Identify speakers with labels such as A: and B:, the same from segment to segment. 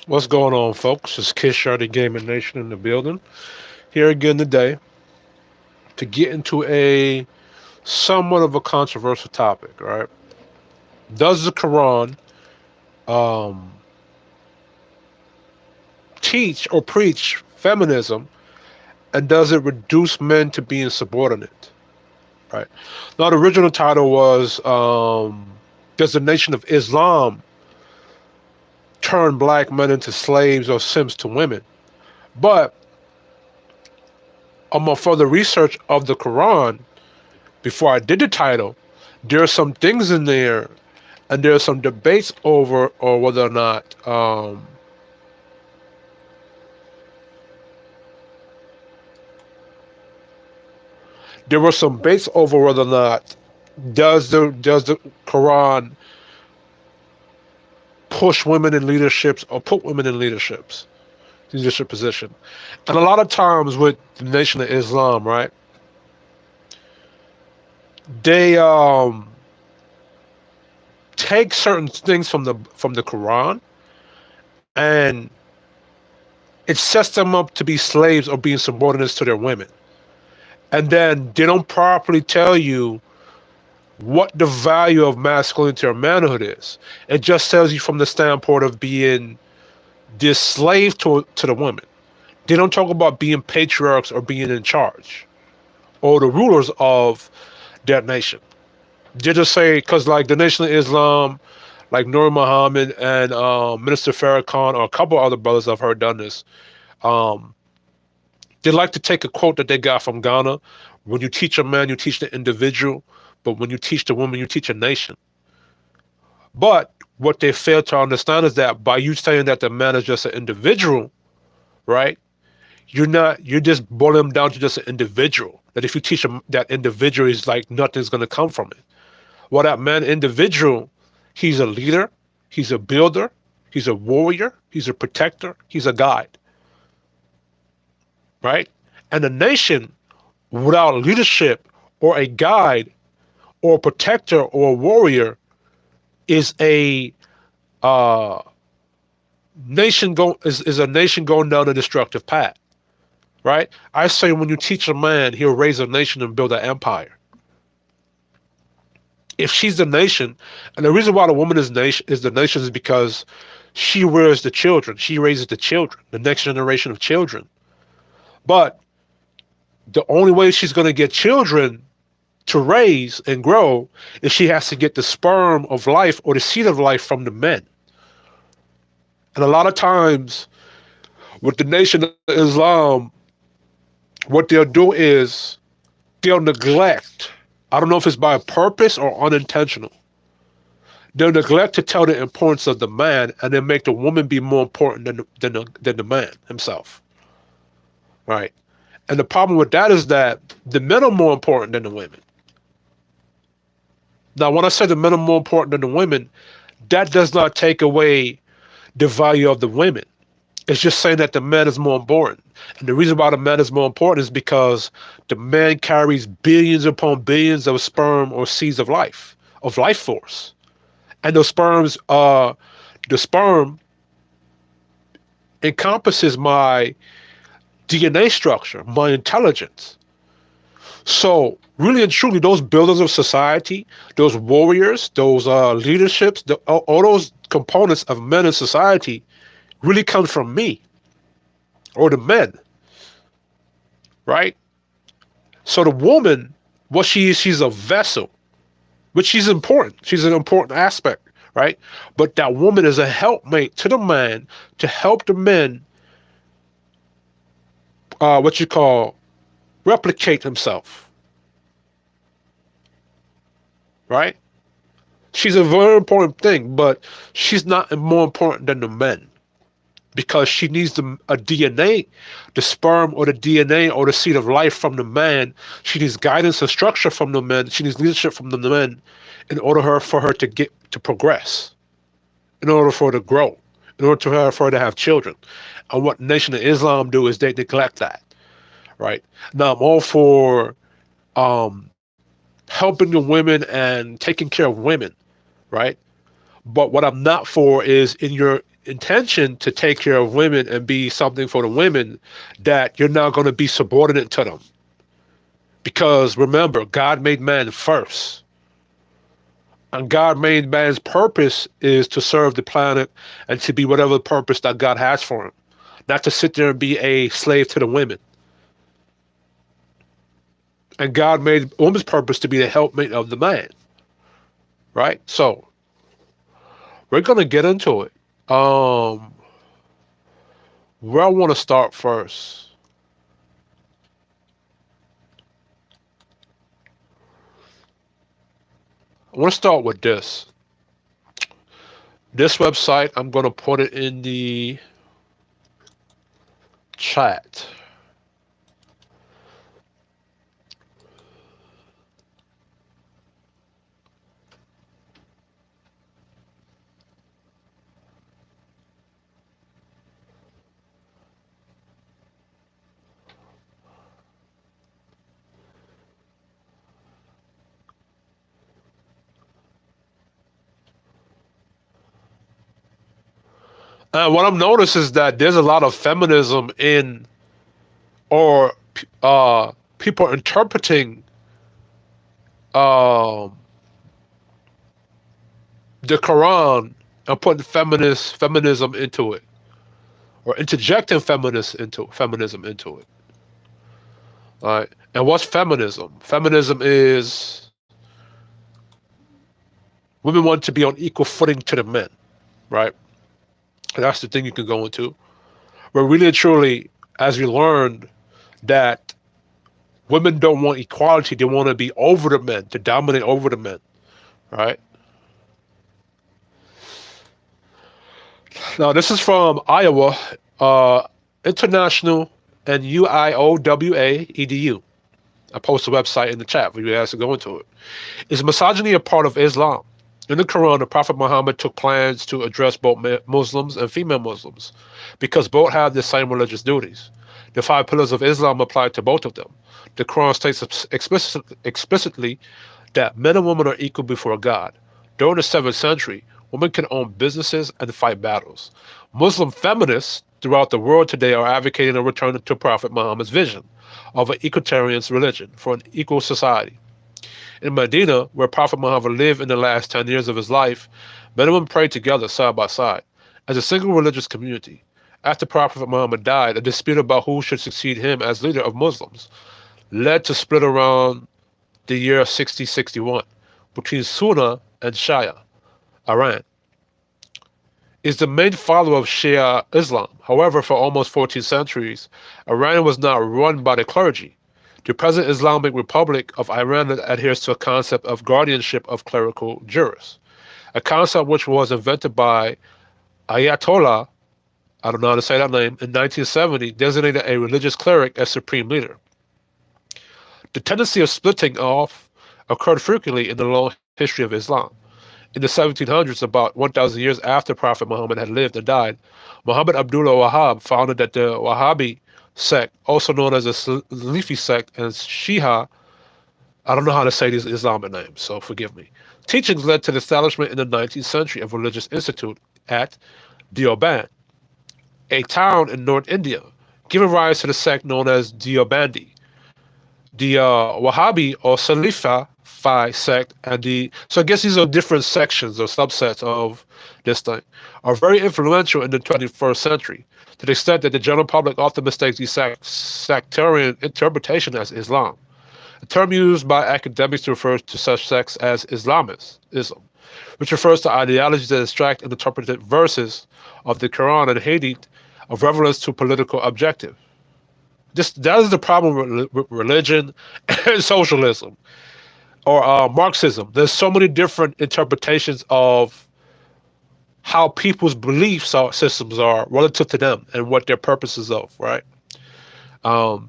A: What's going on, folks? It's Kiss Shardy Gaming Nation in the building. Here again today to get into a somewhat of a controversial topic, right? Does the Quran um, teach or preach feminism, and does it reduce men to being subordinate, right? Now, the original title was Does the Nation of Islam turn black men into slaves or simps to women? But on my further research of the Quran, before I did the title, there are some things in there, and there are some debates over or whether or not there were some debates over whether or not does the Quran push women in leaderships or put women in leadership position, and a lot of times with the Nation of Islam, right? They take certain things from the Quran, and it sets them up to be slaves or being subordinates to their women. And then they don't properly tell you what the value of masculinity or manhood is. It just tells you from the standpoint of being this slave to the women. They don't talk about being patriarchs or being in charge or the rulers of that nation. They just say, because like the Nation of Islam, like Nur Muhammad and Minister Farrakhan or a couple other brothers I've heard done this, um, they like to take a quote that they got from Ghana. When you teach a man, you teach the individual, but when you teach the woman, you teach a nation. But what they fail to understand is that by you saying that the man is just an individual, right? You're just boiling him down to just an individual. That if you teach him that individual is like nothing's gonna come from it. Well, that man individual, he's a leader, he's a builder, he's a warrior, he's a protector, he's a guide, right? And a nation without leadership or a guide or a protector or a warrior is a uh, is a nation going down a destructive path, right? I say when you teach a man, he'll raise a nation and build an empire. If she's the nation, and the reason why the woman is the nation is because she rears the children, she raises the children, the next generation of children. But the only way she's going to get children to raise and grow is she has to get the sperm of life or the seed of life from the men. And a lot of times with the Nation of Islam, what they'll do is they'll neglect. I don't know if it's by purpose or unintentional. They'll neglect to tell the importance of the man, and then make the woman be more important than the man himself. Right? And the problem with that is that the men are more important than the women. Now, when I say the men are more important than the women, that does not take away the value of the women. It's just saying that the man is more important. And the reason why the man is more important is because the man carries billions upon billions of sperm or seeds of life force. And the sperm encompasses my DNA structure, my intelligence. So really and truly, those builders of society, those warriors, those leaderships, all those components of men in society really come from me or the men, right? So the woman, what she is, she's a vessel, which she's important. She's an important aspect, right? But that woman is a helpmate to the man to help the men, what you call, replicate himself, right? She's a very important thing, but she's not more important than the men because she needs a DNA, the sperm or the DNA or the seed of life from the man. She needs guidance and structure from the men. She needs leadership from the men in order for her to get to progress, in order for her to grow, in order for her to have children. And what Nation of Islam do is they neglect that, right? Now I'm all for helping the women and taking care of women, right? But what I'm not for is in your intention to take care of women and be something for the women, that you're not going to be subordinate to them. Because remember, God made man first. And God made man's purpose is to serve the planet and to be whatever purpose that God has for him. Not to sit there and be a slave to the women. And God made woman's purpose to be the helpmate of the man. Right? So, we're going to get into it. Where I want to start first. I want to start with this. This website, I'm going to put it in the chat. What I've noticed is that there's a lot of feminism in, or people interpreting um, the Quran and putting feminism into it, or interjecting feminism into it. All right. And what's feminism? Feminism is women want to be on equal footing to the men, right? And that's the thing you can go into. But really and truly, as we learned, that women don't want equality, they want to be over the men, to dominate over the men, right? Now, this is from Iowa International and UIOWA EDU. I post the website in the chat for you guys to go into it. Is misogyny a part of Islam? In the Quran, the Prophet Muhammad took plans to address both Muslims and female Muslims because both have the same religious duties. The 5 pillars of Islam apply to both of them. The Quran states explicitly that men and women are equal before God. During the 7th century, women can own businesses and fight battles. Muslim feminists throughout the world today are advocating a return to Prophet Muhammad's vision of an equalitarian religion for an equal society. In Medina, where Prophet Muhammad lived in the last 10 years of his life, men and women prayed together side by side as a single religious community. After Prophet Muhammad died, a dispute about who should succeed him as leader of Muslims led to split around the year 6061 between Sunni and Shia. Iran is the main follower of Shia Islam. However, for almost 14 centuries, Iran was not run by the clergy. The present Islamic Republic of Iran adheres to a concept of guardianship of clerical jurists, a concept which was invented by Ayatollah, I don't know how to say that name, in 1970, designated a religious cleric as supreme leader. The tendency of splitting off occurred frequently in the long history of Islam. In the 1700s, about 1,000 years after Prophet Muhammad had lived and died, Muhammad Abdullah Wahhab founded that the Wahhabi sect, also known as the Salafi sect and Shia, I don't know how to say these Islamic names, so forgive me. Teachings led to the establishment in the 19th century of a religious institute at Deoband, a town in North India, giving rise to the sect known as Deobandi. The Wahhabi or Salafi sect and so I guess these are different sections or subsets of this thing, are very influential in the 21st century, to the extent that the general public often mistakes these sectarian interpretation as Islam, a term used by academics to refer to such sects as Islamism, which refers to ideologies that extract and interpret verses of the Quran and Hadith of relevance to political objective. That is the problem with religion and socialism, or Marxism. There's so many different interpretations of how people's belief systems are relative to them and what their purposes of, right? You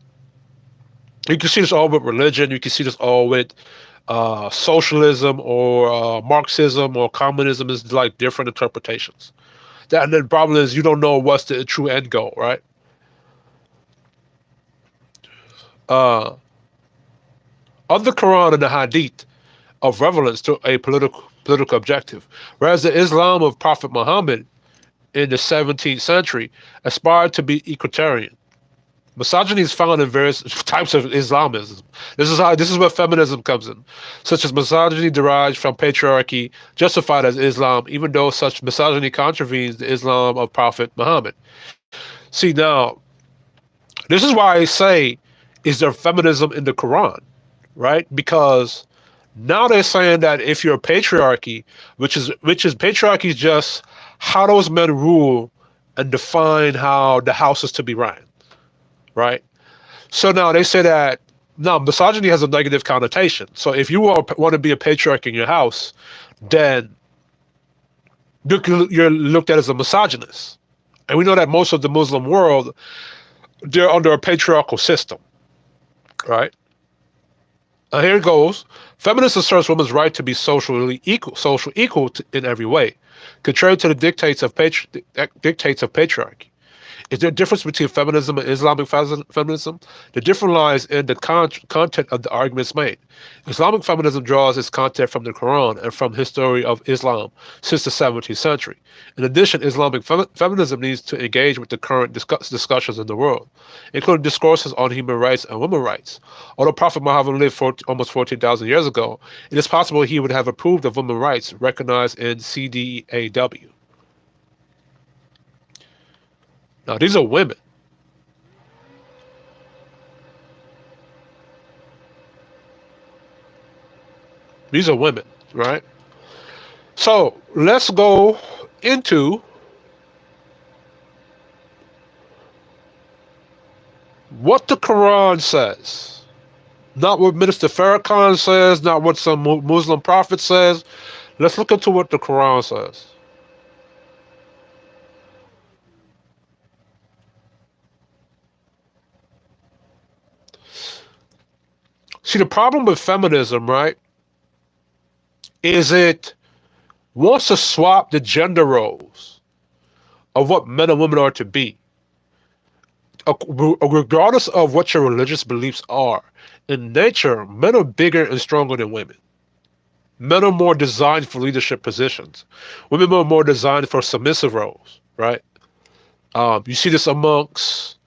A: can see this all with religion. You can see this all with socialism or Marxism or communism. Is like different interpretations. And the problem is you don't know what's the true end goal, right? Of the Quran and the Hadith of relevance to a political objective, whereas the Islam of Prophet Muhammad in the 17th century aspired to be equalitarian. Misogyny is found in various types of Islamism. This is where feminism comes in, such as misogyny derived from patriarchy, justified as Islam, even though such misogyny contravenes the Islam of Prophet Muhammad. See now, this is why I say, is there feminism in the Quran, right? Because now they're saying that if you're a patriarchy, which is patriarchy is just how those men rule and define how the house is to be ran, right? So now they say that now misogyny has a negative connotation. So if you want to be a patriarch in your house, then you're looked at as a misogynist. And we know that most of the Muslim world, they're under a patriarchal system, right? Here it goes. Feminists asserts women's right to be social equal in every way, contrary to the dictates of patriarchy. Is there a difference between feminism and Islamic feminism? The difference lies in the content of the arguments made. Islamic feminism draws its content from the Quran and from history of Islam since the 17th century. In addition, Islamic feminism needs to engage with the current discussions in the world, including discourses on human rights and women's rights. Although Prophet Muhammad lived almost 14,000 years ago, it is possible he would have approved of women's rights recognized in CDAW. Now, these are women. These are women, right? So let's go into what the Quran says. Not what Minister Farrakhan says, not what some Muslim prophet says. Let's look into what the Quran says. See, the problem with feminism, right, is it wants to swap the gender roles of what men and women are to be. Regardless of what your religious beliefs are, in nature, men are bigger and stronger than women. Men are more designed for leadership positions. Women are more designed for submissive roles, right? You see this amongst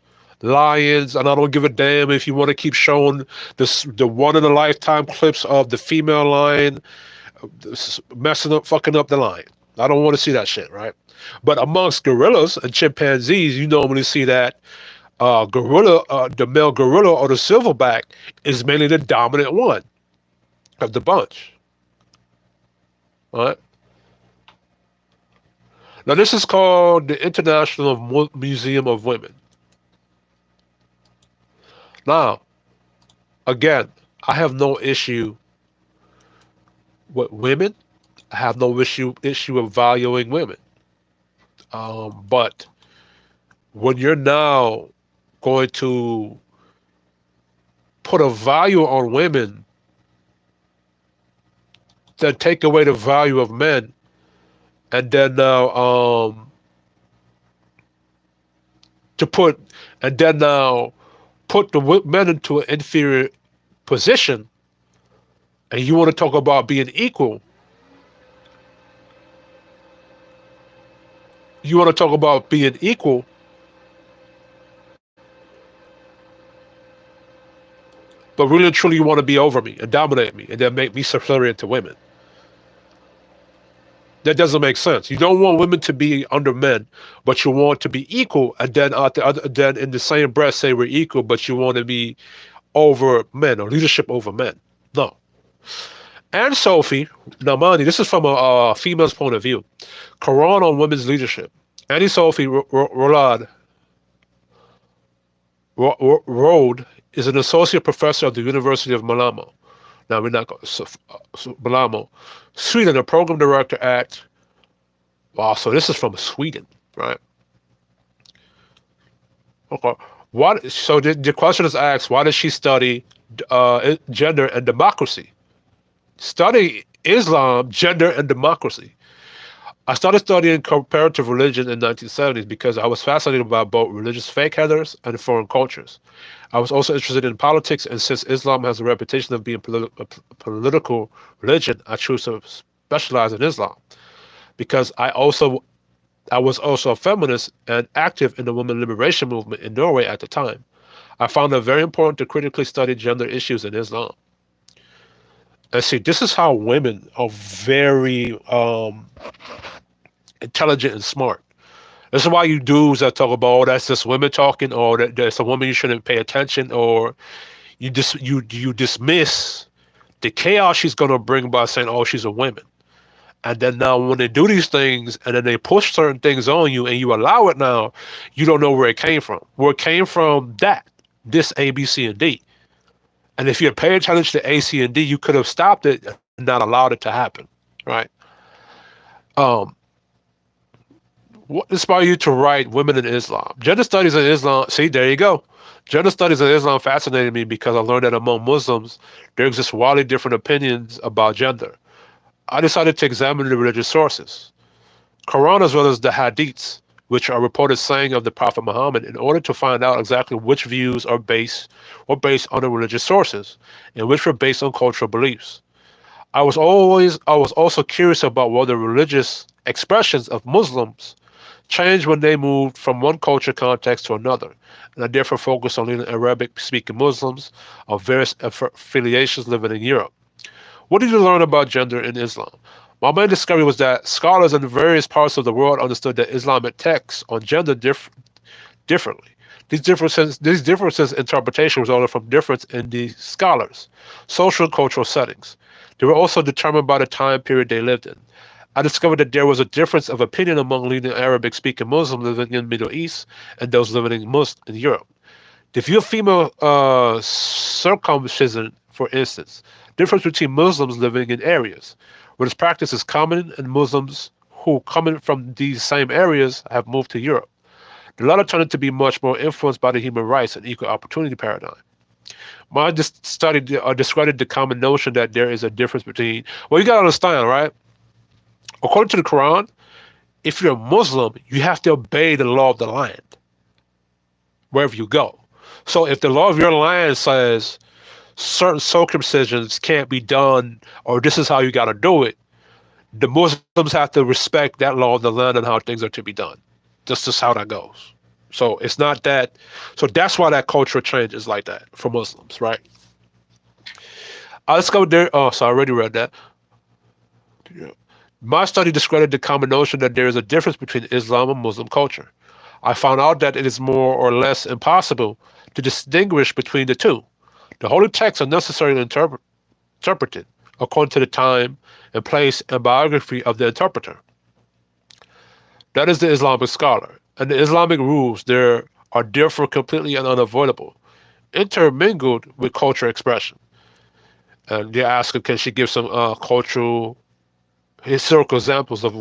A: lions, and I don't give a damn if you want to keep showing the one in a lifetime clips of the female lion fucking up the lion. I don't want to see that shit, right? But amongst gorillas and chimpanzees, you normally see that the male gorilla or the silverback is mainly the dominant one of the bunch, right? Now this is called the International Museum of Women. Now, again, I have no issue with women. I have no issue of valuing women. But when you're now going to put a value on women that take away the value of men, and then now put the men into an inferior position, and you want to talk about being equal. You want to talk about being equal, but really and truly you want to be over me and dominate me and then make me subservient to women. That doesn't make sense. You don't want women to be under men, but you want to be equal, and then then in the same breath say we're equal, but you want to be over men or leadership over men. No. And Sophie Namani, this is from a female's point of view. Quran on women's leadership. Annie Sophie Road is an associate professor at the University of Malamo. Now we're not going Malamo, Sweden, a program director at. Wow, so this is from Sweden, right? Okay. What? So the question is asked: why does she study gender and democracy? Study Islam, gender, and democracy. I started studying comparative religion in the 1970s because I was fascinated by both religious fake headers and foreign cultures. I was also interested in politics, and since Islam has a reputation of being a political religion, I chose to specialize in Islam because I also I was also a feminist and active in the women liberation movement in Norway at the time. I found it very important to critically study gender issues in Islam. And see, this is how women are very intelligent and smart. This is why you dudes that talk about, oh, that's just women talking, or that's a woman you shouldn't pay attention, or you dismiss the chaos she's gonna bring by saying, oh, she's a woman. And then now when they do these things and then they push certain things on you and you allow it now, you don't know where it came from. Where it came from this A, B, C, and D. And if you had paid attention to A, C, and D, you could have stopped it and not allowed it to happen. Right? Um, what inspired you to write Women in Islam? Gender studies in Islam, see, there you go. Gender studies in Islam fascinated me because I learned that among Muslims, there exist wildly different opinions about gender. I decided to examine the religious sources, Quran as well as the Hadiths, which are reported saying of the Prophet Muhammad, in order to find out exactly which views are based on the religious sources and which were based on cultural beliefs. I was also curious about whether religious expressions of Muslims changed when they moved from one culture context to another, and I therefore focused on leading Arabic-speaking Muslims of various affiliations living in Europe. What did you learn about gender in Islam? My main discovery was that scholars in various parts of the world understood the Islamic texts on gender differently. These differences in interpretation resulted from difference in the scholars' social and cultural settings. They were also determined by the time period they lived in. I discovered that there was a difference of opinion among leading Arabic-speaking Muslims living in the Middle East and those living in Europe. The view of female circumcision, for instance, differs between Muslims living in areas where this practice is common and Muslims who, coming from these same areas, have moved to Europe. The latter tended to be much more influenced by the human rights and equal opportunity paradigm. My study discredited the common notion that there is a difference between. Well, you got to understand, right? According to the Quran, if you're a Muslim, you have to obey the law of the land wherever you go. So if the law of your land says certain circumcisions can't be done, or this is how you got to do it, the Muslims have to respect that law of the land and how things are to be done. Just how that goes. So it's not that. So that's why that cultural change is like that for Muslims, right? I discovered there. Oh, so I already read that. Yeah. My study discredited the common notion that there is a difference between Islam and Muslim culture. I found out that it is more or less impossible to distinguish between the two. The holy texts are necessarily interpreted according to the time and place and biography of the interpreter. That is the Islamic scholar. And the Islamic rules there are therefore completely and unavoidable, intermingled with cultural expression. And they ask her, can she give some cultural, historical examples of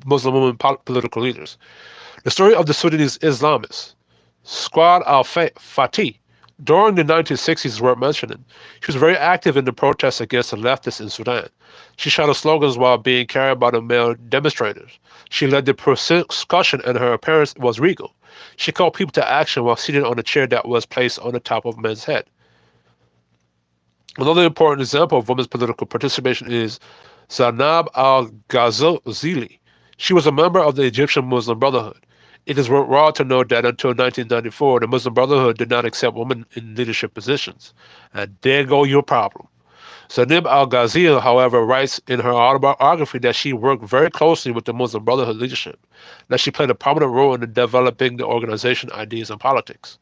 A: Muslim women political leaders? The story of the Sudanese Islamist, Squad al-Fatih, during the 1960s is worth mentioning. She was very active in the protests against the leftists in Sudan. She shouted slogans while being carried by the male demonstrators. She led the discussion and her appearance was regal. She called people to action while seated on a chair that was placed on the top of a man's head. Another important example of women's political participation is Zainab al-Ghazali. She was a member of the Egyptian Muslim Brotherhood. It is worthwhile to note that until 1994, the Muslim Brotherhood did not accept women in leadership positions. And there go your problem. Zainab al-Ghazali, however, writes in her autobiography that she worked very closely with the Muslim Brotherhood leadership, that she played a prominent role in developing the organization ideas and politics.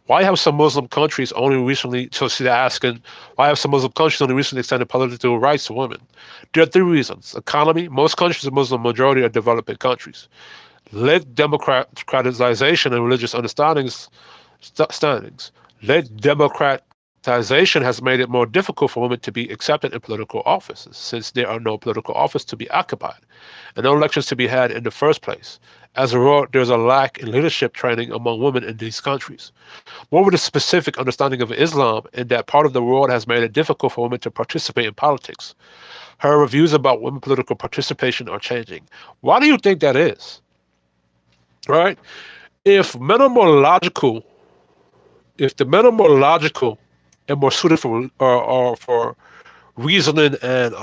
A: Why have some Muslim countries only recently, so she's asking, why have some Muslim countries only recently extended political rights to women? There are three reasons. Economy, most countries of Muslim majority are developing countries. Led democratization and religious standings. Led democratization has made it more difficult for women to be accepted in political offices, since there are no political office to be occupied and no elections to be had in the first place. As a result, there's a lack in leadership training among women in these countries. Moreover, the specific understanding of Islam in that part of the world has made it difficult for women to participate in politics. Her reviews about women political participation are changing. Why do you think that is? Right? If men are more logical, if the men are more logical and more suited for reasoning and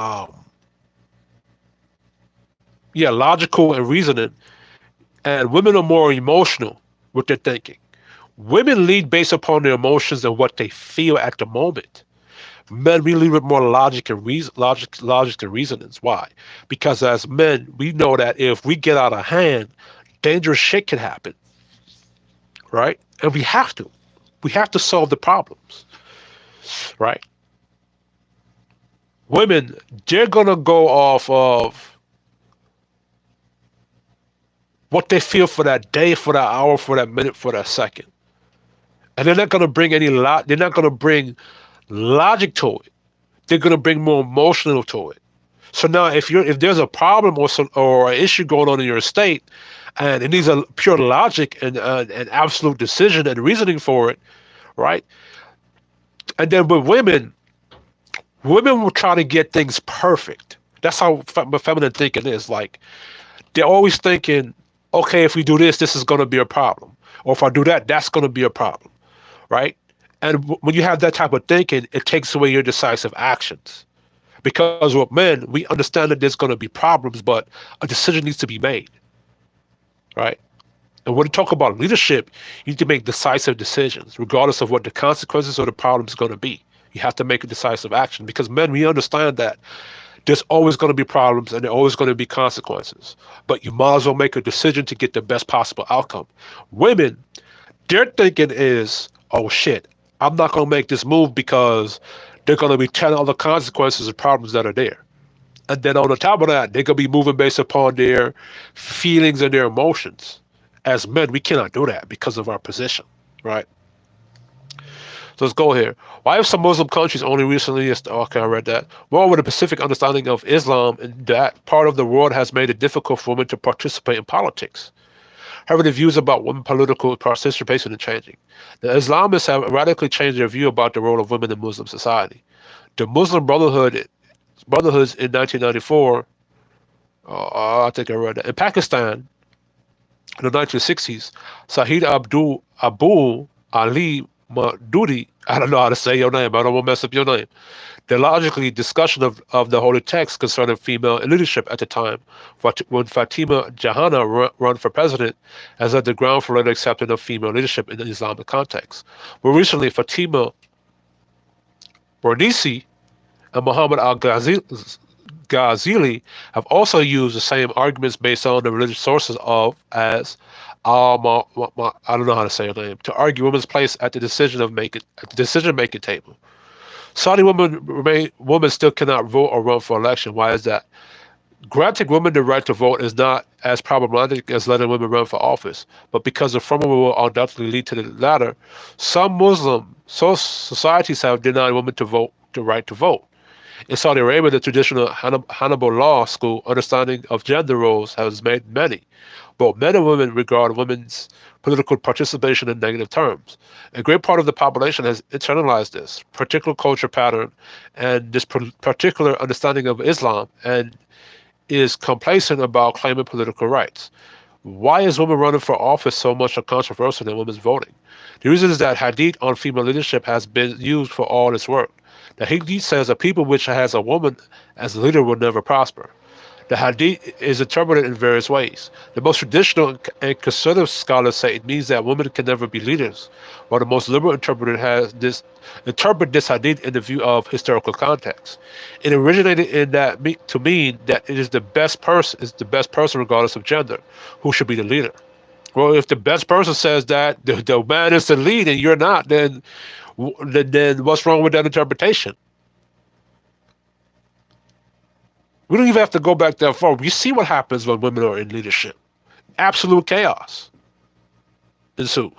A: logical and reasoning, And women are more emotional with their thinking. Women lead based upon their emotions and what they feel at the moment. Men, we lead with more logic and logic and reasonings. Why? Because as men, we know that if we get out of hand, dangerous shit can happen, right? And we have to. We have to solve the problems, right? Women, they're gonna go off of what they feel for that day, for that hour, for that minute, for that second. And they're not gonna bring they're not gonna bring logic to it. They're gonna bring more emotional to it. So now if there's a problem or an issue going on in your state and it needs a pure logic and an absolute decision and reasoning for it, right? And then with women will try to get things perfect. That's how feminine thinking is. Like, they're always thinking, okay, if we do this, this is going to be a problem. Or if I do that, that's going to be a problem, right? And when you have that type of thinking, it takes away your decisive actions. Because with men, we understand that there's going to be problems, but a decision needs to be made, right? And when you talk about leadership, you need to make decisive decisions, regardless of what the consequences or the problem is going to be. You have to make a decisive action because men, we understand that there's always going to be problems and there are always going to be consequences. But you might as well make a decision to get the best possible outcome. Women, their thinking is, oh shit, I'm not going to make this move because there are going to be 10 other consequences and problems that are there. And then on the top of that, they're going to be moving based upon their feelings and their emotions. As men, we cannot do that because of our position, right? So let's go here. Why have some Muslim countries only recently, okay, I read that. Moreover, the Pacific understanding of Islam in that part of the world has made it difficult for women to participate in politics. However, the views about women political participation are changing. The Islamists have radically changed their view about the role of women in Muslim society. The Muslim Brotherhoods in 1994, I think I read that. In Pakistan, in the 1960s, Sahid Abu Ali Maududi, I don't know how to say your name, I don't want to mess up your name. The logically discussion of the holy text concerning female leadership at the time, when Fatima Jahana run for president, has laid the ground for later acceptance of female leadership in the Islamic context. More recently, Fatima Bernisi and Muhammad al-Ghazali have also used the same arguments based on the religious sources I don't know how to say her name, to argue women's place at the decision-making table. Saudi women still cannot vote or run for election. Why is that? Granting women the right to vote is not as problematic as letting women run for office, but because the former will undoubtedly lead to the latter, some Muslim societies have denied women the right to vote. In Saudi Arabia, the traditional Hannibal law school understanding of gender roles has made many. Both men and women regard women's political participation in negative terms. A great part of the population has internalized this particular culture pattern and this particular understanding of Islam and is complacent about claiming political rights. Why is women running for office so much controversial than women's voting? The reason is that hadith on female leadership has been used for all its work. The hadith says a people which has a woman as a leader will never prosper. The hadith is interpreted in various ways. The most traditional and conservative scholars say it means that women can never be leaders, while the most liberal interpret this hadith in the view of historical context. It originated in that to mean that it is the best person regardless of gender, who should be the leader. Well, if the best person says that the man is the lead and you're not, then what's wrong with that interpretation? We don't even have to go back that far. We see what happens when women are in leadership. Absolute chaos ensues.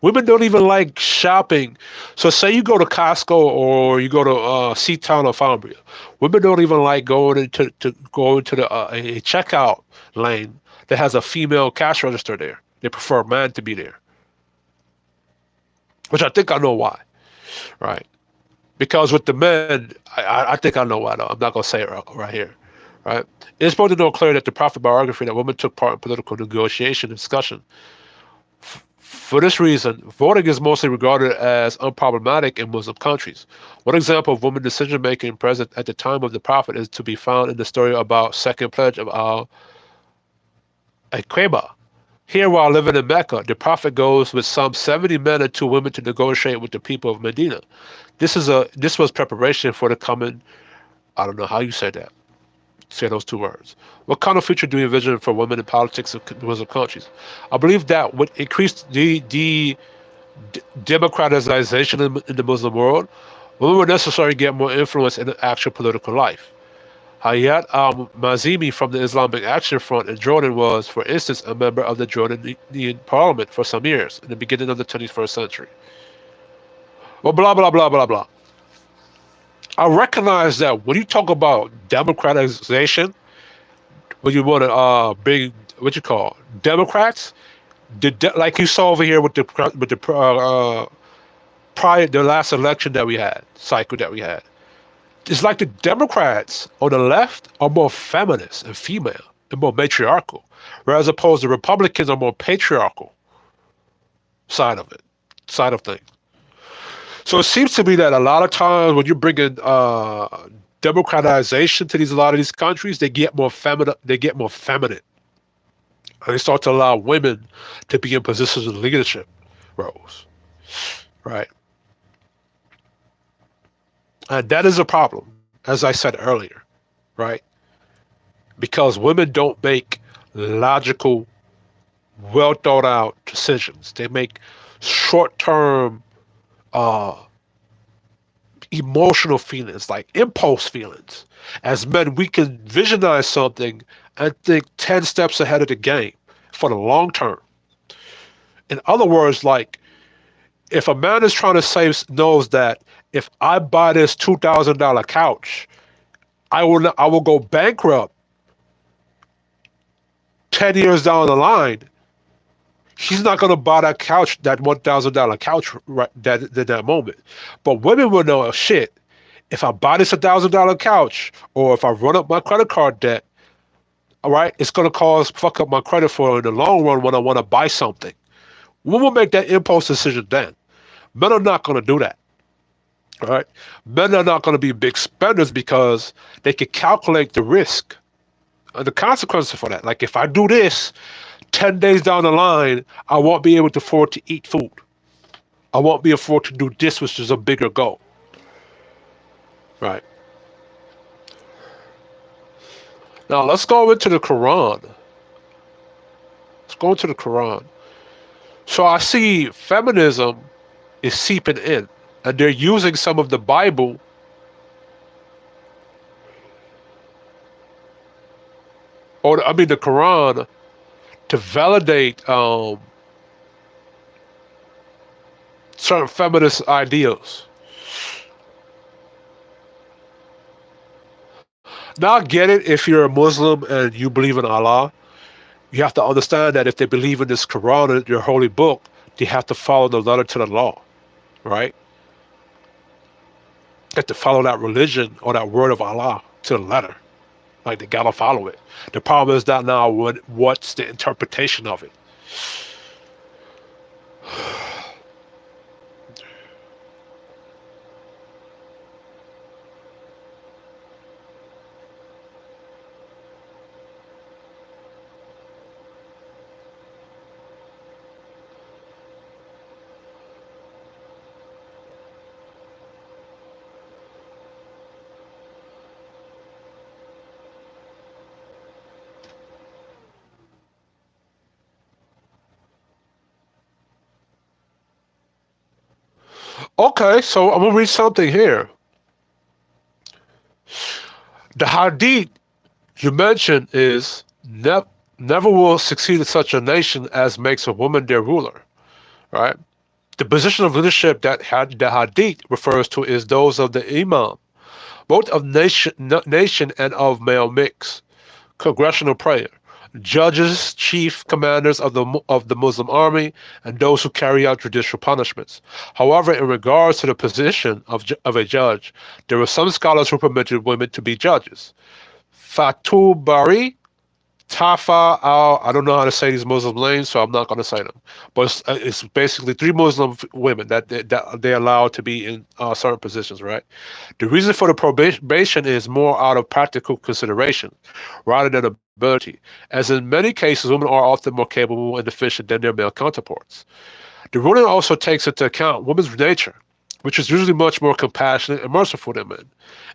A: Women don't even like shopping. So say you go to Costco or you go to Seatown or Foundry. Women don't even like going into a checkout lane that has a female cash register there. They prefer a man to be there. Which I think I know why, right? Because with the men, I think I know why, though. I'm not going to say it right here, right? It's supposed to know clearly that the prophet biography that women took part in political negotiation and discussion. For this reason, voting is mostly regarded as unproblematic in Muslim countries. One example of women decision-making present at the time of the prophet is to be found in the story about second pledge of al-Aqaba. Here, while living in Mecca, the Prophet goes with some 70 men and 2 women to negotiate with the people of Medina. This was preparation for the coming. I don't know how you say that. Say those 2 words. What kind of future do you envision for women in politics of Muslim countries? I believe that would increase the democratization in the Muslim world. Women would necessarily get more influence in the actual political life. Hayat al-Mazimi from the Islamic Action Front in Jordan was, for instance, a member of the Jordanian parliament for some years in the beginning of the 21st century. Well, blah, blah, blah, blah, blah. I recognize that when you talk about democratization, when you want to bring, what you call, Democrats, like you saw over here with the last election that we had, cycle that we had. It's like the Democrats on the left are more feminist and female and more matriarchal, whereas opposed the Republicans are more patriarchal side of things. So it seems to me that a lot of times when you're bringing democratization to a lot of these countries, they get more feminine. And they start to allow women to be in positions of leadership roles, right? And that is a problem, as I said earlier, right? Because women don't make logical, well thought out decisions. They make short-term emotional feelings, like impulse feelings. As men, we can visualize something and think 10 steps ahead of the game for the long term. In other words, like if a man is trying to save, knows that if I buy this $2,000 couch, I will go bankrupt 10 years down the line. He's not going to buy that couch, that $1,000 couch, right that moment. But women will know, oh, shit, if I buy this $1,000 couch, or if I run up my credit card debt, all right, it's going to fuck up my credit for in the long run when I want to buy something. Women will make that impulse decision then. Men are not going to do that. All right, men are not going to be big spenders because they can calculate the risk and the consequences for that. Like if I do this, 10 days down the line, I won't be able to afford to eat food. I won't be afford to do this, which is a bigger goal. Right. Now let's go into the Quran. Let's go into the Quran. So I see feminism is seeping in, and they're using some of the Bible the Quran to validate certain feminist ideals. Now I get it if you're a Muslim and you believe in Allah. You have to understand that if they believe in this Quran, your holy book, they have to follow the letter to the law, right? They have to follow that religion or that word of Allah to the letter. Like they gotta follow it. The problem is that now what's the interpretation of it? Okay, so I'm gonna read something here. The hadith you mentioned is never will succeed in such a nation as makes a woman their ruler, right? The position of leadership that the hadith refers to is those of the imam, both of nation and of male mix, congressional prayer, judges, chief commanders of the Muslim army, and those who carry out judicial punishments. However, in regards to the position of a judge, there were some scholars who permitted women to be judges. Fatul Bari Tafa al, I don't know how to say these Muslim names, so I'm not going to say them. But it's basically three Muslim women that they're allowed to be in certain positions, right? The reason for the probation is more out of practical consideration rather than ability, as in many cases, women are often more capable and efficient than their male counterparts. The ruling also takes into account women's nature, which is usually much more compassionate and merciful than men.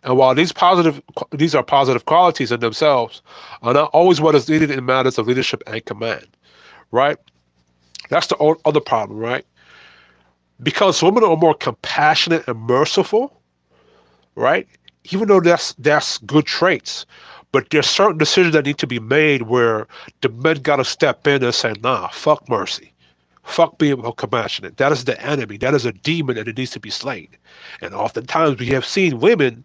A: And while these are positive qualities in themselves, are not always what is needed in matters of leadership and command. Right? That's the other problem, right? Because women are more compassionate and merciful, right? Even though that's good traits, but there's certain decisions that need to be made where the men gotta step in and say, nah, fuck mercy. Fuck being compassionate. That is the enemy. That is a demon and it needs to be slain. And oftentimes we have seen women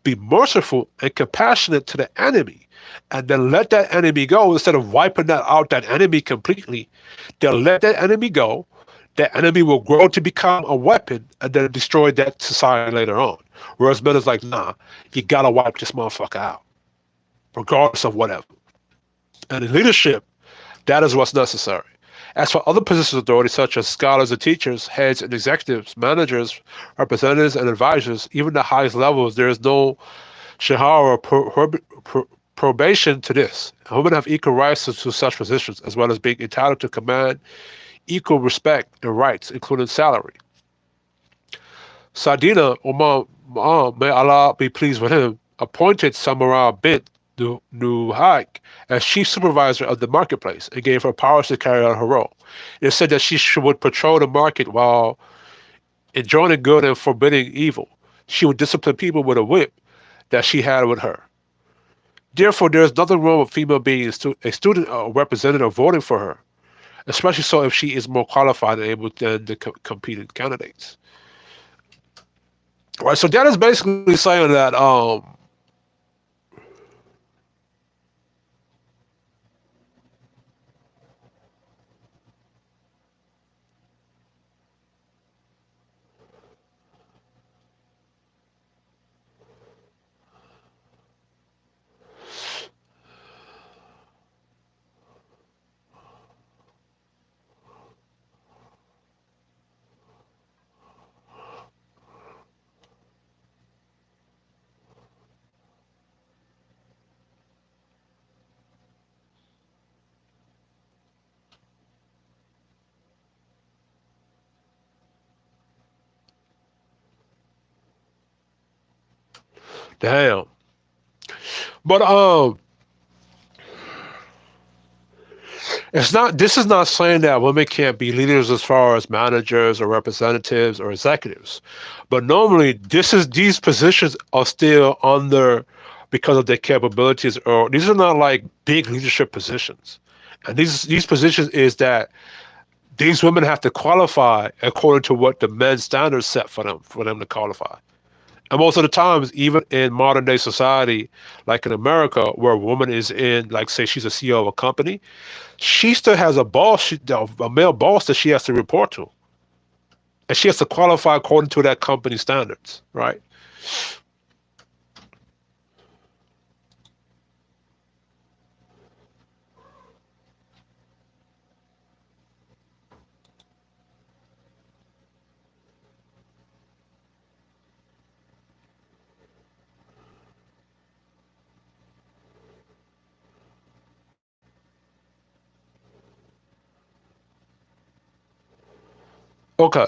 A: be merciful and compassionate to the enemy and then let that enemy go instead of wiping that enemy completely. They'll let that enemy go. That enemy will grow to become a weapon and then destroy that society later on. Whereas men is like, nah, you gotta wipe this motherfucker out, regardless of whatever. And in leadership, that is what's necessary. As for other positions of authority, such as scholars and teachers, heads and executives, managers, representatives, and advisors, even the highest levels, there is no shahara probation to this. Women have equal rights to such positions, as well as being entitled to command equal respect and rights, including salary. Sadina Umar, may Allah be pleased with him, appointed Samara bint Nuhaik as chief supervisor of the marketplace and gave her powers to carry out her role. It said that would patrol the market while enjoining good and forbidding evil. She would discipline people with a whip that she had with her. Therefore, there is nothing wrong with female being a student or representative voting for her, especially so if she is more qualified and able than the competing candidates. Right, so that is basically saying that damn. But it's not. This is not saying that women can't be leaders as far as managers or representatives or executives, but normally these positions are still under because of their capabilities, or these are not like big leadership positions. And these positions is that these women have to qualify according to what the men's standards set for them to qualify. And most of the times, even in modern day society, like in America, where a woman is in, like, say, she's a CEO of a company, she still has a boss, a male boss that she has to report to, and she has to qualify according to that company standards, right? Okay,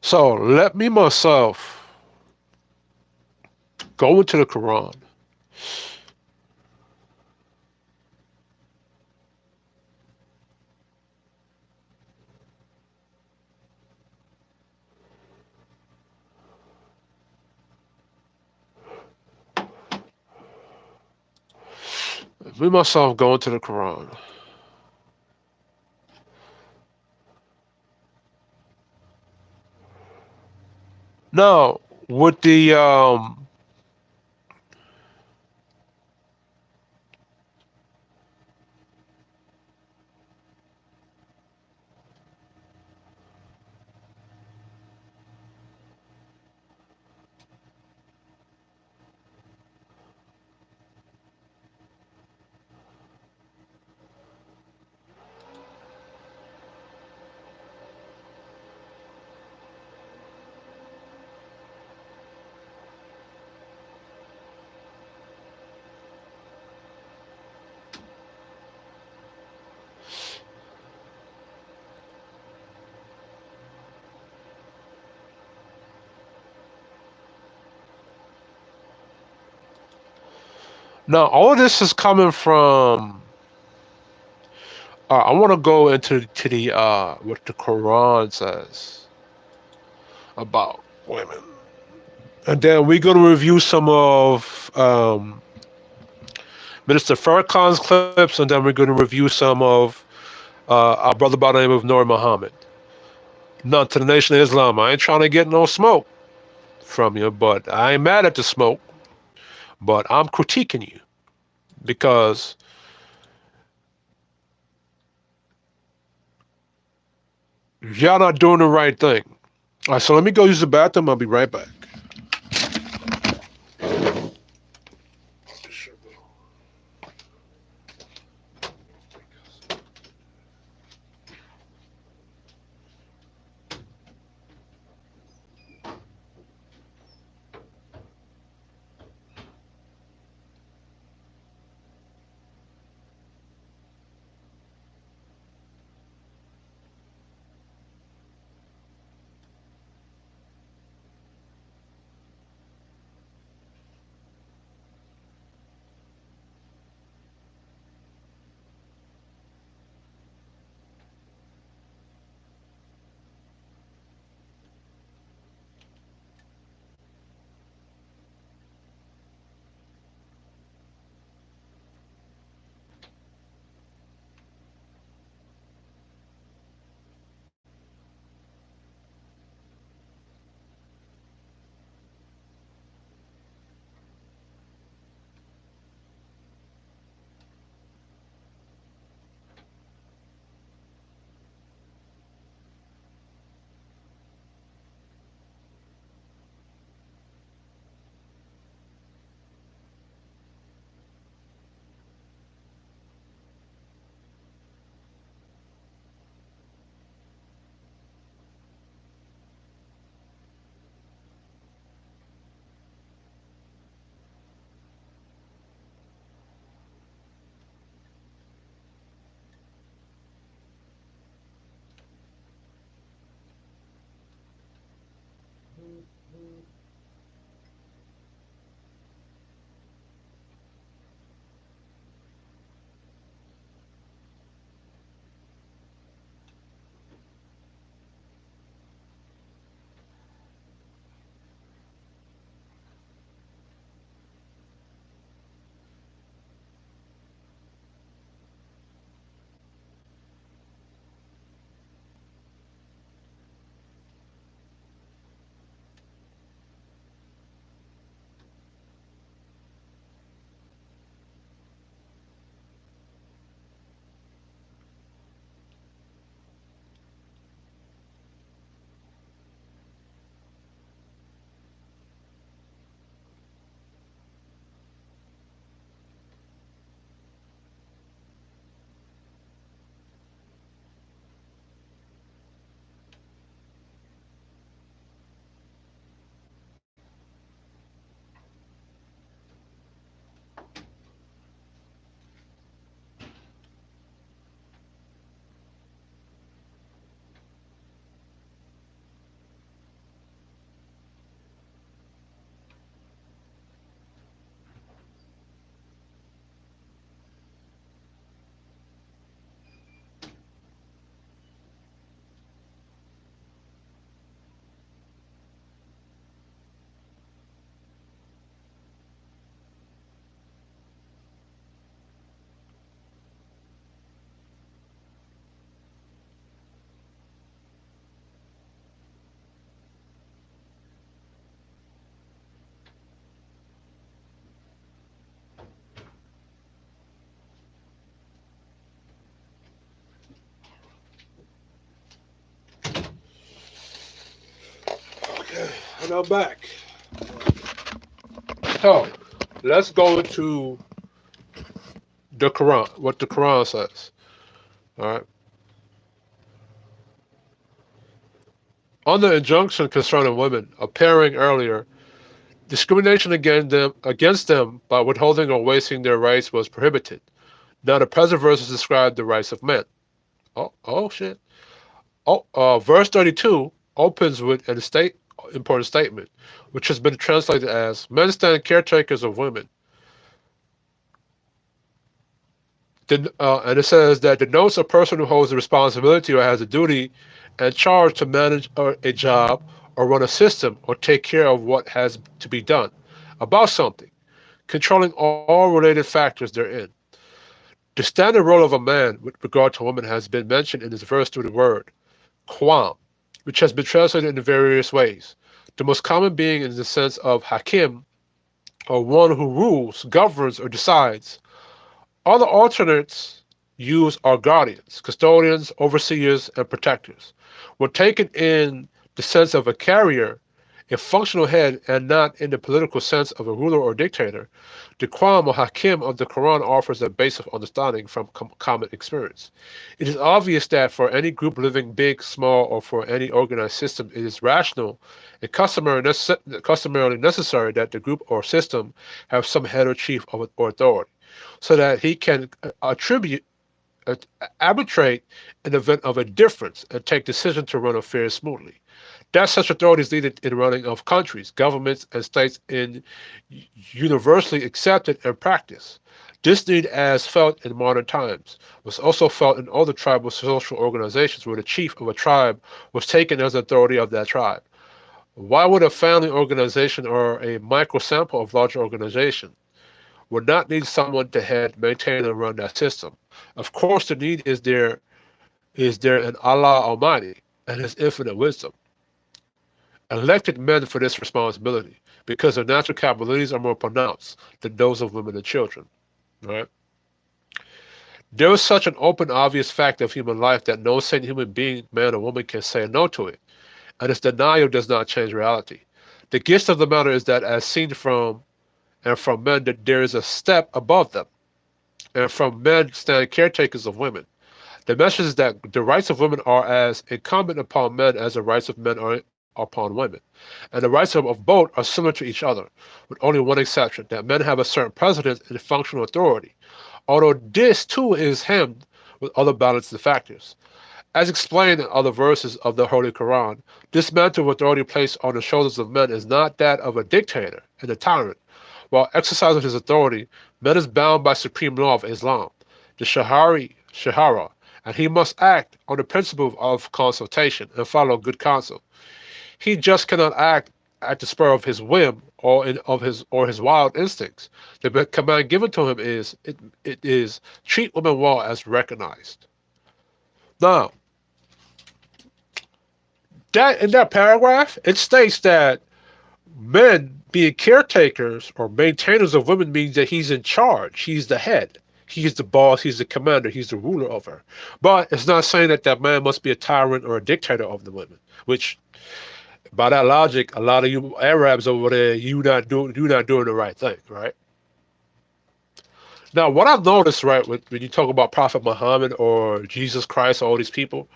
A: so let me myself go into the Quran. Let me myself go into the Quran. Now, with the Now, all of this is coming from. I want to go into to the what the Quran says about women, and then we're going to review some of Minister Farrakhan's clips, and then we're going to review some of our brother by the name of Nur Muhammad. Not to the Nation of Islam. I ain't trying to get no smoke from you, but I ain't mad at the smoke. But I'm critiquing you because y'all not doing the right thing. All right, so let me go use the bathroom. I'll be right back. Okay, and I'm back. So, let's go into the Quran, what the Quran says. All right. On the injunction concerning women appearing earlier, discrimination against them by withholding or wasting their rights was prohibited. Now, the present verses describe the rights of men. Oh shit. Verse 32 opens with an important statement, which has been translated as men stand caretakers of women. And it says that denotes a person who holds the responsibility or has a duty and charge to manage a job or run a system or take care of what has to be done about something, controlling all related factors therein. The standard role of a man with regard to women has been mentioned in this verse through the word Qam, which has been translated in various ways. The most common being in the sense of Hakim, or one who rules, governs, or decides. Other alternates used are guardians, custodians, overseers, and protectors. When taken in the sense of a carrier, a functional head, and not in the political sense of a ruler or dictator, the Quran or Hakim of the Quran offers a base of understanding from common experience. It is obvious that for any group living big, small, or for any organized system, it is rational and customarily necessary that the group or system have some head or chief or authority, so that he can arbitrate in the event of a difference and take decisions to run affairs smoothly. That such authority is needed in running of countries, governments, and states in universally accepted and practiced. This need, as felt in modern times, was also felt in other tribal social organizations where the chief of a tribe was taken as authority of that tribe. Why would a family organization or a microsample of larger organization would not need someone to head, maintain, and run that system? Of course, the need is there in Allah Almighty and His infinite wisdom. Elected men for this responsibility because their natural capabilities are more pronounced than those of women and children. Right? There is such an open, obvious fact of human life that no sane human being, man or woman, can say no to it, and its denial does not change reality. The gist of the matter is that, as seen from men, that there is a step above them, and from men stand caretakers of women. The message is that the rights of women are as incumbent upon men as the rights of men are upon women, and the rights of both are similar to each other, with only one exception, that men have a certain precedence and functional authority, although this too is hemmed with other balancing factors. As explained in other verses of the Holy Quran, this mantle of authority placed on the shoulders of men is not that of a dictator and a tyrant. While exercising his authority, man is bound by supreme law of Islam, the Shahara, and he must act on the principle of consultation and follow good counsel. He just cannot act at the spur of his whim of his wild instincts. The command given to him is treat women well as recognized. Now, that in that paragraph, it states that men being caretakers or maintainers of women means that he's in charge. He's the head. He's the boss. He's the commander. He's the ruler of her. But it's not saying that that man must be a tyrant or a dictator of the women, which, by that logic, a lot of you Arabs over there, you're not doing the right thing, right? Now, what I've noticed, right, when you talk about Prophet Muhammad or Jesus Christ, all these people,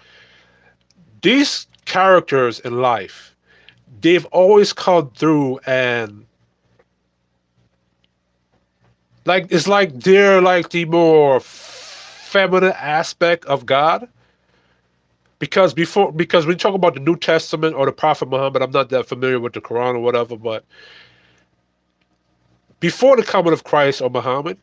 A: these characters in life, they've always come through and it's like they're like the more feminine aspect of God. Because when you talk about the New Testament or the Prophet Muhammad, I'm not that familiar with the Quran or whatever, but before the coming of Christ or Muhammad,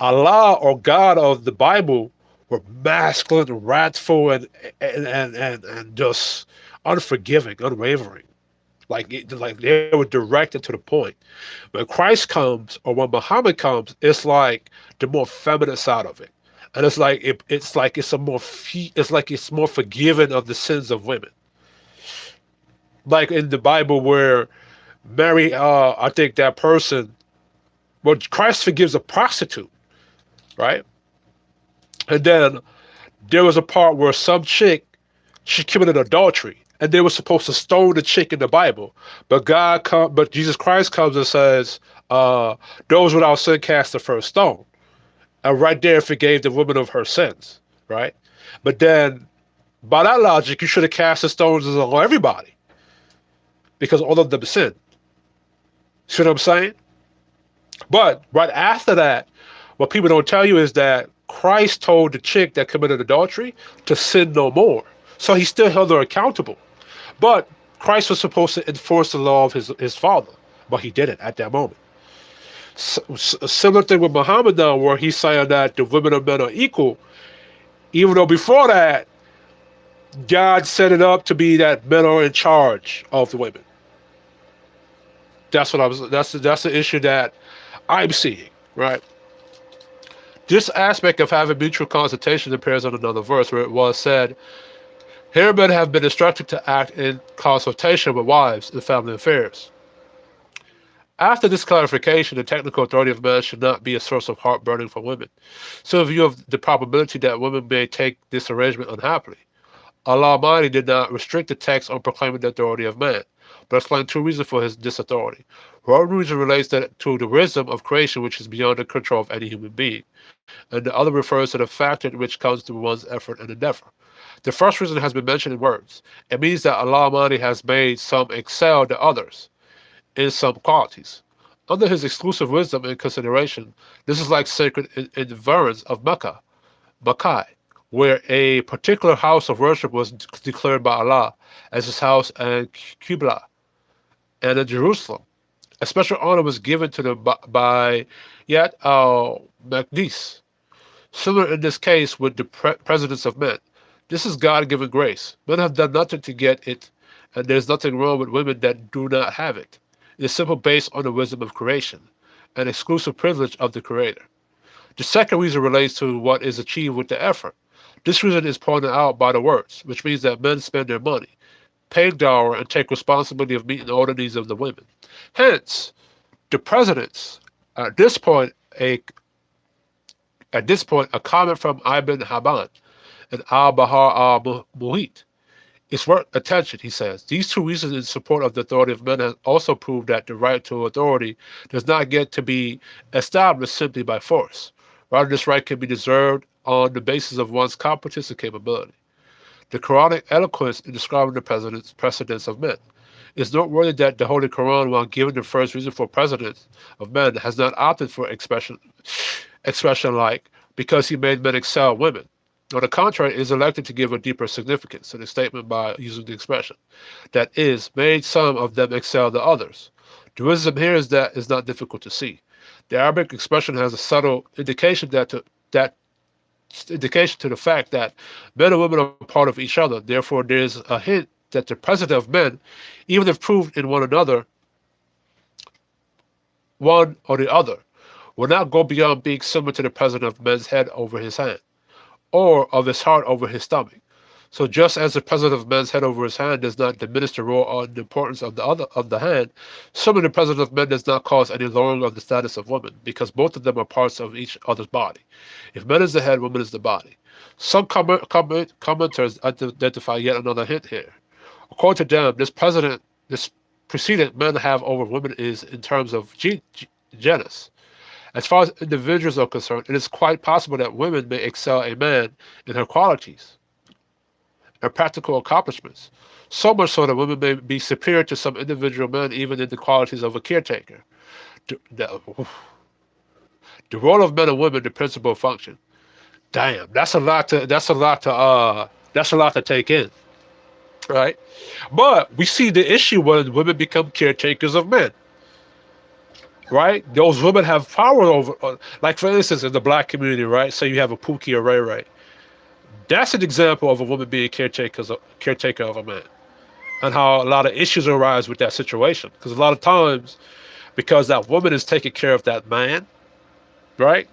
A: Allah or God of the Bible were masculine, wrathful, and just unforgiving, unwavering. Like they were directed to the point. When Christ comes or when Muhammad comes, it's like the more feminine side of it. And it's like it's more forgiving of the sins of women. Like in the Bible where Mary, I think that person, well, Christ forgives a prostitute, right? And then there was a part where some chick, she committed adultery, and they were supposed to stone the chick in the Bible, but Jesus Christ comes and says, "Those without sin cast the first stone." And right there forgave the woman of her sins, right? But then, by that logic, you should have cast the stones on everybody, because all of them sinned. See what I'm saying? But right after that, what people don't tell you is that Christ told the chick that committed adultery to sin no more. So he still held her accountable. But Christ was supposed to enforce the law of his father, but he didn't at that moment. Similar thing with Muhammad now, where he's saying that the women and men are equal, even though before that, God set it up to be that men are in charge of the women. That's what I was. That's the issue that I'm seeing. Right. This aspect of having mutual consultation appears in another verse where it was said, "Here men have been instructed to act in consultation with wives in family affairs." After this clarification, the technical authority of men should not be a source of heartburning for women. So, in view of the probability that women may take this arrangement unhappily, Allah Almighty did not restrict the text on proclaiming the authority of man, but explained two reasons for this authority. One reason relates to the wisdom of creation, which is beyond the control of any human being, and the other refers to the factor which comes through one's effort and endeavor. The first reason has been mentioned in words. It means that Allah Almighty has made some excel the others in some qualities. Under his exclusive wisdom and consideration, this is like sacred inference of Makkah, where a particular house of worship was declared by Allah as his house and Qibla, and in Jerusalem. A special honor was given to them by Yat al-Maqdis. Similar in this case with the presidents of men. This is God-given grace. Men have done nothing to get it, and there's nothing wrong with women that do not have it. It is simply based on the wisdom of creation, an exclusive privilege of the Creator. The second reason relates to what is achieved with the effort. This reason is pointed out by the words, which means that men spend their money, pay dower, and take responsibility of meeting all the needs of the women. Hence, the presidents, at this point, a comment from Ibn Haban and Al-Bahar al-Muhit is worth attention, he says. These two reasons in support of the authority of men have also proved that the right to authority does not get to be established simply by force. Rather, this right can be deserved on the basis of one's competence and capability. The Quranic eloquence in describing the precedence of men. It's noteworthy that the Holy Quran, while giving the first reason for precedence of men, has not opted for expression like, because he made men excel women. On the contrary, it is elected to give a deeper significance to the statement by using the expression, that is, made some of them excel the others. The wisdom here is that is not difficult to see. The Arabic expression has a subtle indication indication to the fact that men and women are part of each other. Therefore, there is a hint that the president of men, even if proved in one another, one or the other, will not go beyond being similar to the president of men's head over his hand, or of his heart over his stomach. So just as the president of men's head over his hand does not diminish the role or the importance of the hand, so the president of men does not cause any lowering of the status of women, because both of them are parts of each other's body. If men is the head, woman is the body. Some commenters identify yet another hint here. According to them, this precedent men have over women is in terms of genus. As far as individuals are concerned, it is quite possible that women may excel a man in her qualities and practical accomplishments, so much so that women may be superior to some individual men even in the qualities of a caretaker. The role of men and women, the principal function. Damn, that's a lot to take in, right? But we see the issue when women become caretakers of men. Right? Those women have power over, like for instance, in the black community, right? So you have a Pookie or Ray Ray. That's an example of a woman being caretaker of a man, and how a lot of issues arise with that situation. Because a lot of times, because that woman is taking care of that man, right?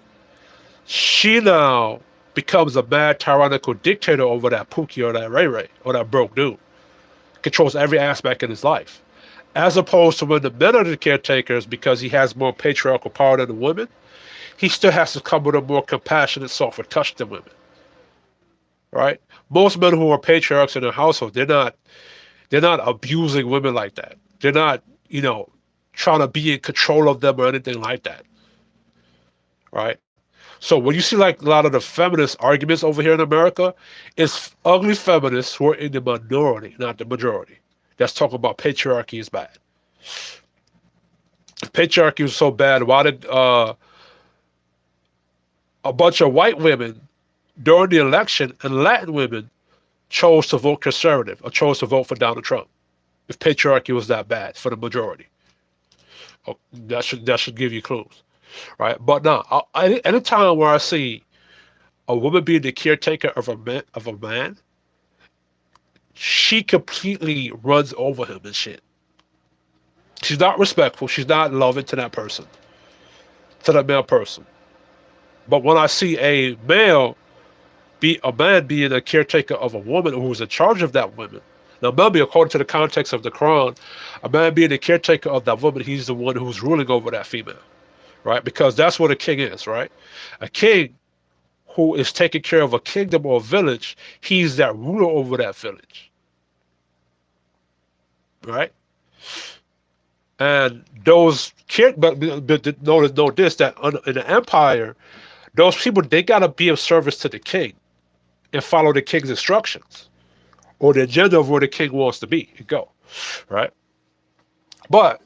A: She now becomes a mad tyrannical dictator over that Pookie or that Ray Ray or that broke dude. Controls every aspect in his life. As opposed to when the men are the caretakers, because he has more patriarchal power than the women, he still has to come with a more compassionate, softer touch than women. Right? Most men who are patriarchs in their household, they're not abusing women like that. They're not, trying to be in control of them or anything like that. Right? So when you see like a lot of the feminist arguments over here in America, it's ugly feminists who are in the minority, not the majority. That's talking about patriarchy is bad. If patriarchy was so bad, why did a bunch of white women during the election and Latin women chose to vote conservative or chose to vote for Donald Trump? If patriarchy was that bad for the majority, that should give you clues. right? But now, any time where I see a woman being the caretaker of a man, she completely runs over him and shit. She's not respectful. She's not loving to that person, to that male person. But when I see a man being a caretaker of a woman who is in charge of that woman. Now, maybe according to the context of the Quran, a man being the caretaker of that woman, he's the one who's ruling over that female, right? Because that's what a king is, right? A king who is taking care of a kingdom or a village, he's that ruler over that village, right? And those but notice this, that in the empire, those people, they gotta be of service to the king and follow the king's instructions or the agenda of where the king wants to be and go, right? But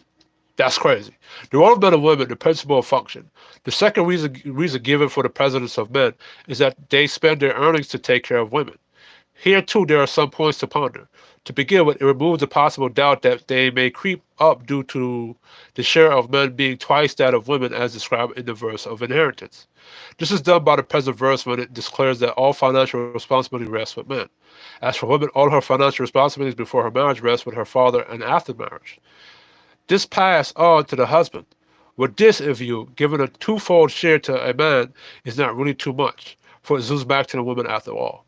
A: that's crazy. The role of men and women, the principle of function. The second reason given for the presidents of men is that they spend their earnings to take care of women. Here too, there are some points to ponder. To begin with, it removes the possible doubt that they may creep up due to the share of men being twice that of women as described in the verse of inheritance. This is done by the present verse when it declares that all financial responsibility rests with men. As for women, all her financial responsibilities before her marriage rest with her father and after marriage. This pass on to the husband. With this in view, giving a twofold share to a man is not really too much, for it zooms back to the woman after all.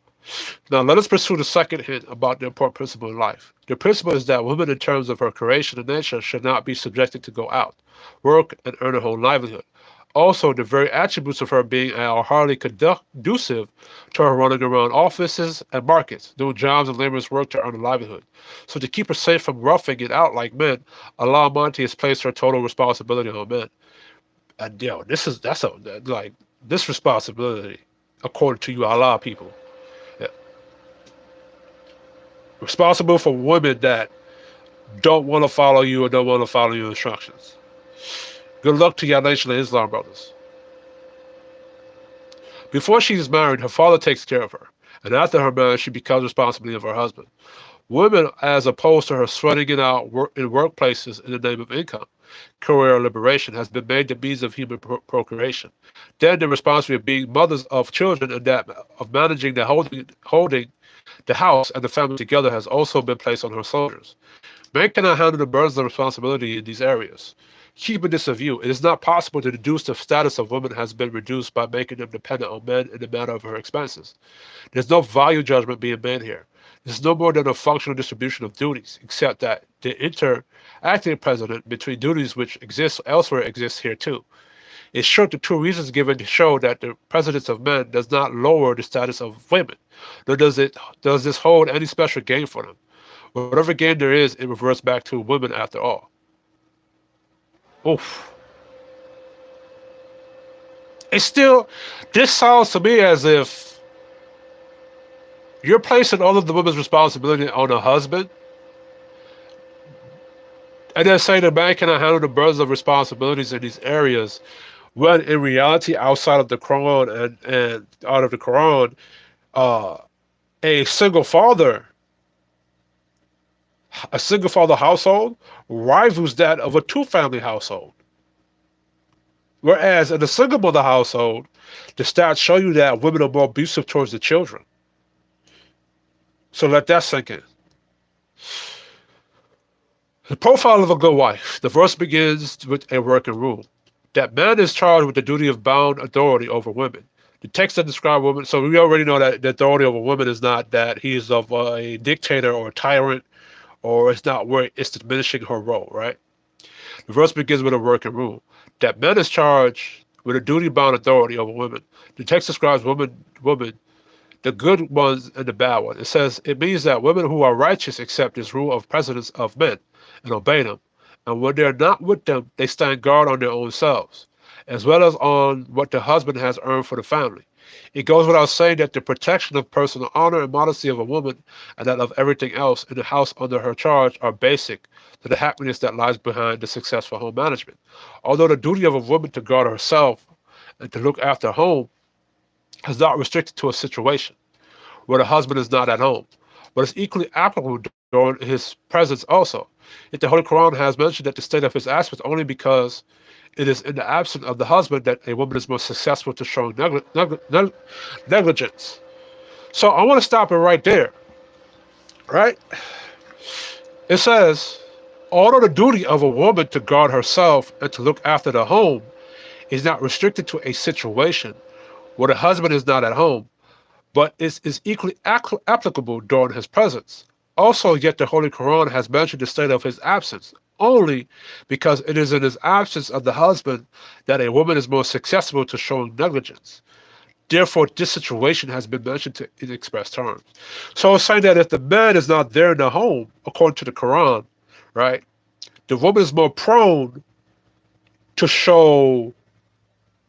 A: Now, let us pursue the second hint about the important principle in life. The principle is that woman, in terms of her creation and nature, should not be subjected to go out, work, and earn her own livelihood. Also, the very attributes of her being are hardly conducive to her running around offices and markets, doing jobs and laborious work to earn a livelihood. So, to keep her safe from roughing it out like men, Allah Almighty has placed her total responsibility on men. And this responsibility, according to you, Allah people. Yeah. Responsible for women that don't want to follow you or don't want to follow your instructions. Good luck to your Nation of Islam brothers. Before she is married, her father takes care of her, and after her marriage, she becomes responsibility of her husband. Women, as opposed to her sweating it out in workplaces in the name of income, career liberation, has been made the means of human procreation. Then the responsibility of being mothers of children and that of managing the holding the house and the family together has also been placed on her shoulders. Men cannot handle the burdens of responsibility in these areas. Keeping this in view, it is not possible to deduce the status of women has been reduced by making them dependent on men in the matter of her expenses. There's no value judgment being made here. This is no more than a functional distribution of duties, except that the interacting precedent between duties which exist elsewhere exists here too. In short, the two reasons given show that the precedence of men does not lower the status of women, nor does this hold any special gain for them. Whatever gain there is, it reverts back to women after all. Oof. It's still, this sounds to me as if you're placing all of the women's responsibility on a husband, and then saying the man cannot handle the burdens of responsibilities in these areas, when in reality, outside of the Quran and out of the Quran, a single father household rivals that of a two-family household. Whereas in a single mother household, the stats show you that women are more abusive towards the children. So let that sink in. The profile of a good wife. The verse begins with a working rule. That man is charged with the duty of bound authority over women. The text that describes women, so we already know that the authority over women is not that he is of a dictator or a tyrant, or it's not where it's diminishing her role, right? The verse begins with a working rule. That man is charged with a duty-bound authority over women. The text describes women, the good ones and the bad ones. It says it means that women who are righteous accept this rule of precedence of men and obey them. And when they're not with them, they stand guard on their own selves, as well as on what the husband has earned for the family. It goes without saying that the protection of personal honor and modesty of a woman and that of everything else in the house under her charge are basic to the happiness that lies behind the successful home management. Although the duty of a woman to guard herself and to look after home is not restricted to a situation where the husband is not at home, but is equally applicable during his presence also. Yet the Holy Quran has mentioned that the state of his aspect only because it is in the absence of the husband that a woman is most successful to showing negligence. So I want to stop it right there, right? It says, although the duty of a woman to guard herself and to look after the home is not restricted to a situation where the husband is not at home, but is equally applicable during his presence. Also, yet the Holy Quran has mentioned the state of his absence only because it is in his absence of the husband that a woman is most susceptible to showing negligence. Therefore, this situation has been mentioned in express terms. So it's saying that if the man is not there in the home, according to the Quran, right, the woman is more prone to show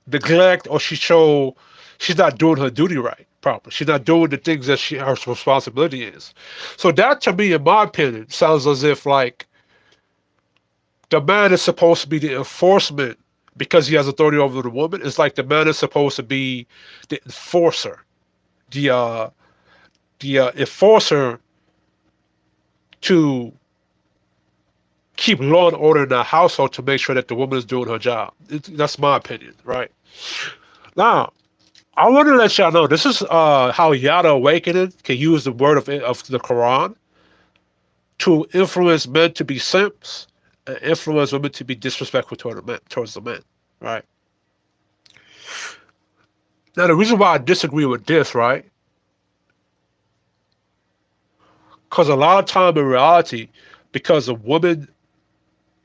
A: neglect, or she's not doing her duty right properly. She's not doing the things that her responsibility is. So that, to me, in my opinion, sounds as if like the man is supposed to be the enforcement because he has authority over the woman. It's like the man is supposed to be the enforcer, the enforcer to keep law and order in the household to make sure that the woman is doing her job. That's my opinion, right? Now, I want to let y'all know this is how Yada Awakening can use the word of the Quran to influence men to be simps and influence women to be disrespectful towards the men, right? Now, the reason why I disagree with this, right? Because a lot of time in reality, because a woman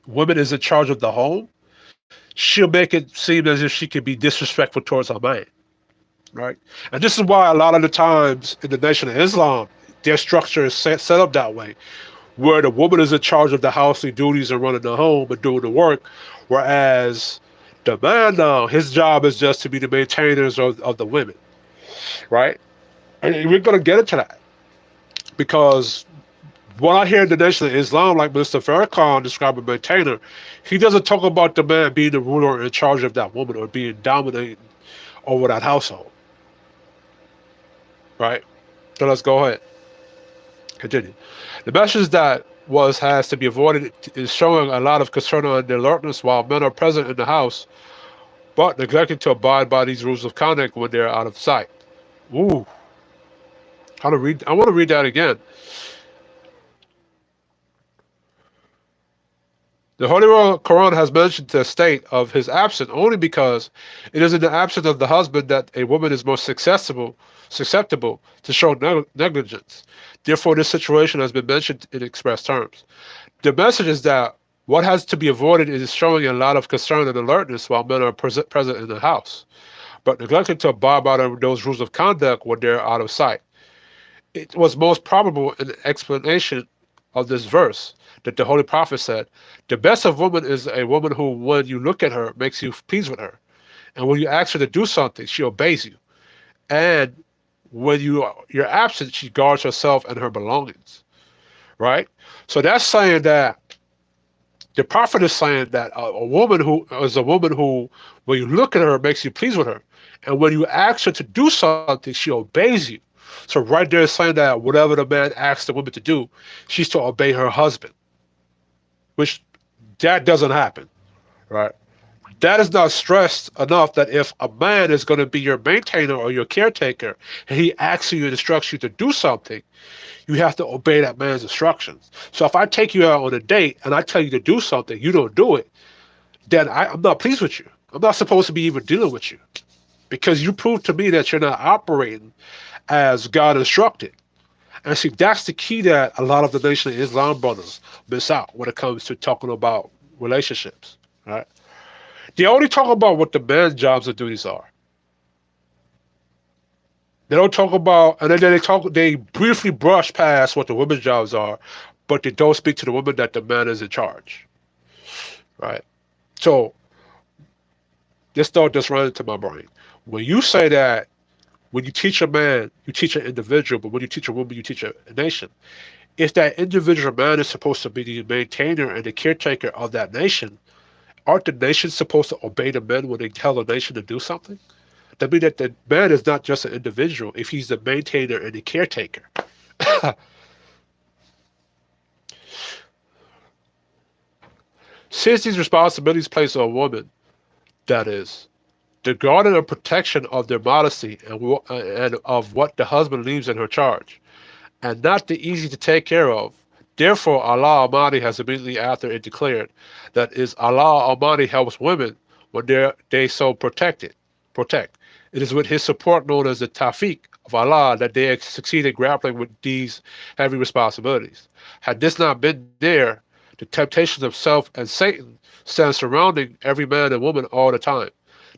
A: is in charge of the home, she'll make it seem as if she can be disrespectful towards her man, right? And this is why a lot of the times in the Nation of Islam, their structure is set up that way, where the woman is in charge of the housely duties and running the home and doing the work, whereas the man now, his job is just to be the maintainers of the women, right? And we're going to get into that because when I hear in the Nation of Islam, like Mr. Farrakhan describing a maintainer, he doesn't talk about the man being the ruler in charge of that woman or being dominating over that household, right? So let's go ahead. Continue. The message that has to be avoided is showing a lot of concern and alertness while men are present in the house, but neglecting to abide by these rules of conduct when they're out of sight. Ooh. I want to read that again. The Holy Quran has mentioned the state of his absence only because it is in the absence of the husband that a woman is most susceptible to show negligence. Therefore, this situation has been mentioned in express terms. The message is that what has to be avoided is showing a lot of concern and alertness while men are present in the house, but neglecting to abide by those rules of conduct when they're out of sight. It was most probable in the explanation of this verse that the Holy Prophet said, the best of women is a woman who, when you look at her, makes you pleased with her. And when you ask her to do something, she obeys you. And when you're absent, she guards herself and her belongings. Right? So that's saying that the Prophet is saying that a woman who, when you look at her, makes you pleased with her. And when you ask her to do something, she obeys you. So right there is saying that whatever the man asks the woman to do, she's to obey her husband. Which that doesn't happen, right? That is not stressed enough that if a man is going to be your maintainer or your caretaker and he asks you and instructs you to do something, you have to obey that man's instructions. So if I take you out on a date and I tell you to do something, you don't do it, then I'm not pleased with you. I'm not supposed to be even dealing with you because you prove to me that you're not operating as God instructed. And see, that's the key that a lot of the Nation of Islam brothers miss out when it comes to talking about relationships, right? They only talk about what the man's jobs and duties are. They don't talk about, and then they briefly brush past what the women's jobs are, but they don't speak to the woman that the man is in charge, right? So this thought just ran into my brain. When you say that when you teach a man, you teach an individual, but when you teach a woman, you teach a nation. If that individual man is supposed to be the maintainer and the caretaker of that nation, aren't the nations supposed to obey the men when they tell the nation to do something? That means that the man is not just an individual if he's the maintainer and the caretaker. Since these responsibilities placed on women, that is, the guarding and protection of their modesty and of what the husband leaves in her charge, and not the easy to take care of. Therefore, Allah Almighty has immediately after it declared that is Allah Almighty helps women when they so protect. It is with His support known as the Tawfiq of Allah that they succeed in grappling with these heavy responsibilities. Had this not been there, the temptations of self and Satan stand surrounding every man and woman all the time.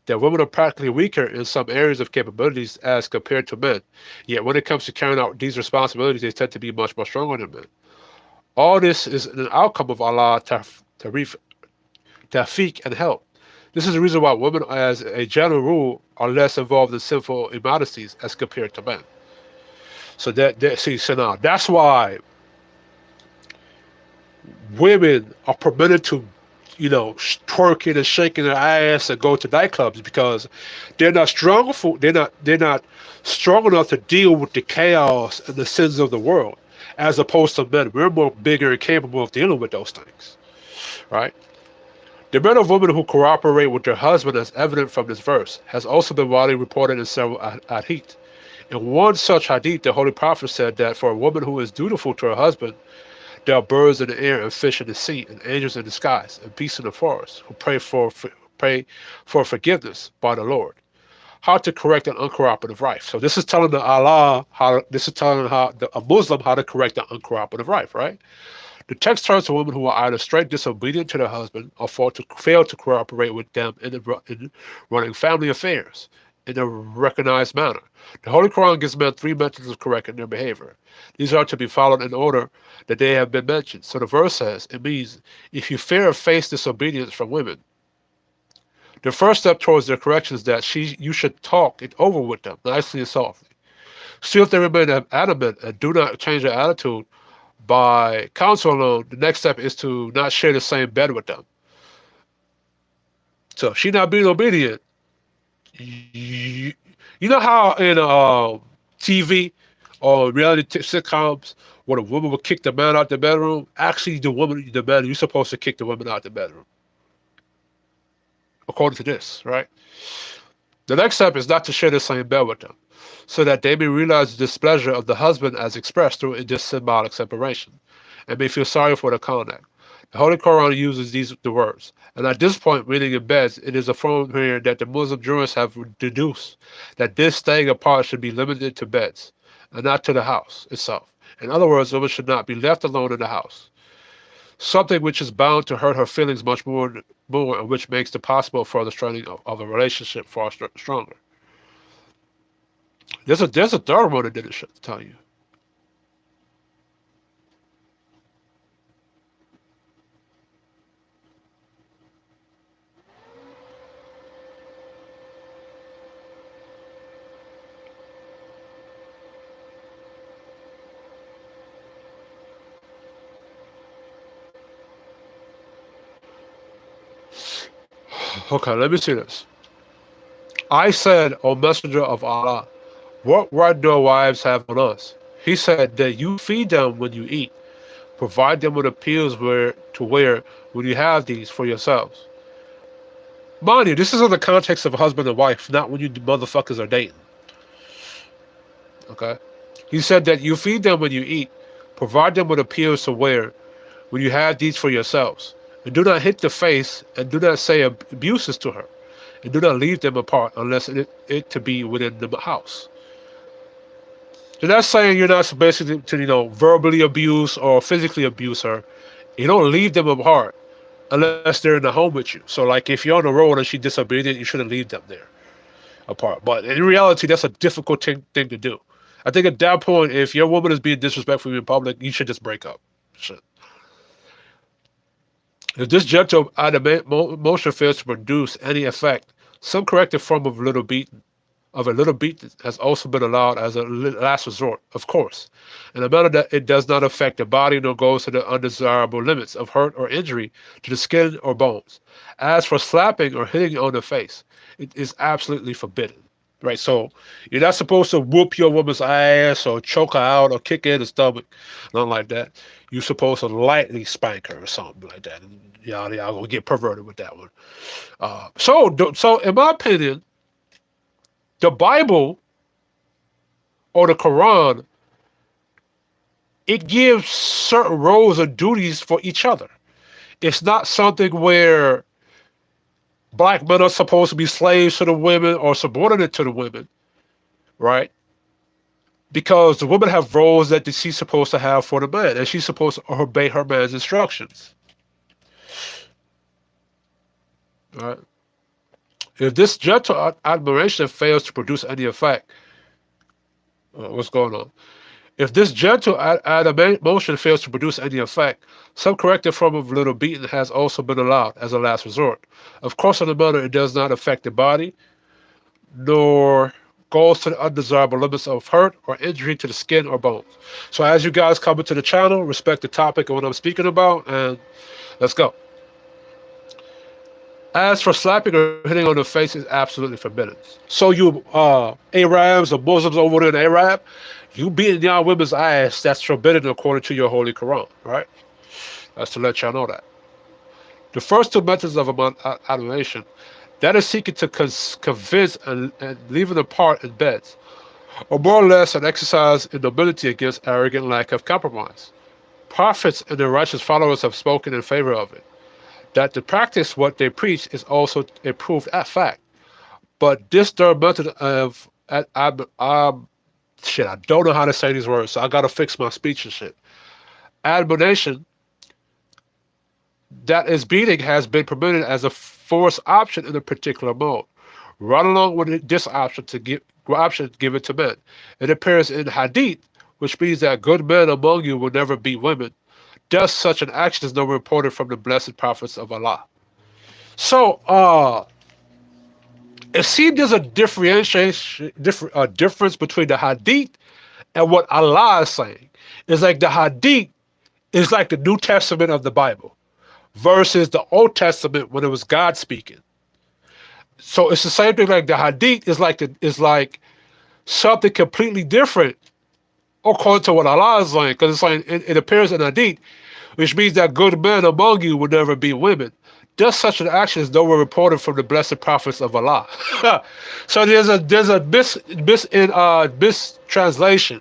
A: That women are practically weaker in some areas of capabilities as compared to men. Yet when it comes to carrying out these responsibilities, they tend to be much more stronger than men. All this is an outcome of Allah Tawfiq and help. This is the reason why women, as a general rule, are less involved in sinful immodesties as compared to men. So so now that's why women are permitted to, twerking and shaking their ass and go to nightclubs because they're not strong enough to deal with the chaos and the sins of the world, as opposed to men. We're more bigger and capable of dealing with those things, right? The men of women who cooperate with their husband, as evident from this verse, has also been widely reported in several hadith. In one such hadith, the Holy Prophet said that for a woman who is dutiful to her husband, there are birds in the air and fish in the sea and angels in the skies and beasts in the forest who pray for forgiveness by the Lord. How to correct an uncooperative wife. So this is telling a Muslim how to correct an uncooperative wife, right? The text turns to women who are either straight disobedient to their husband or fail to cooperate with them in running family affairs in a recognized manner. The Holy Quran gives men three methods of correcting their behavior. These are to be followed in order that they have been mentioned. So the verse says, it means if you fear or face disobedience from women, the first step towards their correction is that you should talk it over with them nicely and softly. See if they remain adamant and do not change their attitude by counsel alone. The next step is to not share the same bed with them. So if she's not being obedient, you know how in TV or reality sitcoms where the woman would kick the man out the bedroom? Actually, the man, you're supposed to kick the woman out the bedroom. According to this, right? The next step is not to share the same bed with them, so that they may realize the displeasure of the husband as expressed through this symbolic separation, and may feel sorry for the conduct. The Holy Quran uses the words, and at this point, meaning in beds, it is affirmed here that the Muslim jurists have deduced that this staying apart should be limited to beds, and not to the house itself. In other words, women should not be left alone in the house, something which is bound to hurt her feelings much more, and which makes the possible further strengthening of a relationship far stronger. There's a third one that didn't tell you. Okay, let me see this. I said, O Messenger of Allah, what right do our wives have on us? He said that you feed them when you eat, provide them with appeals to wear when you have these for yourselves. Mind you, this is in the context of husband and wife, not when you motherfuckers are dating. Okay? He said that you feed them when you eat, provide them with appeals to wear when you have these for yourselves. And do not hit the face, and do not say abuses to her, and do not leave them apart unless it to be within the house. So that's saying you're not basically to verbally abuse or physically abuse her. You don't leave them apart unless they're in the home with you. So like if you're on the road and she's disobedient, you shouldn't leave them there apart. But in reality, that's a difficult thing to do. I think at that point, if your woman is being disrespectful in public, you should just break up. Shit. If this gentle motion fails to produce any effect, some corrective form of a little beating has also been allowed as a last resort, of course, in a manner that it does not affect the body nor goes to the undesirable limits of hurt or injury to the skin or bones. As for slapping or hitting on the face, it is absolutely forbidden. right? So you're not supposed to whoop your woman's ass or choke her out or kick her in the stomach, nothing like that. You're supposed to lightly spank her or something like that. And y'all gonna get perverted with that one. So in my opinion, the Bible or the Quran, it gives certain roles and duties for each other. It's not something where black men are supposed to be slaves to the women or subordinate to the women, right? Because the women have roles that she's supposed to have for the man, and she's supposed to obey her man's instructions. Right? If this gentle admiration fails to produce any effect, what's going on? If this gentle emotion fails to produce any effect, some corrective form of little beating has also been allowed as a last resort. Of course, in the manner it does not affect the body, nor goes to the undesirable limits of hurt or injury to the skin or bones. So as you guys come into the channel, respect the topic and what I'm speaking about, and let's go. As for slapping or hitting on the face is absolutely forbidden. So you Arabs or Muslims over there in Arab, you beating y'all women's ass, that's forbidden according to your holy Quran, right? That's to let y'all know that. The first two methods of admiration, that is seeking to convince and leaving them apart in beds, or more or less an exercise in nobility against arrogant lack of compromise. Prophets and their righteous followers have spoken in favor of it. That to practice what they preach is also a proved fact. But this third method of shit, I don't know how to say these words, so I gotta fix my speech and shit. Admonition, that is beating, has been permitted as a forced option in a particular mode. Right along with this option given to men. It appears in Hadith, which means that good men among you will never beat women. Thus, such an action is never reported from the blessed prophets of Allah. So, it seems there's a difference between the Hadith and what Allah is saying. It's like the Hadith is like the New Testament of the Bible versus the Old Testament when it was God speaking. So it's the same thing. Like the Hadith is like something completely different according to what Allah is saying, because it's like it appears in Hadith, which means that good men among you will never beat women. Just such an action is nowhere reported from the blessed prophets of Allah. So there's a mistranslation.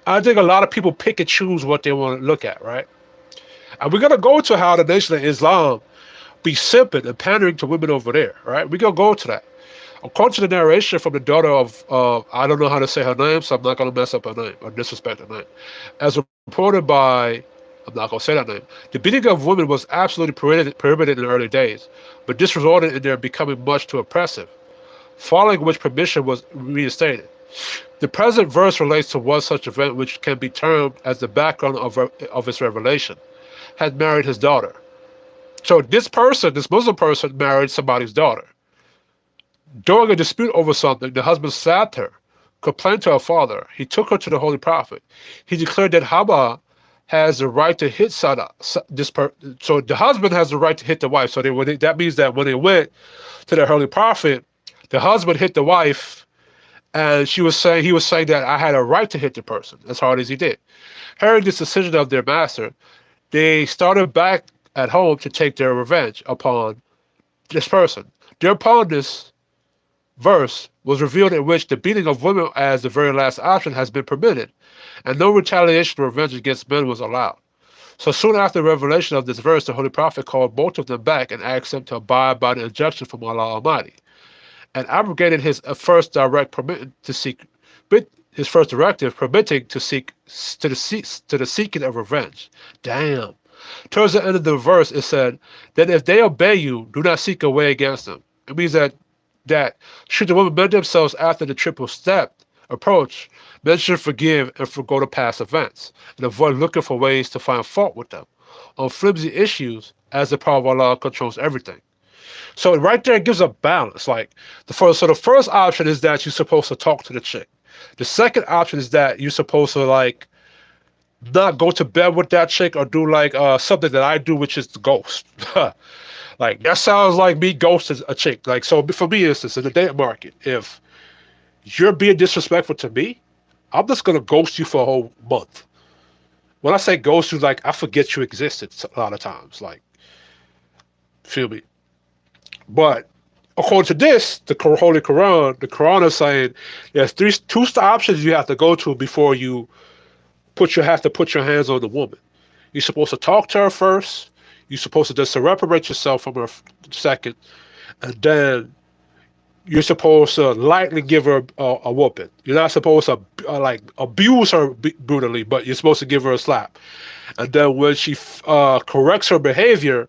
A: I think a lot of people pick and choose what they want to look at, right? And we're gonna go to how the Nation of Islam be simping and pandering to women over there, right? We're gonna go to that. According to the narration from the daughter of, I don't know how to say her name, so I'm not going to mess up her name or disrespect her name. As reported by, I'm not going to say that name, the beating of women was absolutely prohibited in the early days, but this resulted in their becoming much too oppressive, following which permission was reinstated. The present verse relates to one such event which can be termed as the background of its revelation, had married his daughter. So this Muslim person married somebody's daughter. During a dispute over something, the husband slapped her, complained to her father. He took her to the Holy Prophet. He declared that Haba has the right to hit so the husband has the right to hit the wife. So that means that when they went to the Holy Prophet, the husband hit the wife, and he was saying that I had a right to hit the person as hard as he did. Hearing this decision of their master, they started back at home to take their revenge upon this person. Thereupon this verse was revealed in which the beating of women as the very last option has been permitted, and no retaliation or revenge against men was allowed. So soon after the revelation of this verse, the Holy Prophet called both of them back and asked them to abide by the injunction from Allah Almighty, and abrogated his first directive permitting to seek to the seeking of revenge. Damn. Towards the end of the verse, it said that if they obey you, do not seek a way against them. It means that should the women bend themselves after the triple step approach, men should forgive and forgo the past events and avoid looking for ways to find fault with them on flimsy issues, as the power of Allah controls everything. So right there it gives a balance. Like the first option is that you're supposed to talk to the chick. The second option is that you're supposed to like not go to bed with that chick or do like something that I do, which is the ghost. Like that sounds like me ghosting a chick. Like, so for me, instance, in the dating market, if you're being disrespectful to me, I'm just gonna ghost you for a whole month. When I say ghost you, like I forget you existed a lot of times. Like, feel me? But according to this, the Holy Quran, the Quran is saying there's two options you have to go to before you have to put your hands on the woman. You're supposed to talk to her first. You're supposed to just separate yourself from her second, and then you're supposed to lightly give her a whooping. You're not supposed to like abuse her brutally, but you're supposed to give her a slap. And then when she corrects her behavior,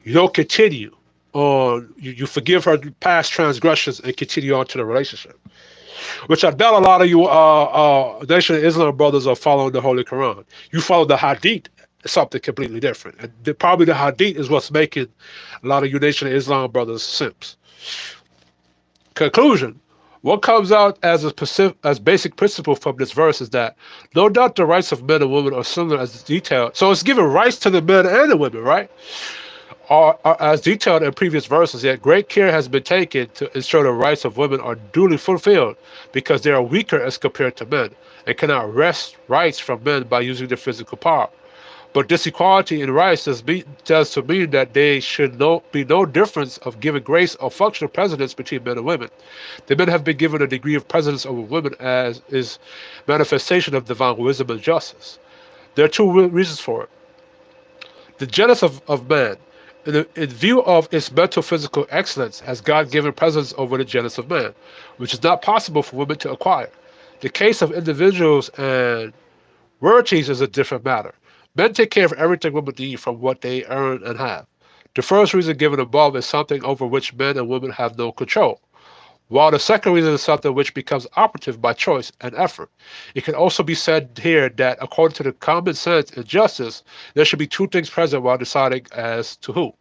A: you don't continue on. You forgive her past transgressions and continue on to the relationship. Which I doubt a lot of you Nation of Islam brothers are following the Holy Quran. You follow the Hadith, something completely different. And probably the Hadith is what's making a lot of you Nation of Islam brothers simps. Conclusion. What comes out as basic principle from this verse is that no doubt the rights of men and women are similar as detailed. So it's giving rights to the men and the women, right? Are as detailed in previous verses, yet great care has been taken to ensure the rights of women are duly fulfilled because they are weaker as compared to men and cannot wrest rights from men by using their physical power. But this equality in rights does to mean that there should be no difference of giving grace or functional precedence between men and women. The men have been given a degree of precedence over women as is manifestation of divine wisdom and justice. There are two reasons for it. The genus of man, in view of its mental physical excellence, has God-given precedence over the genus of man, which is not possible for women to acquire. The case of individuals and rarities is a different matter. Men take care of everything women need from what they earn and have. The first reason given above is something over which men and women have no control, while the second reason is something which becomes operative by choice and effort. It can also be said here that according to the common sense and justice, there should be two things present while deciding as to who.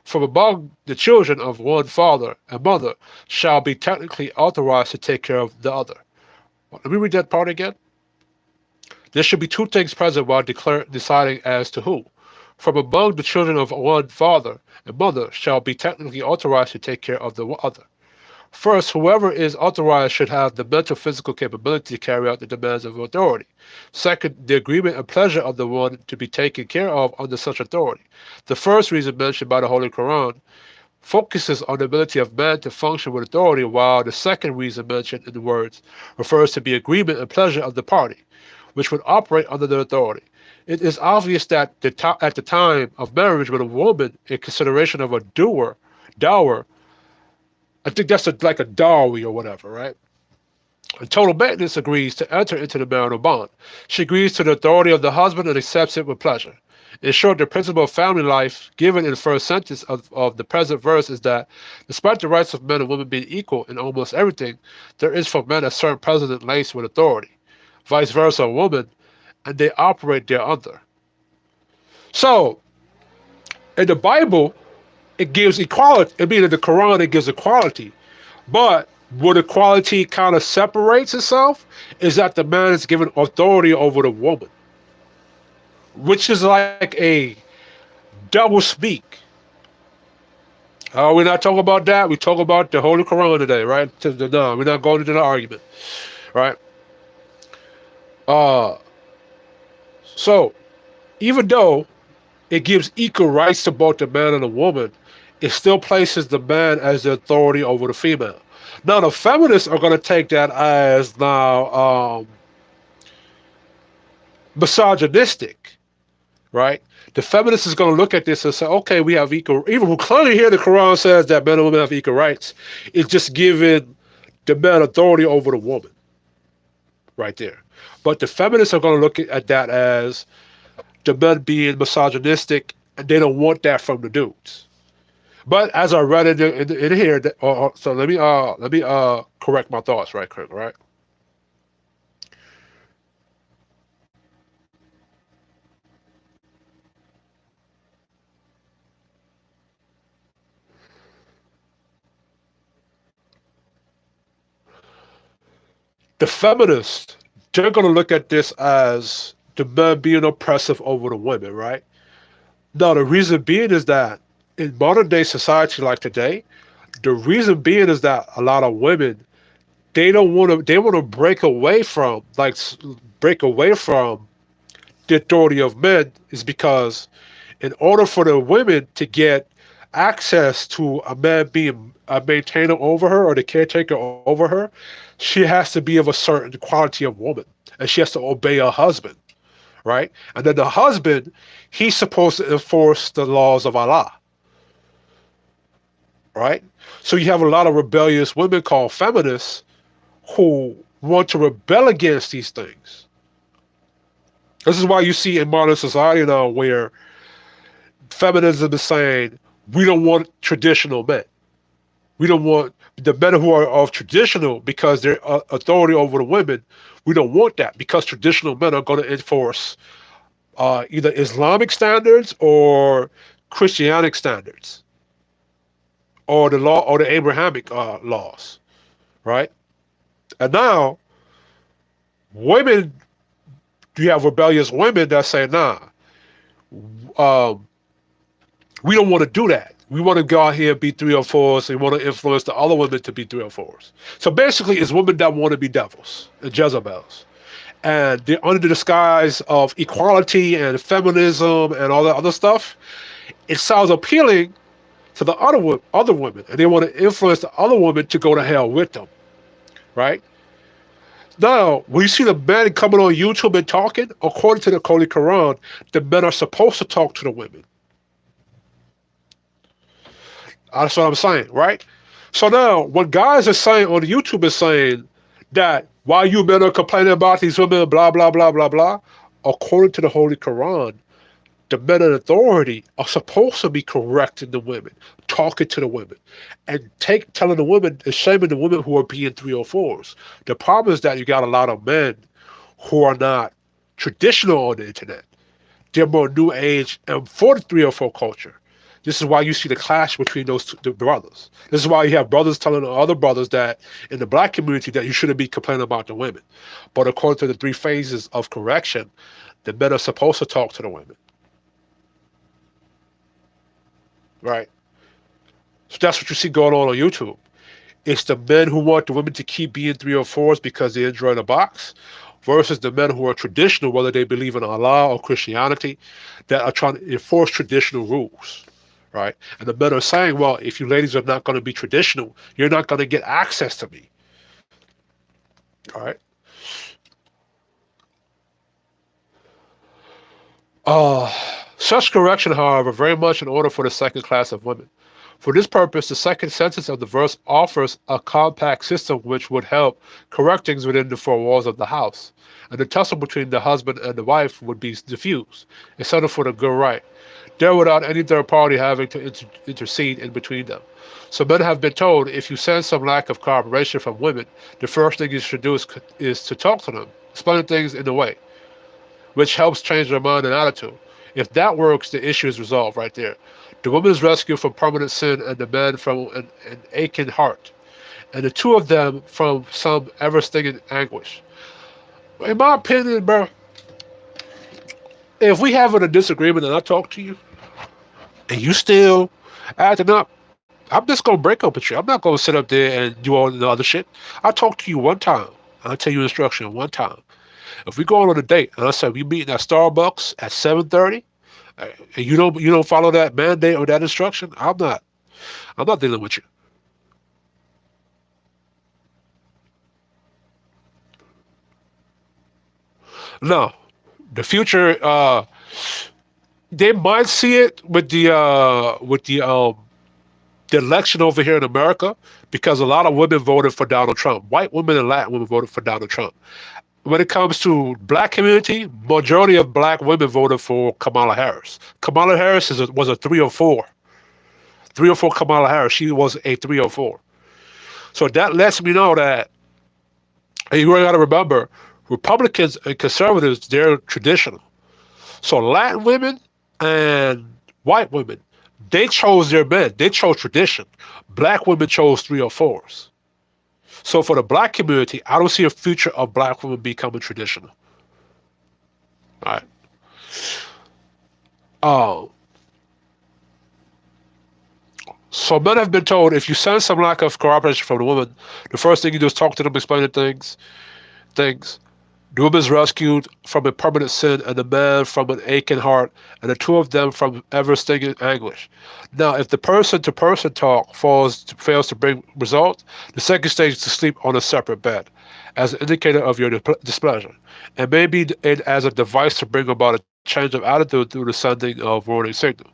A: From among the children of one father and mother shall be technically authorized to take care of the other. Let me read that part again. There should be two things present while deciding as to who. From among the children of one father and mother shall be technically authorized to take care of the other. First, whoever is authorized should have the mental physical capability to carry out the demands of authority. Second, the agreement and pleasure of the one to be taken care of under such authority. The first reason mentioned by the Holy Quran focuses on the ability of man to function with authority, while the second reason mentioned in the words refers to the agreement and pleasure of the party, which would operate under the authority. It is obvious that at the time of marriage with a woman, in consideration of a dower, I think that's like a dowry or whatever, right? And total maintenance agrees to enter into the marital bond. She agrees to the authority of the husband and accepts it with pleasure. In short, the principle of family life given in the first sentence of the present verse is that despite the rights of men and women being equal in almost everything, there is for men a certain precedent laced with authority. Vice versa, a woman, and they operate thereunder. So, in the Bible, it gives equality. I mean, in the Quran, it gives equality. But what equality kind of separates itself is that the man is given authority over the woman, which is like a double speak. We're not talking about that. We talk about the Holy Quran today, right? No, we're not going into the argument, right? So, even though it gives equal rights to both the man and the woman, it still places the man as the authority over the female. Now, the feminists are going to take that as now misogynistic, right? The feminist is going to look at this and say, okay, we have equal, even clearly here the Quran says that men and women have equal rights. It's just giving the man authority over the woman right there. But the feminists are going to look at that as the men being misogynistic, and they don't want that from the dudes. But as I read it in here, so let me correct my thoughts right quick, right? The feminists, they're going to look at this as the men being oppressive over the women, right? Now, the reason being is that in modern day society like today, the reason being is that a lot of women, they don't want to. They want to break away from break away from the authority of men is because in order for the women to get access to a man being a maintainer over her or the caretaker over her, she has to be of a certain quality of woman, and she has to obey her husband, right? And then the husband, he's supposed to enforce the laws of Allah, right? So you have a lot of rebellious women called feminists who want to rebel against these things. This is why you see in modern society now where feminism is saying we don't want traditional men. We don't want the men who are of traditional because they're authority over the women. We don't want that because traditional men are going to enforce either Islamic standards or Christianic standards or the law or the Abrahamic laws, right? And now women, you have rebellious women that say, nah, um, we don't want to do that. We want to go out here and be 304s. We want to influence the other women to be 304s. So basically, it's women that want to be devils and Jezebels. And they're under the disguise of equality and feminism and all that other stuff. It sounds appealing to the other women. And they want to influence the other women to go to hell with them, right? Now, when you see the men coming on YouTube and talking, according to the Holy Quran, the men are supposed to talk to the women. That's what I'm saying, right? So now, when guys are saying on YouTube is saying that why you men are complaining about these women, blah, blah, blah, blah, blah, according to the Holy Quran, the men in authority are supposed to be correcting the women, talking to the women, and telling the women and shaming the women who are being 304s. The problem is that you got a lot of men who are not traditional on the internet. They're more new age and for the 304 culture. This is why you see the clash between the brothers. This is why you have brothers telling the other brothers that in the black community that you shouldn't be complaining about the women. But according to the 3 phases of correction, the men are supposed to talk to the women. Right? So that's what you see going on YouTube. It's the men who want the women to keep being 304s because they enjoy the box, versus the men who are traditional, whether they believe in Allah or Christianity, that are trying to enforce traditional rules. Right? And the men are saying, well, if you ladies are not going to be traditional, you're not going to get access to me. All right? Such correction, however, very much in order for the second class of women. For this purpose, the second sentence of the verse offers a compact system which would help correct things within the 4 walls of the house. And the tussle between the husband and the wife would be diffused and settled for the good right, there without any third party having to intercede in between them. So men have been told if you sense some lack of cooperation from women, the first thing you should do is to talk to them, explain things in a way which helps change their mind and attitude. If that works, the issue is resolved right there. The woman is rescued from permanent sin and the man from an aching heart, and the 2 of them from some ever-stinging anguish. In my opinion, bro, if we having a disagreement and I talk to you, and you still acting up, I'm just gonna break up with you. I'm not gonna sit up there and do all the other shit. I talk to you one time. I'll tell you instruction one time. If we go on a date and I say we meeting at Starbucks at 7:30, and you don't follow that mandate or that instruction, I'm not dealing with you. No, the future. They might see it with the election over here in America because a lot of women voted for Donald Trump. White women and Latin women voted for Donald Trump. When it comes to black community, majority of black women voted for Kamala Harris. Kamala Harris was a 304. 304 Kamala Harris. She was a 304. So that lets me know that, and you really got to remember, Republicans and conservatives, they're traditional. So Latin women and white women, they chose their men. They chose tradition. Black women chose 304s. So for the black community, I don't see a future of black women becoming traditional. All right. Uh, So men have been told if you sense some lack of cooperation from the woman, the first thing you do is talk to them, explain the things. The woman is rescued from a permanent sin, and the man from an aching heart, and the two of them from ever stinging anguish. Now, if the person-to-person talk fails to bring results, the second stage is to sleep on a separate bed, as an indicator of your displeasure, and maybe it as a device to bring about a change of attitude through the sending of warning signal.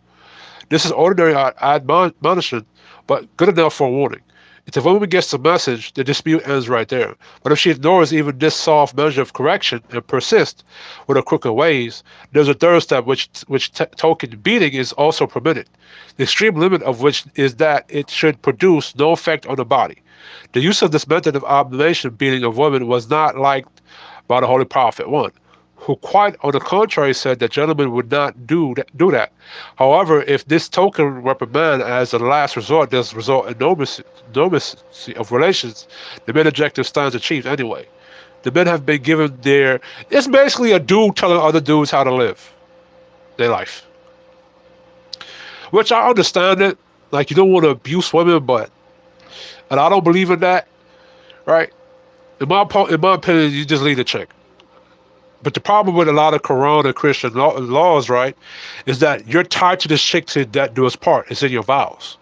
A: This is ordinary admonition, but good enough for a warning. If the woman gets the message, the dispute ends right there. But if she ignores even this soft measure of correction and persists with her crooked ways, there's a third step which token beating is also permitted. The extreme limit of which is that it should produce no effect on the body. The use of this method of obligation beating of women was not liked by the Holy Prophet one, who quite on the contrary said that gentlemen would not do that. However, if this token reprimand as a last resort does result in normacy of relations, the main objective stands achieved anyway. The men have been given their... It's basically a dude telling other dudes how to live their life. Which I understand it. Like, you don't want to abuse women, but... And I don't believe in that, right? In my opinion, you just leave the chick. But the problem with a lot of Quran and Christian laws, right, is that you're tied to this chick to that do its part. It's in your vows,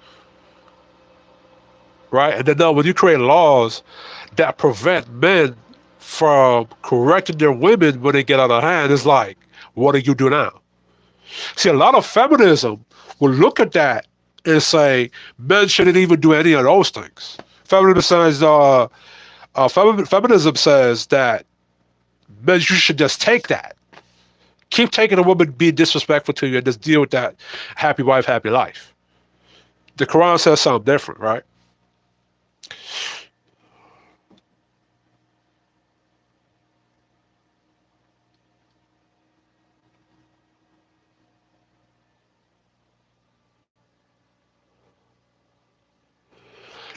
A: right? And then now when you create laws that prevent men from correcting their women when they get out of hand, it's like, what do you do now? See, a lot of feminism will look at that and say men shouldn't even do any of those things. Feminism says that men, you should just take that. Keep taking a woman being disrespectful to you and just deal with that. Happy wife, happy life. The Quran says something different, right?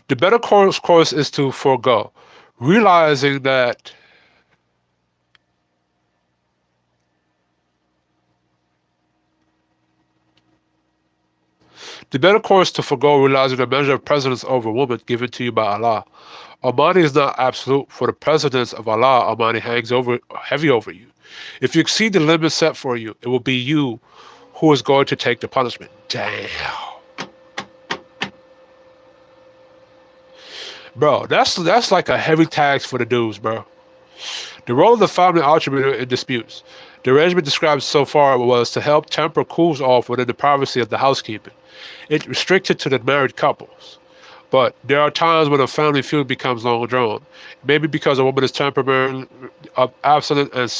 A: The better course is to forego, realizing that the better course to forego realizing the measure of precedence over woman given to you by Allah. Almighty is not absolute, for the precedence of Allah Almighty hangs heavy over you. If you exceed the limit set for you, it will be you who is going to take the punishment. Damn. Bro, that's like a heavy tax for the dudes, bro. The role of the family arbitrator in disputes. The arrangement described so far was to help temper cools off within the privacy of the housekeeping. It restricted to the married couples. But there are times when a family feud becomes long drawn. Maybe because a woman is temporarily absent and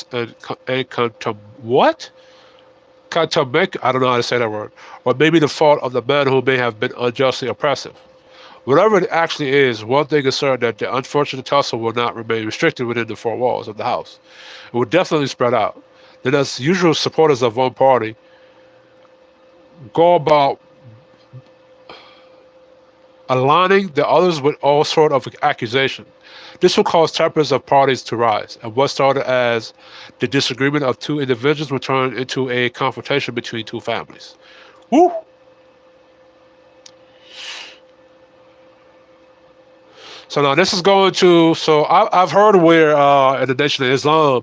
A: what? Contumac, I don't know how to say that word. Or maybe the fault of the man who may have been unjustly oppressive. Whatever it actually is, one thing is certain that the unfortunate tussle will not remain restricted within the four walls of the house. It will definitely spread out. Then, as usual, supporters of one party go about aligning the others with all sort of accusation. This will cause tempers of parties to rise, and what started as the disagreement of two individuals will turn into a confrontation between two families. Woo! So now this is going to, so I've heard where in the Nation of Islam,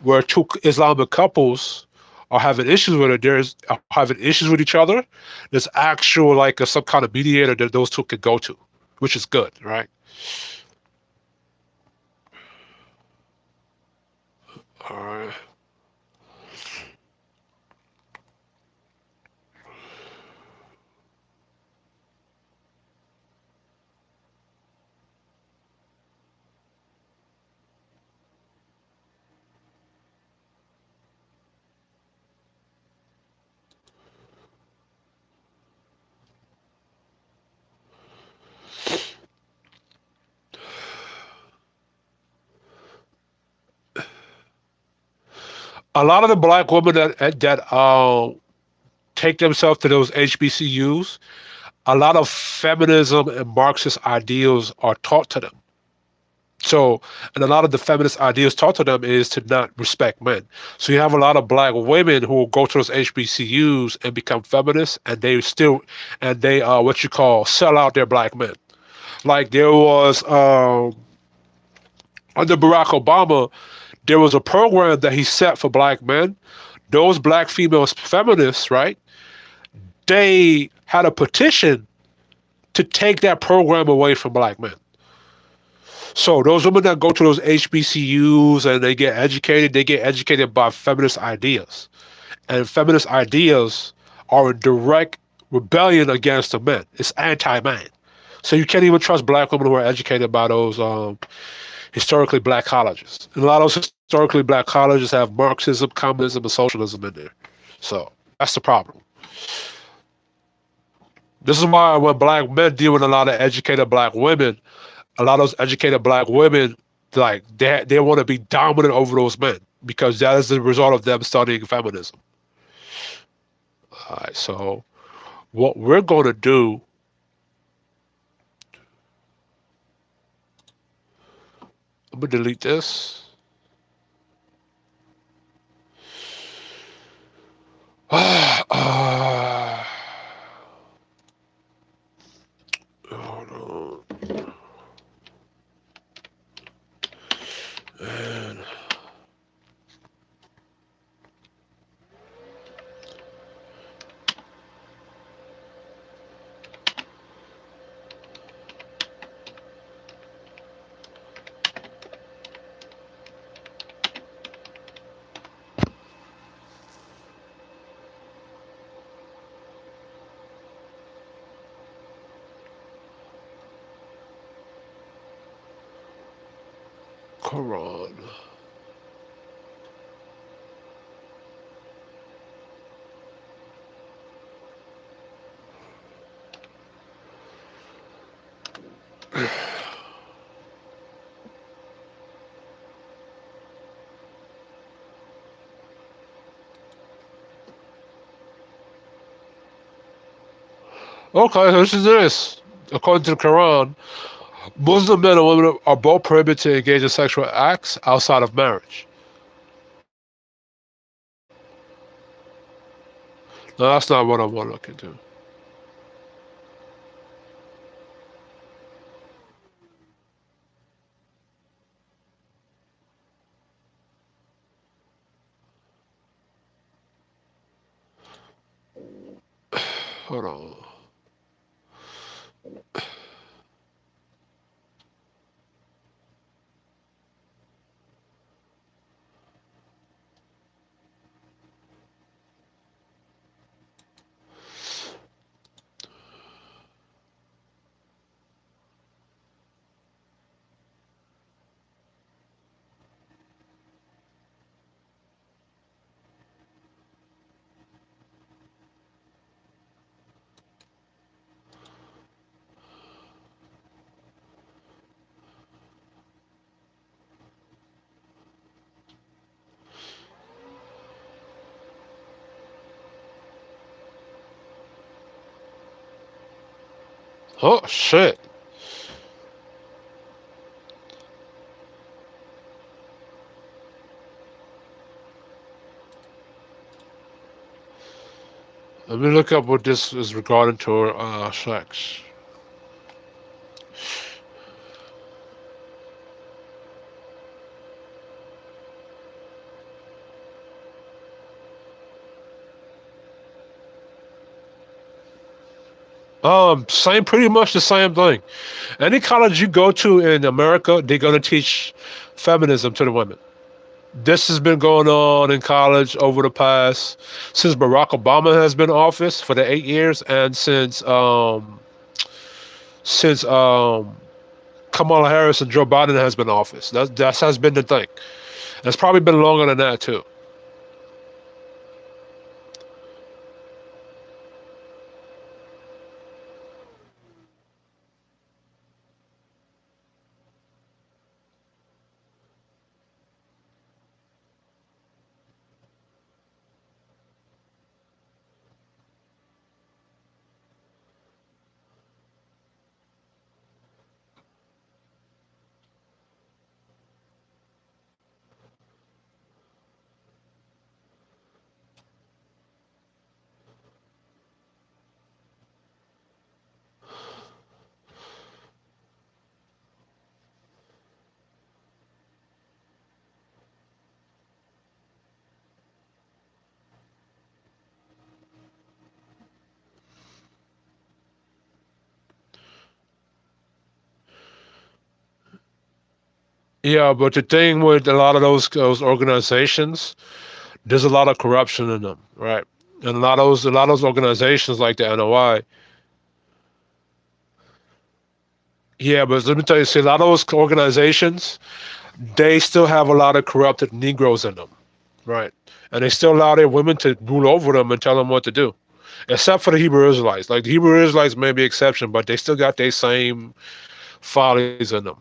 A: where two Islamic couples are having issues with it, there's having issues with each other, there's actual like some kind of mediator that those two could go to, which is good, right? All right. A lot of the black women that take themselves to those HBCUs, a lot of feminism and Marxist ideals are taught to them. So, and a lot of the feminist ideas taught to them is to not respect men. So you have a lot of black women who will go to those HBCUs and become feminists, and they still, and they what you call sell out their black men. Like there was under Barack Obama, there was a program that he set for black men. Those black female feminists, right? They had a petition to take that program away from black men. So those women that go to those HBCUs and they get educated by feminist ideas. And feminist ideas are in direct rebellion against the men. It's anti-man. So you can't even trust black women who are educated by those historically black colleges. And a lot of those historically black colleges have Marxism, communism, and socialism in there. So that's the problem. This is why when black men deal with a lot of educated black women, a lot of those educated black women, like they want to be dominant over those men because that is the result of them studying feminism. All right, so what we're going to do, I'm going to delete this. Hold on. Man. Quran. Okay, this is this. According to the Quran, Muslim men and women are both prohibited to engage in sexual acts outside of marriage. No, that's not what I want to look into. Hold on. Oh, shit. Let me look up what this is regarding to sex. Same, pretty much the same thing. Any college you go to in America, they're gonna teach feminism to the women. This has been going on in college over the past since Barack Obama has been in office for the 8 years, and since Kamala Harris and Joe Biden has been in office. That has been the thing. It's probably been longer than that too. Yeah, but the thing with a lot of those organizations, there's a lot of corruption in them, right? And a lot of those organizations like the NOI. Yeah, but let me tell you, see, a lot of those organizations, they still have a lot of corrupted Negroes in them, right? And they still allow their women to rule over them and tell them what to do. Except for the Hebrew Israelites. Like the Hebrew Israelites may be exception, but they still got their same follies in them.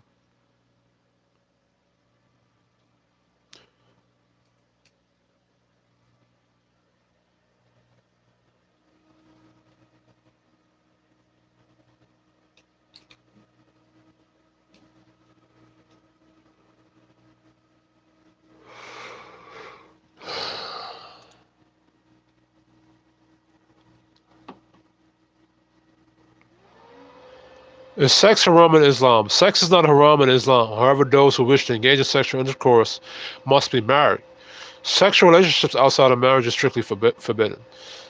A: Is sex haram in Islam? Sex is not haram in Islam. However, those who wish to engage in sexual intercourse must be married. Sexual relationships outside of marriage is strictly forbidden.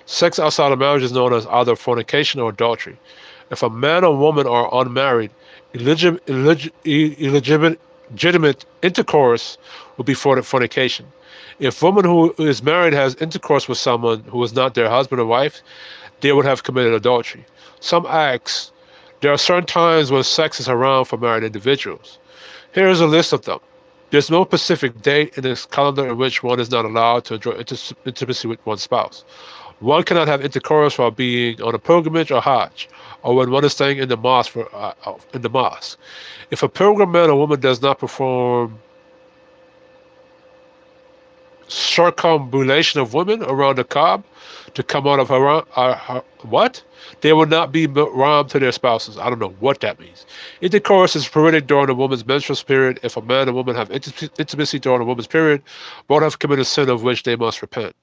A: Sex outside of marriage is known as either fornication or adultery. If a man or woman are unmarried, illegitimate intercourse would be fornication. If a woman who is married has intercourse with someone who is not their husband or wife, they would have committed adultery. Some acts, there are certain times when sex is haram for married individuals. Here is a list of them. There's no specific date in this calendar in which one is not allowed to enjoy intimacy with one's spouse. One cannot have intercourse while being on a pilgrimage or hajj, or when one is staying in the mosque. If a pilgrim man or woman does not perform circumambulation of women around the Kaaba to come out of haram, what? They will not be haram to their spouses. I don't know what that means. Intercourse is permitted during a woman's menstrual period. If a man and woman have intimacy during a woman's period, both have committed sin of which they must repent.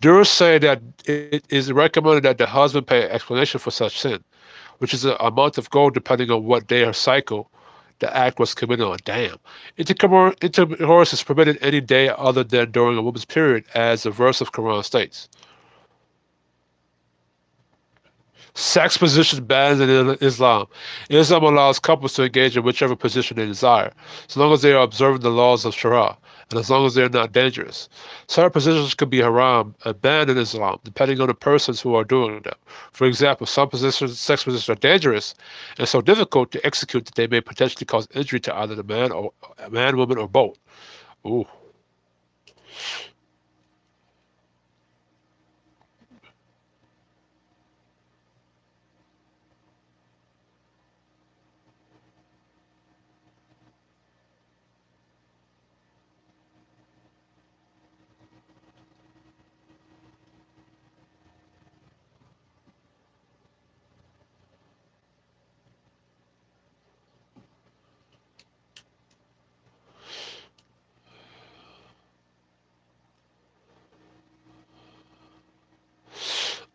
A: Jurors say that it is recommended that the husband pay explanation for such sin, which is a amount of gold depending on what day or cycle the act was committed on. Damn. Intercourse is permitted any day other than during a woman's period, as the verse of Quran states. Sex position bans in Islam. Islam allows couples to engage in whichever position they desire, so long as they are observing the laws of Sharia, and as long as they are not dangerous. Certain positions can be haram and banned in Islam, depending on the persons who are doing them. For example, some sex positions are dangerous and so difficult to execute that they may potentially cause injury to either the man, woman, or both. Ooh.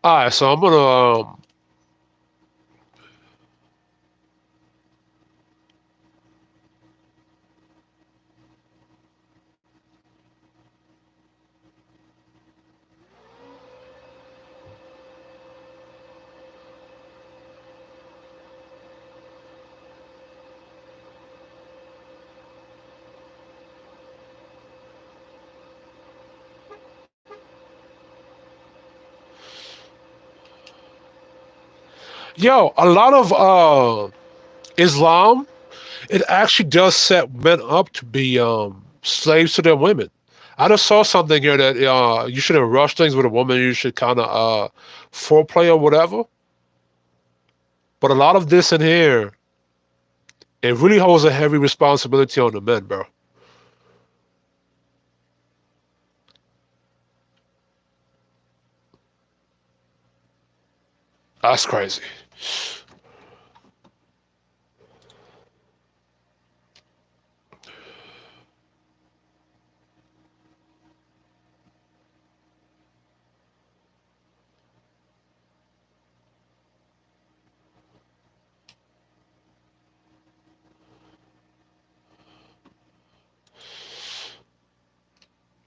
A: All right, so I'm gonna yo, a lot of Islam, it actually does set men up to be slaves to their women. I just saw something here that you shouldn't rush things with a woman. You should kind of foreplay or whatever. But a lot of this in here, it really holds a heavy responsibility on the men, bro. That's crazy.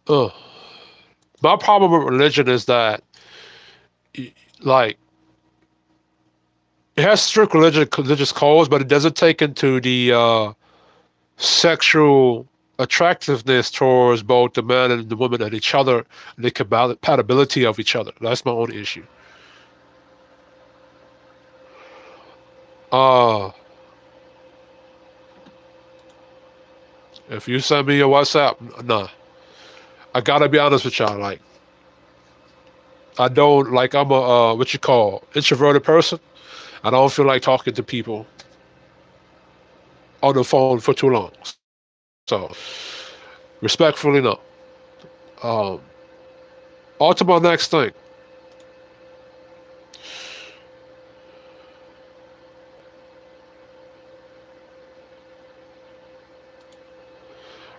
A: Ugh. My problem with religion is that, like, it has strict religious codes, but it doesn't take into the sexual attractiveness towards both the man and the woman and each other, and the compatibility of each other. That's my own issue. Uh, if you send me your WhatsApp, nah. I gotta be honest with y'all. Like, I don't like. I'm a what you call introverted person. I don't feel like talking to people on the phone for too long. So, respectfully, no. Um, on to my next thing.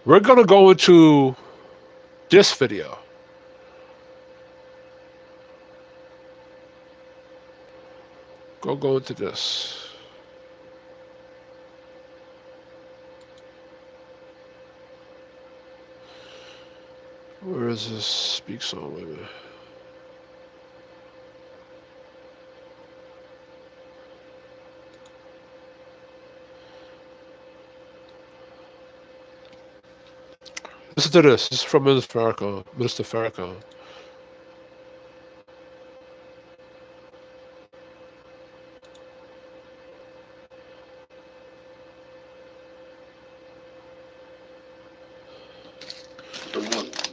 A: We're gonna go into this video. Go into this. Where is this speak song? Wait a minute. Listen to this. This is from Minister Farrakhan. Minister Farrakhan.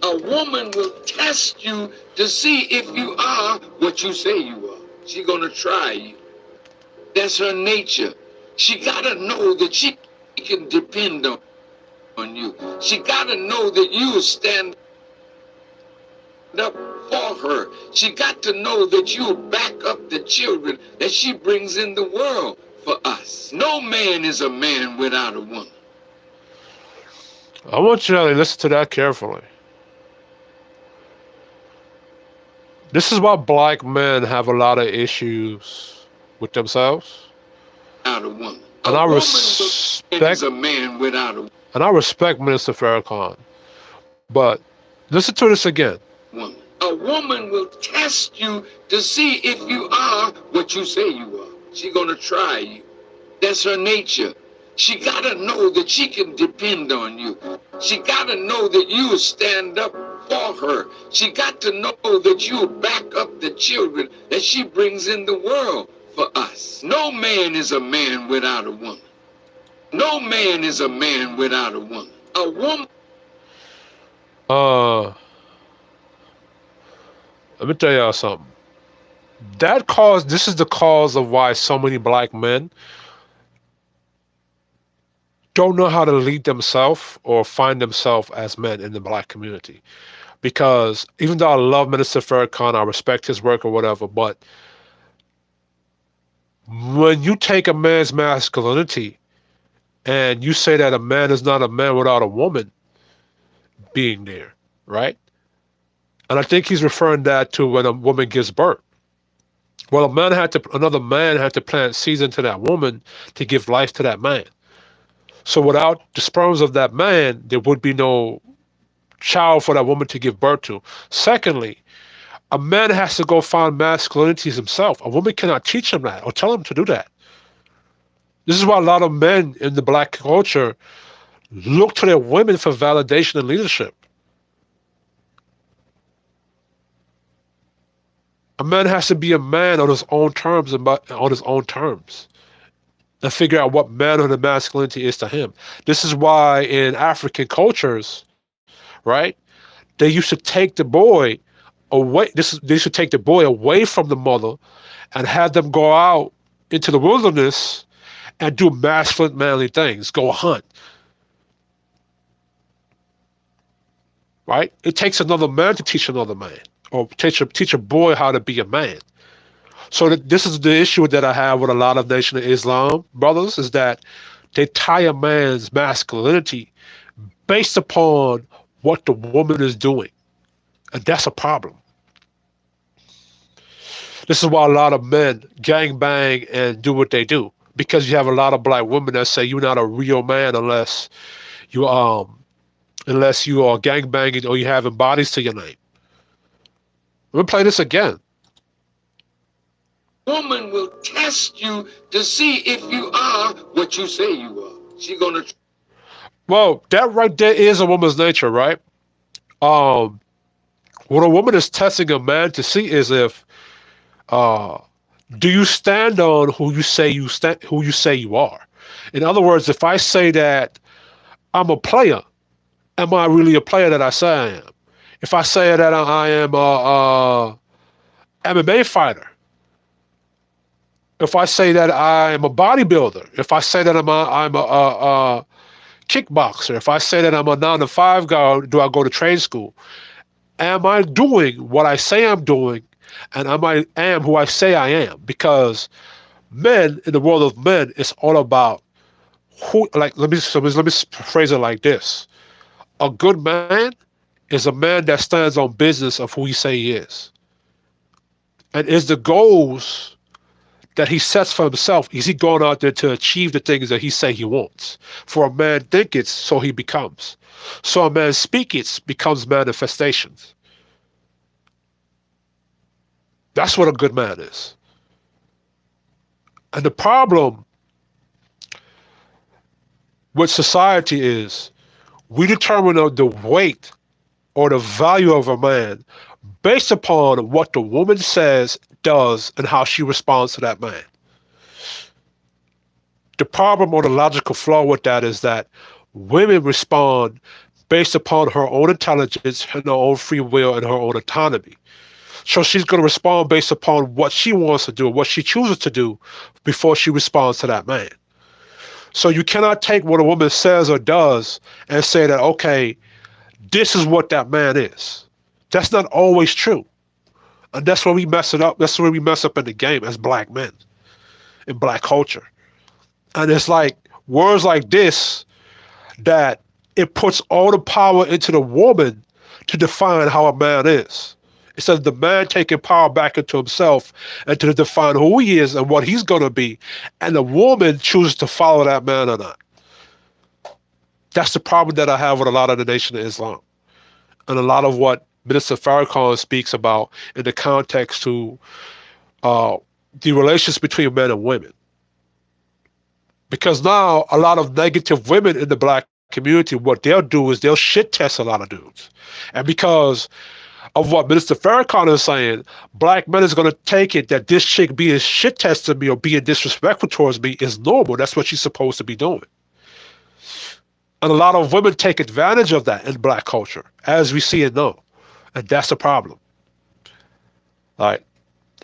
B: A woman will test you to see if you are what you say you are. She's gonna try you. That's her nature. She gotta know that she can depend on you. She gotta know that you stand up for her. She got to know that you back up the children that she brings in the world for us. No man is a man without a woman.
A: I want you to listen to that carefully. This is why black men have a lot of issues with themselves.
B: Without a woman.
A: And I
B: respect a man without a woman.
A: And I respect Minister Farrakhan. But listen to this again.
B: Woman. A woman will test you to see if you are what you say you are. She's gonna try you. That's her nature. She gotta know that she can depend on you. She gotta know that you stand up for her. She got to know that you back up the children that she brings in the world for us. No man is a man without a woman. No man is a man without a woman. A woman.
A: Let me tell y'all something. This is the cause of why so many black men don't know how to lead themselves or find themselves as men in the black community. Because even though I love Minister Farrakhan, I respect his work or whatever, but when you take a man's masculinity and you say that a man is not a man without a woman being there, right? And I think he's referring that to when a woman gives birth. Well, another man had to plant seeds into that woman to give life to that man. So without the sperms of that man, there would be no child for that woman to give birth to. Secondly, a man has to go find masculinities himself. A woman cannot teach him that or tell him to do that. This is why a lot of men in the black culture look to their women for validation and leadership. A man has to be a man on his own terms and figure out what manhood and masculinity is to him. This is why in African cultures, right, they used to take the boy away. They should take the boy away from the mother and have them go out into the wilderness and do masculine, manly things. Go hunt. Right? It takes another man to teach another man, or teach a boy how to be a man. So this is the issue that I have with a lot of Nation of Islam brothers, is that they tie a man's masculinity based upon what the woman is doing. And that's a problem. This is why a lot of men gangbang and do what they do. Because you have a lot of black women that say you're not a real man unless you are gangbanging or you having bodies to your name. Let me play this again.
B: Woman will test you to see if you are what you say you are. She's gonna.
A: Well, that right there is a woman's nature, right? Um, what a woman is testing a man to see is if uh, do you stand on who you say you are. In other words, if I say that I'm a player, am I really a player that I say I am? If I say that I am a MMA fighter, if I say that I am a bodybuilder, if I say that I'm a kickboxer, if I say that I'm a 9 to 5 guy, do I go to trade school? Am I doing what I say I'm doing, and am who I say I am? Because men in the world of men, it's all about who. Like let me phrase it like this: a good man is a man that stands on business of who he say he is, and is the goals that he sets for himself. Is he going out there to achieve the things that he say he wants? For a man think it, so he becomes. So a man speak it becomes manifestations. That's what a good man is. And the problem with society is we determine the weight or the value of a man based upon what the woman says, does, and how she responds to that man. The problem or the logical flaw with that is that women respond based upon her own intelligence and her own free will and her own autonomy. So she's going to respond based upon what she wants to do, what she chooses to do before she responds to that man. So you cannot take what a woman says or does and say that, okay, this is what that man is. That's not always true. And that's where we mess it up. That's where we mess up in the game as black men in black culture. And it's like words like this that it puts all the power into the woman to define how a man is. Instead of the man taking power back into himself and to define who he is and what he's going to be, and the woman chooses to follow that man or not. That's the problem that I have with a lot of the Nation of Islam and a lot of what Minister Farrakhan speaks about in the context to the relations between men and women. Because now a lot of negative women in the black community, what they'll do is they'll shit test a lot of dudes. And because of what Minister Farrakhan is saying, black men is going to take it that this chick being shit testing me or being disrespectful towards me is normal. That's what she's supposed to be doing. And a lot of women take advantage of that in black culture, as we see and know. And that's the problem. Like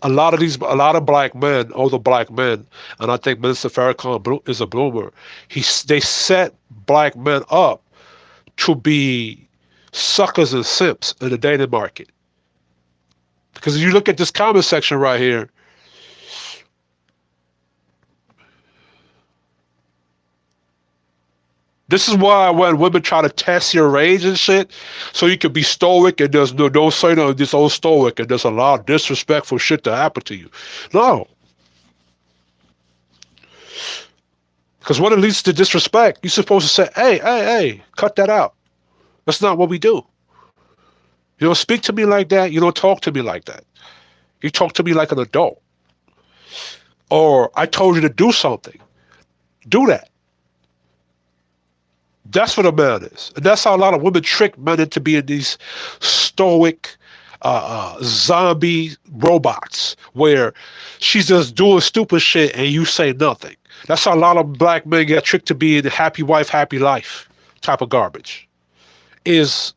A: a lot of black men, older black men, and I think Minister Farrakhan is a bloomer. They set black men up to be suckers and simps in the dating market. Because if you look at this comment section right here, this is why when women try to test your rage and shit, so you can be stoic and there's no, don't say no, this old stoic and there's a lot of disrespectful shit to happen to you. No. Because when it leads to disrespect, you're supposed to say, hey, cut that out. That's not what we do. You don't speak to me like that. You don't talk to me like that. You talk to me like an adult. Or I told you to do something. Do that. That's what a man is. And that's how a lot of women trick men into being these stoic zombie robots where she's just doing stupid shit and you say nothing. That's how a lot of black men get tricked to be in the happy wife, happy life type of garbage. Is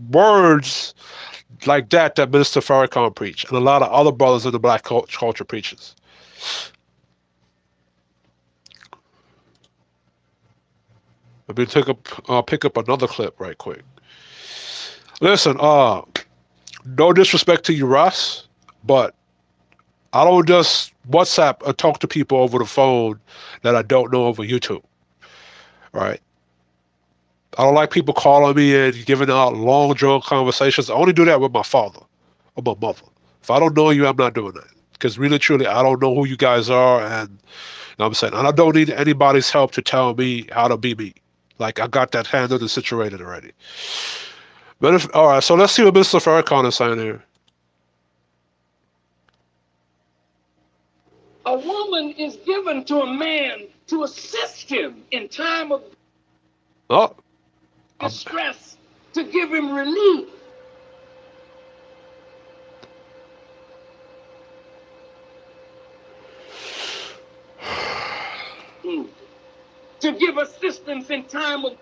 A: words like that Minister Farrakhan preach and a lot of other brothers in the black culture preaches. Let me pick up another clip right quick. Listen, no disrespect to you, Ross, but I don't just WhatsApp or talk to people over the phone that I don't know over YouTube. Right? I don't like people calling me and giving out long, drawn conversations. I only do that with my father or my mother. If I don't know you, I'm not doing that. Because really, truly, I don't know who you guys are, and you know what I'm saying? And I don't need anybody's help to tell me how to be me. Like, I got that handled and situated already. But all right, so let's see what Mr. Farrakhan is saying here.
B: A woman is given to a man to assist him in time of...
A: Oh,
B: distress to give him relief. To give assistance in time of...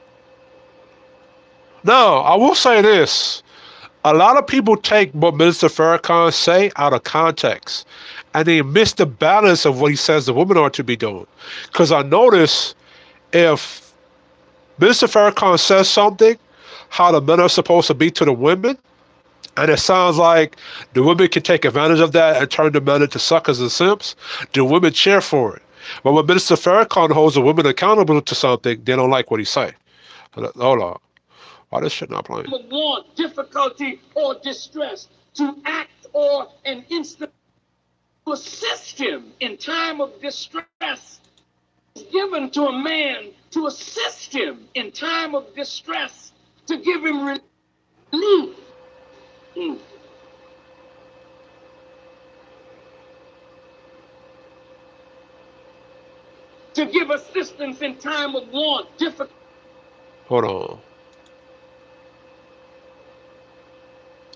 A: No, I will say this. A lot of people take what Minister Farrakhan say out of context, and they miss the balance of what he says the women are to be doing. Because I notice if Minister Farrakhan says something, how the men are supposed to be to the women, and it sounds like the women can take advantage of that and turn the men into suckers and simps, the women cheer for it. But when Minister Farrakhan holds the women accountable to something, they don't like what he say. Hold on. Why this shit not playing?
B: Want, difficulty, or distress to act or an instant to assist him in time of distress is given to a man to assist him in time of distress to give him relief. To give assistance in time of want, difficulty.
A: Hold on.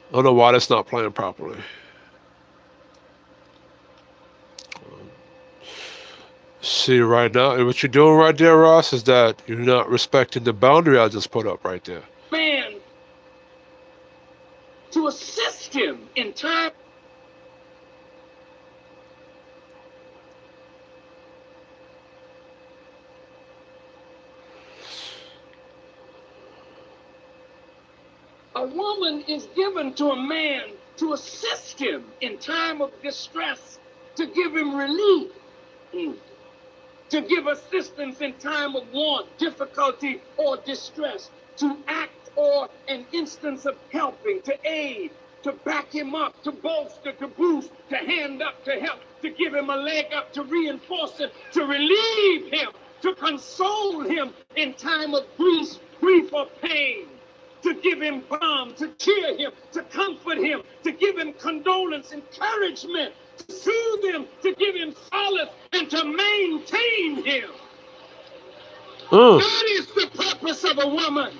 A: I don't know why that's not playing properly. See, right now, what you're doing right there, Ross, is that you're not respecting the boundary I just put up right there.
B: Man, to assist him in time. A woman is given to a man to assist him in time of distress, to give him relief, to give assistance in time of want, difficulty, or distress, to act or an instance of helping, to aid, to back him up, to bolster, to boost, to hand up, to help, to give him a leg up, to reinforce him, to relieve him, to console him in time of grief or pain, to give him balm, to cheer him, to comfort him, to give him condolence, encouragement, to soothe him, to give him solace, and to maintain him. That is the purpose of a woman.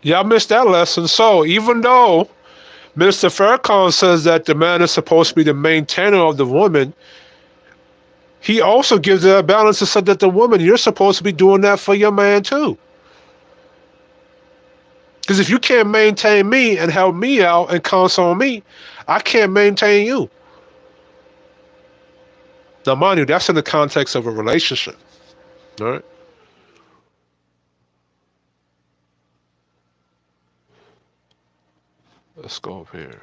A: Yeah, I missed that lesson. So even though Minister Farrakhan says that the man is supposed to be the maintainer of the woman, he also gives it a balance and said that the woman, you're supposed to be doing that for your man too. Because if you can't maintain me and help me out and console me, I can't maintain you. Now, mind you, that's in the context of a relationship. All right? Let's go up here.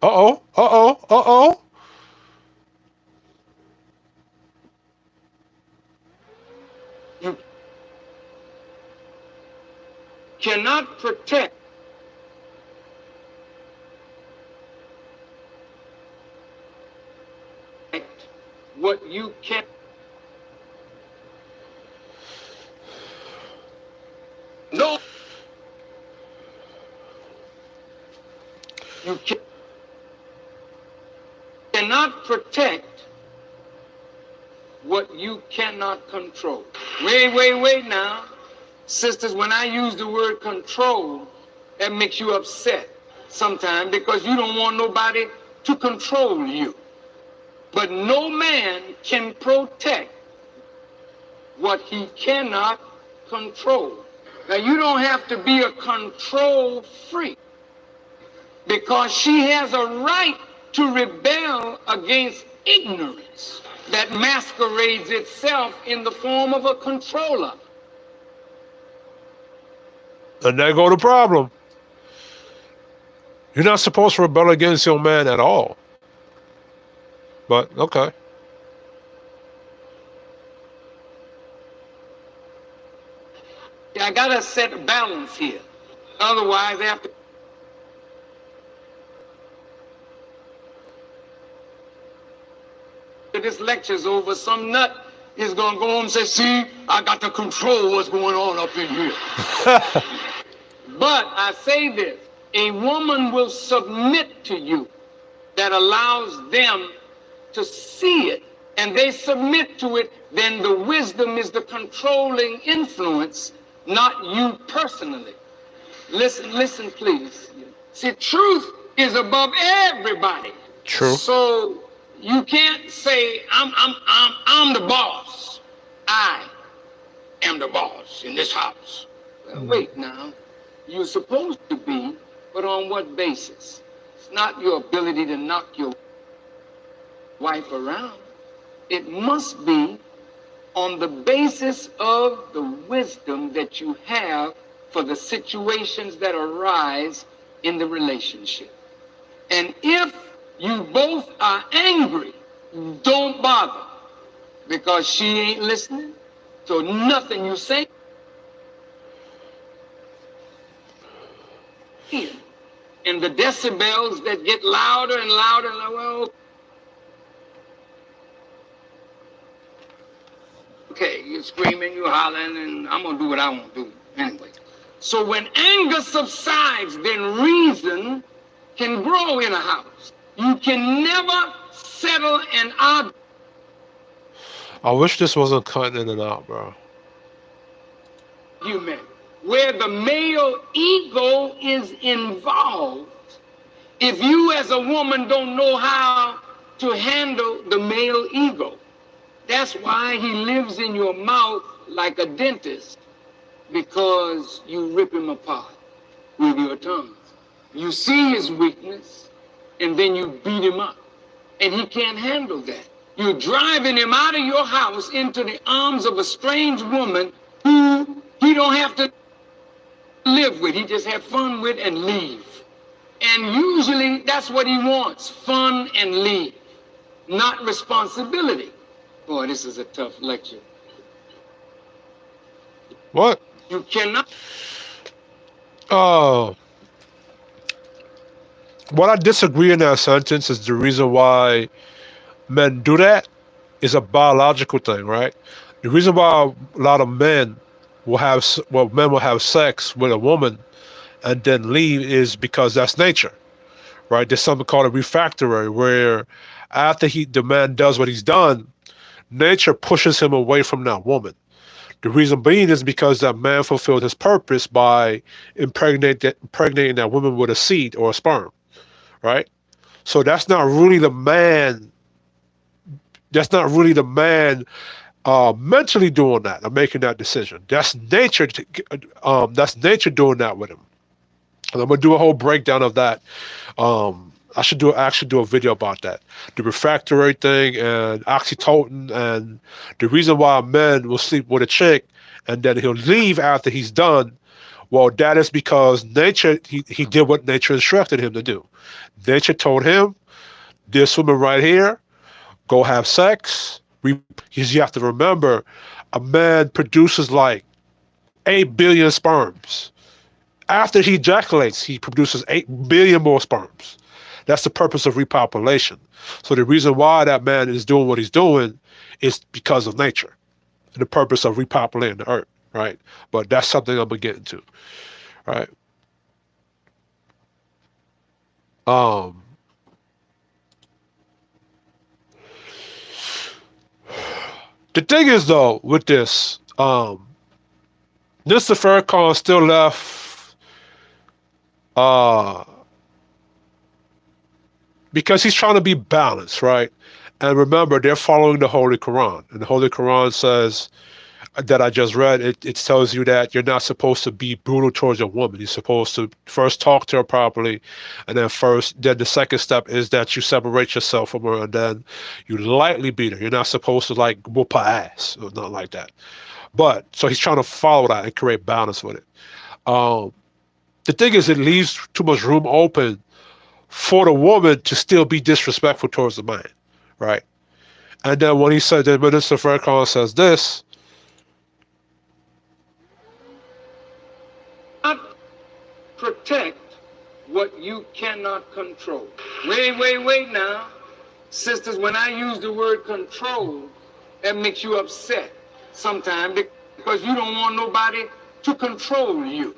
A: Uh-oh, uh-oh, uh-oh.
B: You cannot protect what you can't. No. You cannot protect what you cannot control. Wait now. Sisters, when I use the word control, that makes you upset sometimes because you don't want nobody to control you. But no man can protect what he cannot control. Now, you don't have to be a control freak because she has a right to rebel against ignorance that masquerades itself in the form of a controller.
A: And there go the problem. You're not supposed to rebel against your man at all. But, okay.
B: I gotta set a balance here. Otherwise, after this lecture's over, some nut is gonna go home and say, see, I got to control what's going on up in here. But I say this, A woman will submit to you that allows them to see it, and they submit to it, then the wisdom is the controlling influence, not you personally. Listen, please. See, truth is above everybody.
A: True.
B: So you can't say I'm the boss. I am the boss in this house. Well, wait now. You're supposed to be, but on what basis? It's not your ability to knock your wife around. It must be on the basis of the wisdom that you have for the situations that arise in the relationship. And if you both are angry, don't bother, because she ain't listening, so nothing you say here. And the decibels that get louder and louder, and louder, well, okay, you're screaming, you're hollering, and I'm gonna do what I want to do anyway. So when anger subsides, then reason can grow in a house. You can never settle an
A: I wish this wasn't cutting in and out, bro.
B: argument where the male ego is involved. If you as a woman don't know how to handle the male ego, that's why he lives in your mouth like a dentist, because you rip him apart with your tongue. You see his weakness, and then you beat him up, and he can't handle that. You're driving him out of your house into the arms of a strange woman who he don't have to live with. He just have fun with and leave. And usually that's what he wants, fun and leave, not responsibility. Boy, this is a tough lecture.
A: What?
B: You cannot.
A: Oh. What I disagree in that sentence is the reason why men do that is a biological thing, right? The reason why a lot of men will have sex with a woman and then leave is because that's nature, right? There's something called a refractory, where after the man does what he's done, nature pushes him away from that woman. The reason being is because that man fulfilled his purpose by impregnating that woman with a seed or a sperm, right? So that's not really the man. That's not really the man mentally doing that or making that decision. That's nature. That's nature doing that with him. And I'm gonna do a whole breakdown of that. I should actually do a video about that, the refractory thing and oxytocin, and the reason why a man will sleep with a chick and then he'll leave after he's done. Well, that is because nature. He did what nature instructed him to do. Nature told him, "This woman right here, go have sex." You have to remember, a man produces like 8 billion sperms. After he ejaculates, he produces 8 billion more sperms. That's the purpose of repopulation. So the reason why that man is doing what he's doing is because of nature and the purpose of repopulating the earth, right? But that's something I'm gonna get into, right? The thing is though, with this, Mr. Farrakhan still left because he's trying to be balanced, right? And remember, they're following the Holy Quran. And the Holy Quran says, that I just read, it tells you that you're not supposed to be brutal towards a woman. You're supposed to first talk to her properly, and then the second step is that you separate yourself from her, and then you lightly beat her. You're not supposed to like whoop her ass or nothing like that. But so he's trying to follow that and create balance with it. The thing is, it leaves too much room open for the woman to still be disrespectful towards the man, right? And then when he said that Minister Farrakhan says this,
B: protect what you cannot control. Wait now. Sisters, when I use the word control, that makes you upset sometimes because you don't want nobody to control you.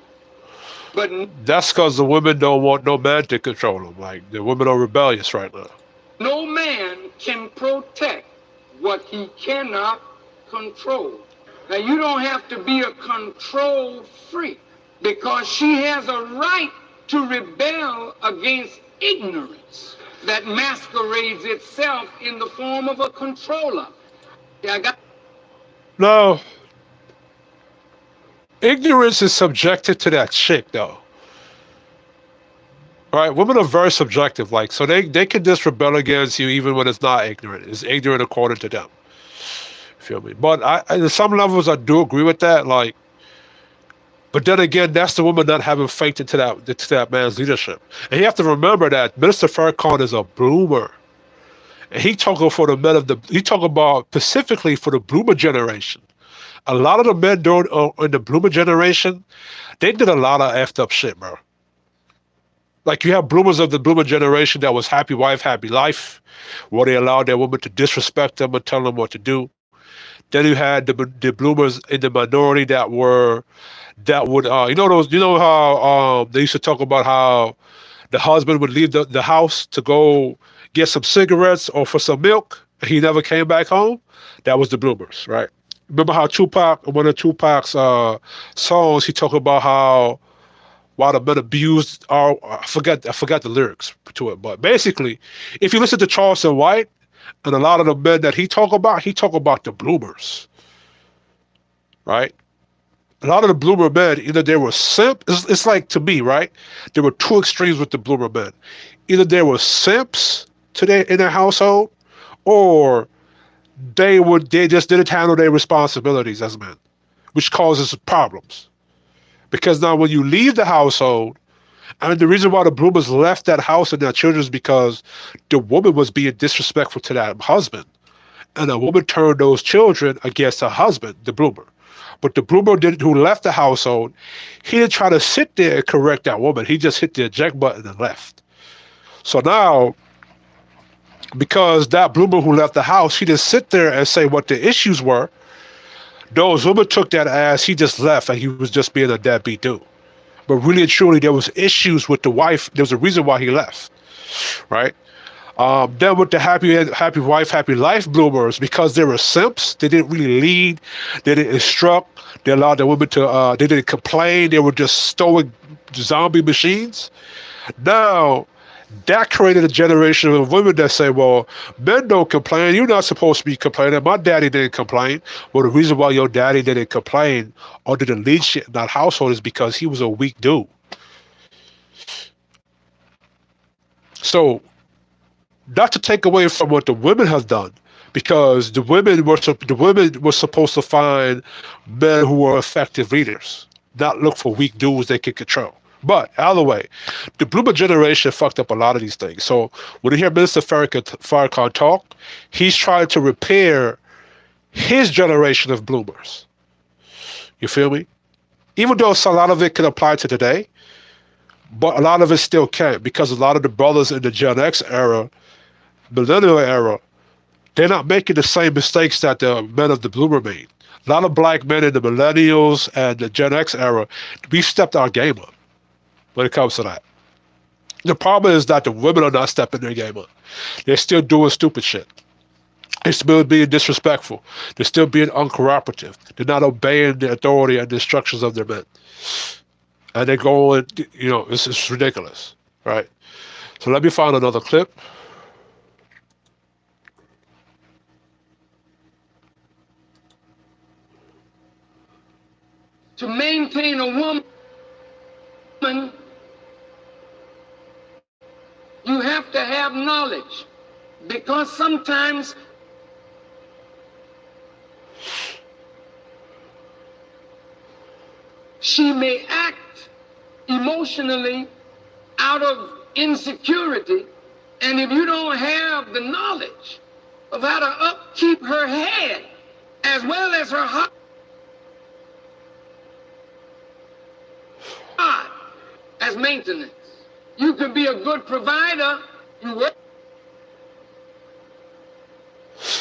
B: But
A: That's because the women don't want no man to control them. Like, the women are rebellious right now.
B: no man can protect what he cannot control. Now, you don't have to be a control freak because she has a right to rebel against ignorance that masquerades itself in the form of a controller. Yeah, I got.
A: No, ignorance is subjective to that chick, though. Right? Women are very subjective. Like, so they can just rebel against you even when it's not ignorant. It's ignorant according to them. Feel me? But at some levels, I do agree with that. Like, but then again, that's the woman not having faith into that man's leadership. And you have to remember that Minister Farrakhan is a bloomer. And he talking for the men of the. He talking about specifically for the bloomer generation. A lot of the men during in the bloomer generation, they did a lot of effed up shit, bro. Like, you have bloomers of the bloomer generation that was happy wife, happy life, where they allowed their women to disrespect them and tell them what to do. Then you had the bloomers in the minority that would you know how they used to talk about how the husband would leave the house to go get some cigarettes or for some milk and he never came back home. That was the bloomers, right? Remember how one of Tupac's songs, he talked about how while the men abused I forgot the lyrics to it, but basically, if you listen to Charleston White and a lot of the men that he talk about the bloomers, right? A lot of the bloomer men, either they were simp. It's like, to me, right? There were two extremes with the bloomer men. Either they were simps in their household, or they just didn't handle their responsibilities as men, which causes problems. Because now when you leave the household, I mean, the reason why the bloomers left that house and their children is because the woman was being disrespectful to that husband. And the woman turned those children against her husband, the bloomer. But the bloomer who left the household, he didn't try to sit there and correct that woman. He just hit the eject button and left. So now, because that bloomer who left the house, he didn't sit there and say what the issues were. Those women took that as he just left and he was just being a deadbeat dude. But really and truly, there was issues with the wife. There was a reason why he left, right? Then with the happy wife, happy life bloomers, because they were simps, they didn't really lead, they didn't instruct, they allowed the women to, they didn't complain, they were just stoic zombie machines. Now, that created a generation of women that say, well, men don't complain, you're not supposed to be complaining, my daddy didn't complain. Well, the reason why your daddy didn't complain or didn't lead shit in that household is because he was a weak dude. So, not to take away from what the women have done, because the women were supposed to find men who were effective leaders, not look for weak dudes they could control. But either way, the bloomer generation fucked up a lot of these things. So when you hear Minister Farrakhan talk, he's trying to repair his generation of bloomers. You feel me? Even though a lot of it can apply to today, but a lot of it still can't, because a lot of the brothers in the Gen X era, millennial era, they're not making the same mistakes that the men of the bloomer made. A lot of black men in the millennials and the Gen X era, we stepped our game up when it comes to that. The problem is that the women are not stepping their game up. They're still doing stupid shit. They're still being disrespectful. They're still being uncooperative. They're not obeying the authority and the instructions of their men. And they're going, it's ridiculous, right? So let me find another clip.
B: To maintain a woman, you have to have knowledge, because sometimes she may act emotionally out of insecurity, and if you don't have the knowledge of how to upkeep her head as well as her heart as maintenance, you could be a good provider. You work.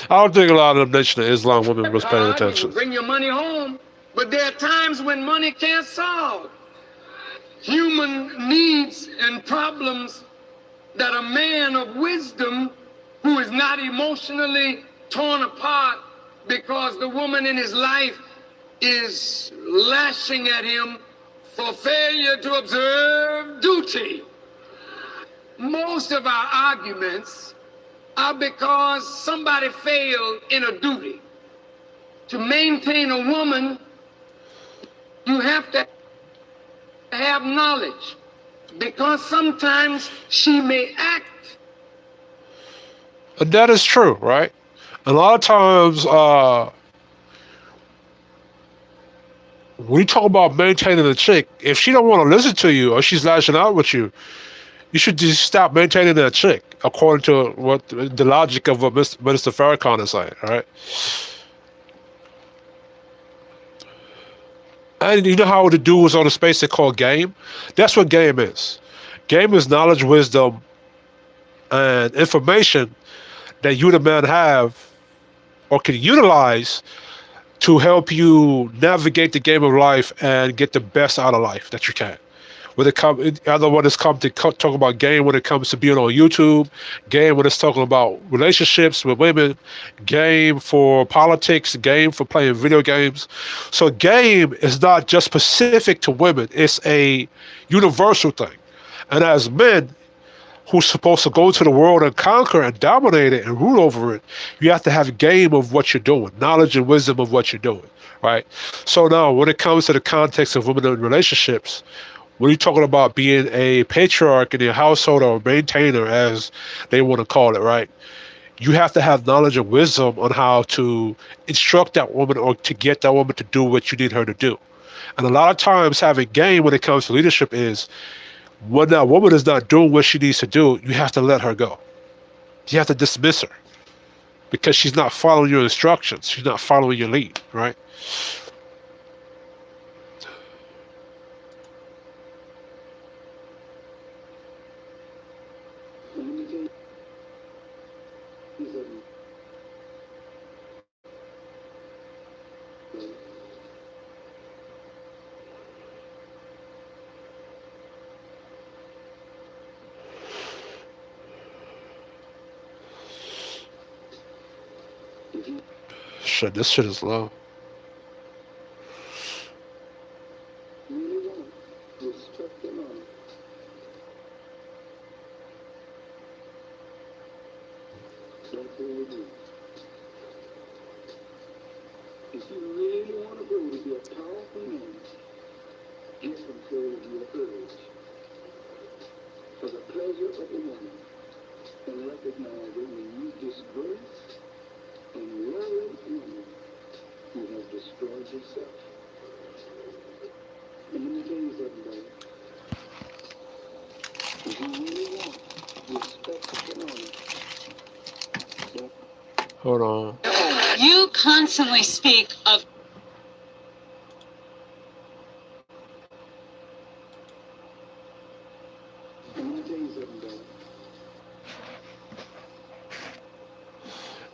A: I don't think a lot of the Nation of Islam women was paying attention.
B: You bring your money home, but there are times when money can't solve human needs and problems that a man of wisdom who is not emotionally torn apart because the woman in his life is lashing at him for failure to observe duty. Most of our arguments are because somebody failed in a duty. To maintain a woman, you have to have knowledge, because sometimes she may act.
A: And that is true, right? A lot of times, when you talk about maintaining a chick, if she don't want to listen to you or she's lashing out with you, you should just stop maintaining that chick, according to what the logic of what Minister Farrakhan is saying, right? And you know how the dude was on a space they call game? That's what game is. Game is knowledge, wisdom, and information that you, the man, have or can utilize to help you navigate the game of life and get the best out of life that you can. When it comes, other one is come to talk about game when it comes to being on YouTube, game when it's talking about relationships with women, game for politics, game for playing video games. So game is not just specific to women; it's a universal thing. And as men who's supposed to go into the world and conquer and dominate it and rule over it, you have to have game of what you're doing, knowledge and wisdom of what you're doing, right? So now, when it comes to the context of women in relationships, when you're talking about being a patriarch in your household or a maintainer, as they want to call it, right? You have to have knowledge and wisdom on how to instruct that woman or to get that woman to do what you need her to do. And a lot of times, having game when it comes to leadership is when that woman is not doing what she needs to do, you have to let her go. You have to dismiss her because she's not following your instructions. She's not following your lead, right? Shit, this shit is low.
B: If you really want to grow to be a powerful man, get control of your urge for the pleasure of a woman, and recognize that when you disgrace and violate women, you have destroyed yourself. And let me tell you something, buddy. If you really want respect and honor,
A: Hold on.
C: You constantly speak of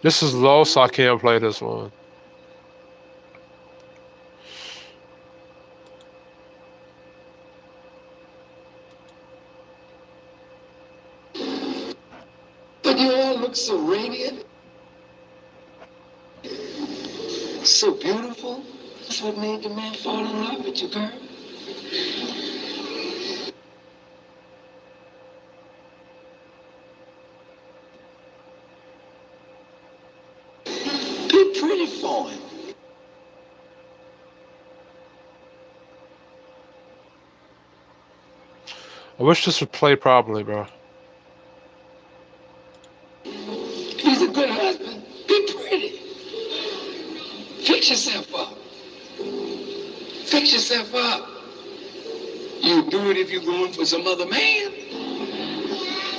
A: This is low, so I can't play this one.
B: but you all look so radiant, so beautiful. That's what made the man fall in love with you, girl. Be pretty for him.
A: I wish this would play properly, bro.
B: He's a good husband. Be pretty. Fix yourself up. Fix yourself up. You do it if you're going for some other man.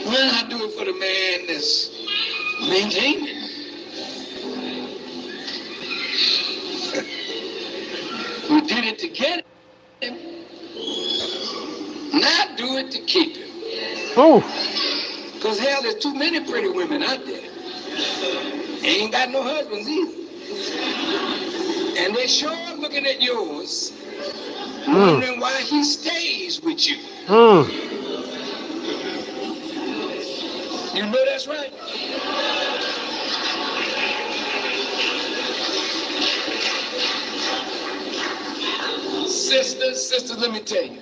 B: Learn how to do it for the man that's maintaining. We did it to get him. Now do it to keep him.
A: Oh,
B: Because hell, there's too many pretty women out there. Ain't got no husbands either. And they sure looking at yours wondering why he stays with you. You know that's right. Sisters, let me tell you.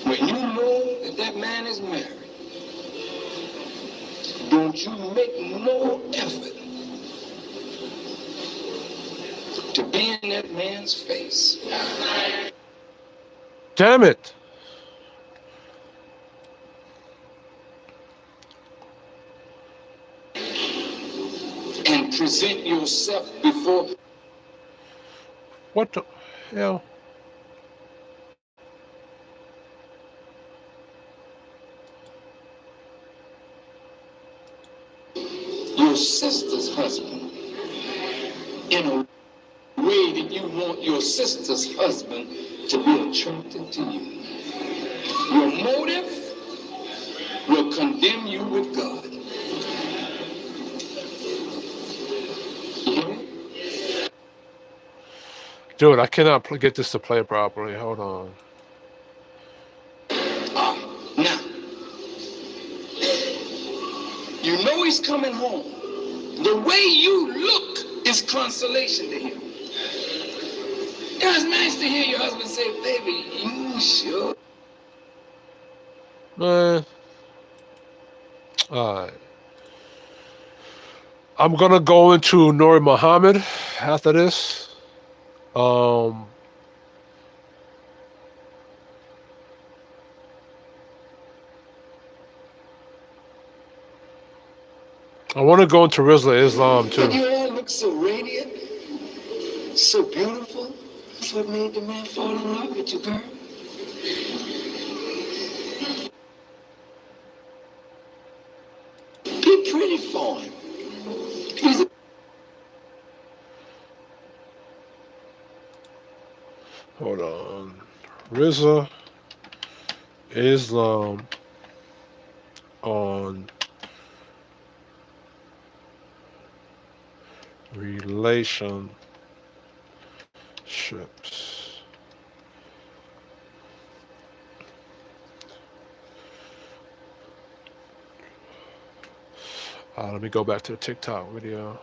B: When you know that that man is married, don't you make no effort to be in that man's face.
A: Damn it.
B: And present yourself before.
A: What the hell?
B: Your sister's husband in a way that you want your sister's husband to be attracted to you. Your motive will condemn you with God.
A: Dude, I cannot get this to play properly. Hold on.
B: Now, you know he's coming home. The way you look is consolation to him. You know, it's nice to hear your husband say, baby, you sure?
A: Man. Alright. I'm gonna go into Nuri Muhammad after this. I want to go into Islam too.
B: You all look so radiant, so beautiful. That's what made the man fall in love with you, girl. Be pretty for him. He's a
A: Hold on. Islam on relationships. Let me go back to the TikTok video.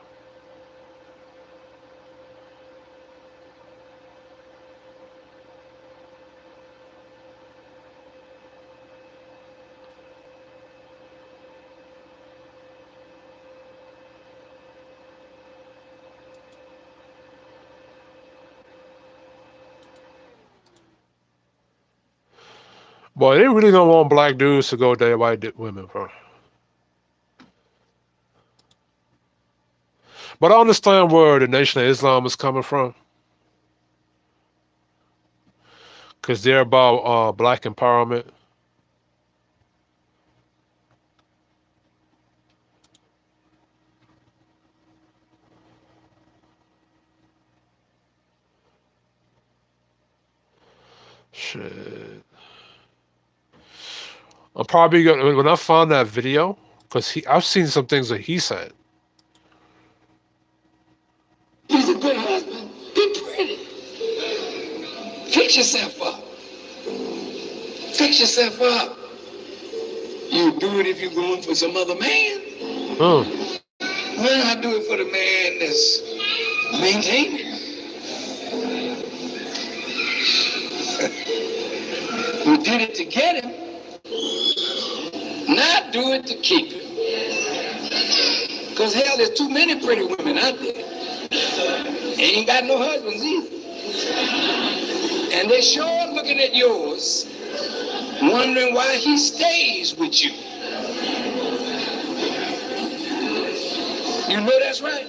A: Boy, they really don't want black dudes to go date white women, bro. But I understand where the Nation of Islam is coming from. Because they're about black empowerment. Shit. I'm probably gonna, when I found that video, because I've seen some things that he said.
B: He's a good husband. Be pretty. Fix yourself up. Fix yourself up. You do it if you're going for some other man. Why not do it for the man that's maintaining? You did it to get him. Not do it to keep him. Because hell, there's too many pretty women out there. They ain't got no husbands either. And they sure looking at yours, wondering why he stays with you. You know that's right.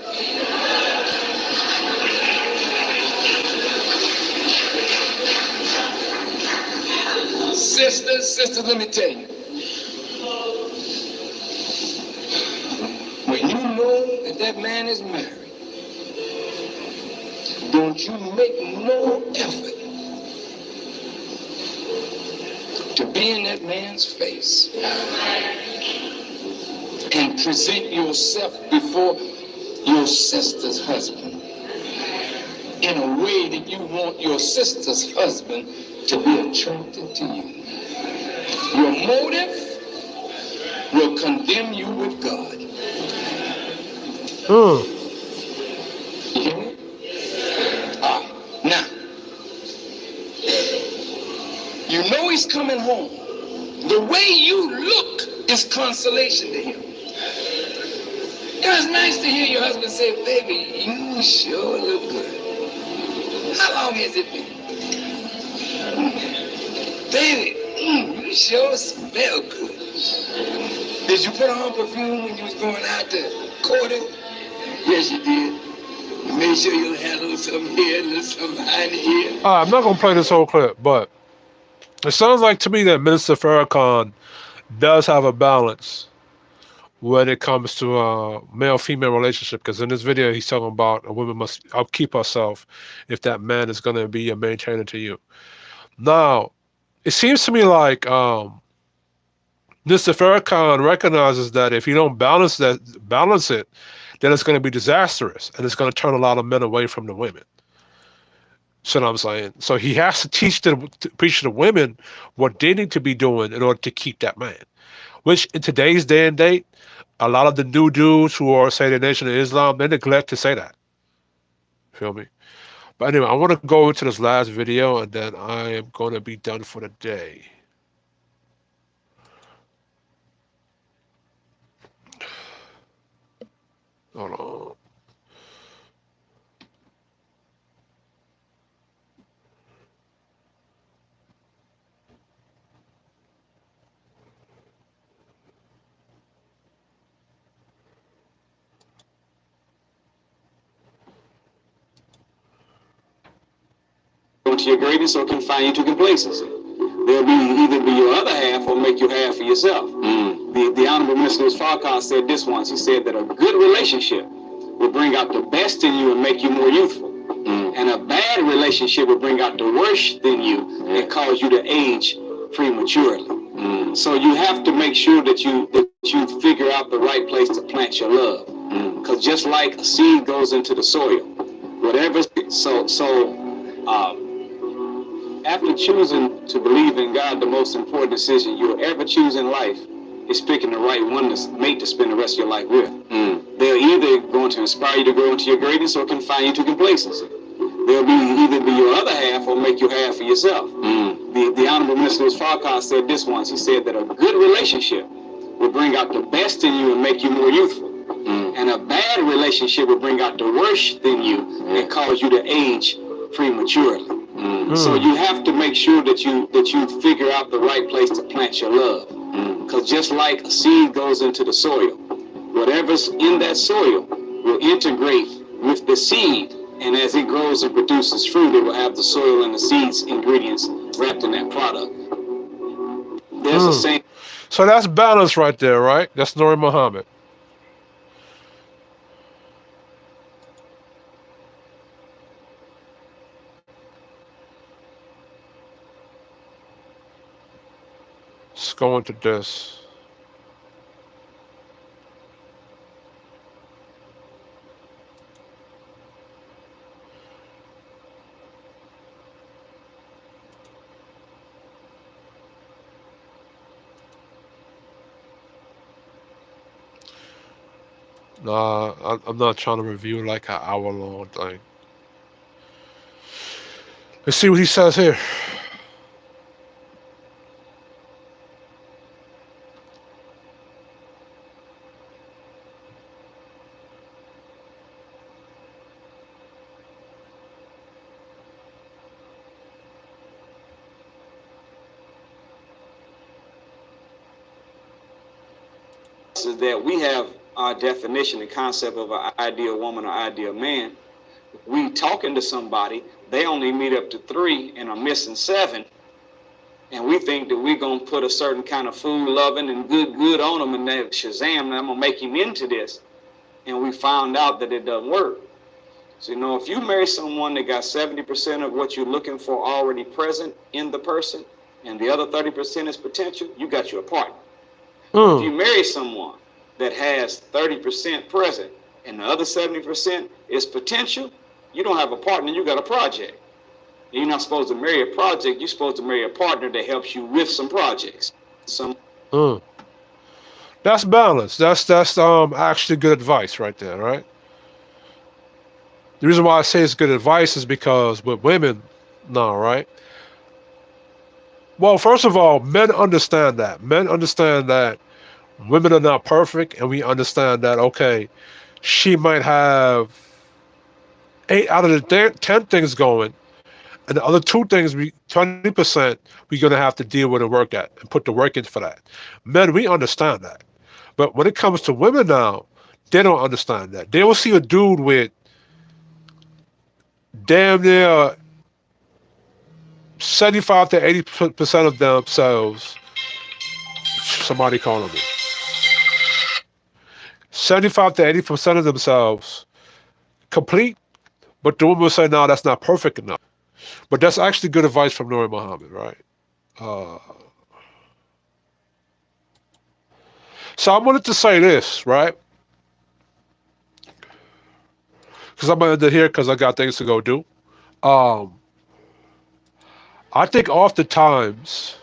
B: Sisters, let me tell you. When you know that that man is married, don't you make no effort to be in that man's face and present yourself before your sister's husband in in a way that you want your sister's husband to be attracted to you. Your motive will condemn you with God. You hear me? Now, you know he's coming home. The way you look is consolation to him. It was nice to hear your husband say, baby, you sure look good. How long has it been? Baby, you sure smell good. Did you put on perfume when you was going out to courting? Yes, you did. You made sure you had a little something here, a little something behind the ear.
A: I'm not gonna play this whole clip, but it sounds like to me that Minister Farrakhan does have a balance when it comes to a male-female relationship. Because in this video, he's talking about a woman must upkeep herself if that man is gonna be a maintainer to you. Now, it seems to me like Mr. Farrakhan recognizes that if you don't balance it, then it's going to be disastrous and it's going to turn a lot of men away from the women. See what I'm saying? So he has to preach to the women what they need to be doing in order to keep that man. Which in today's day and date, a lot of the new dudes who are, say, the Nation of Islam, they neglect to say that. Feel me? But anyway, I want to go into this last video and then I am going to be done for the day. Hold on.
D: To your greatness or confine you to complacency. They'll either be your other half or make you half for yourself. The Honorable Minister Farrakhan said this once. He said that a good relationship will bring out the best in you and make you more youthful. And a bad relationship will bring out the worst in you and cause you to age prematurely. So you have to make sure that you figure out the right place to plant your love. Because just like a seed goes into the soil, whatever, after choosing to believe in God, the most important decision you'll ever choose in life is picking the right one to mate to spend the rest of your life with. They're either going to inspire you to grow into your greatness or confine you to complacency. They'll either be your other half or make you half for yourself. The Honorable Minister Farrakhan said this once. He said that a good relationship will bring out the best in you and make you more youthful. And a bad relationship will bring out the worst in you and cause you to age prematurely. So you have to make sure that you figure out the right place to plant your love. Because just like a seed goes into the soil, whatever's in that soil will integrate with the seed. And as it grows and produces fruit, it will have the soil and the seed's ingredients wrapped in that product. There's the same.
A: So that's balance right there, right? That's Nuri Muhammad. Let's go into this. Nah, I'm not trying to review like an hour-long thing. Let's see what he says here.
D: Is that we have our definition and concept of an ideal woman or ideal man. If we talking to somebody, they only meet up to 3 and are missing 7. And we think that we're going to put a certain kind of food loving and good on them and then Shazam, and I'm going to make him into this. And we found out that it doesn't work. So, if you marry someone that got 70% of what you're looking for already present in the person, and the other 30% is potential, you got your partner. If you marry someone that has 30% present and the other 70% is potential, You don't have a partner, you got a project. You're not supposed to marry a project, you're supposed to marry a partner that helps you with some projects.
A: Mm. That's balance. That's actually good advice right there, right? The reason why I say it's good advice is because with women now, right? Well, first of all, men understand that. Men understand that women are not perfect, and we understand that, okay, she might have 8 out of the 10 things going, and the other 2 things, 20%, we're going to have to deal with and work at and put the work in for that. Men, we understand that. But when it comes to women now, they don't understand that. They will see a dude with damn near 75 to 80% of themselves. Somebody calling me. 75 to 80% of themselves complete, but the woman will say, no, that's not perfect enough. But that's actually good advice from Nuri Muhammad, right? So I wanted to say this, right? Because I'm going to end it here because I got things to go do. I think oftentimes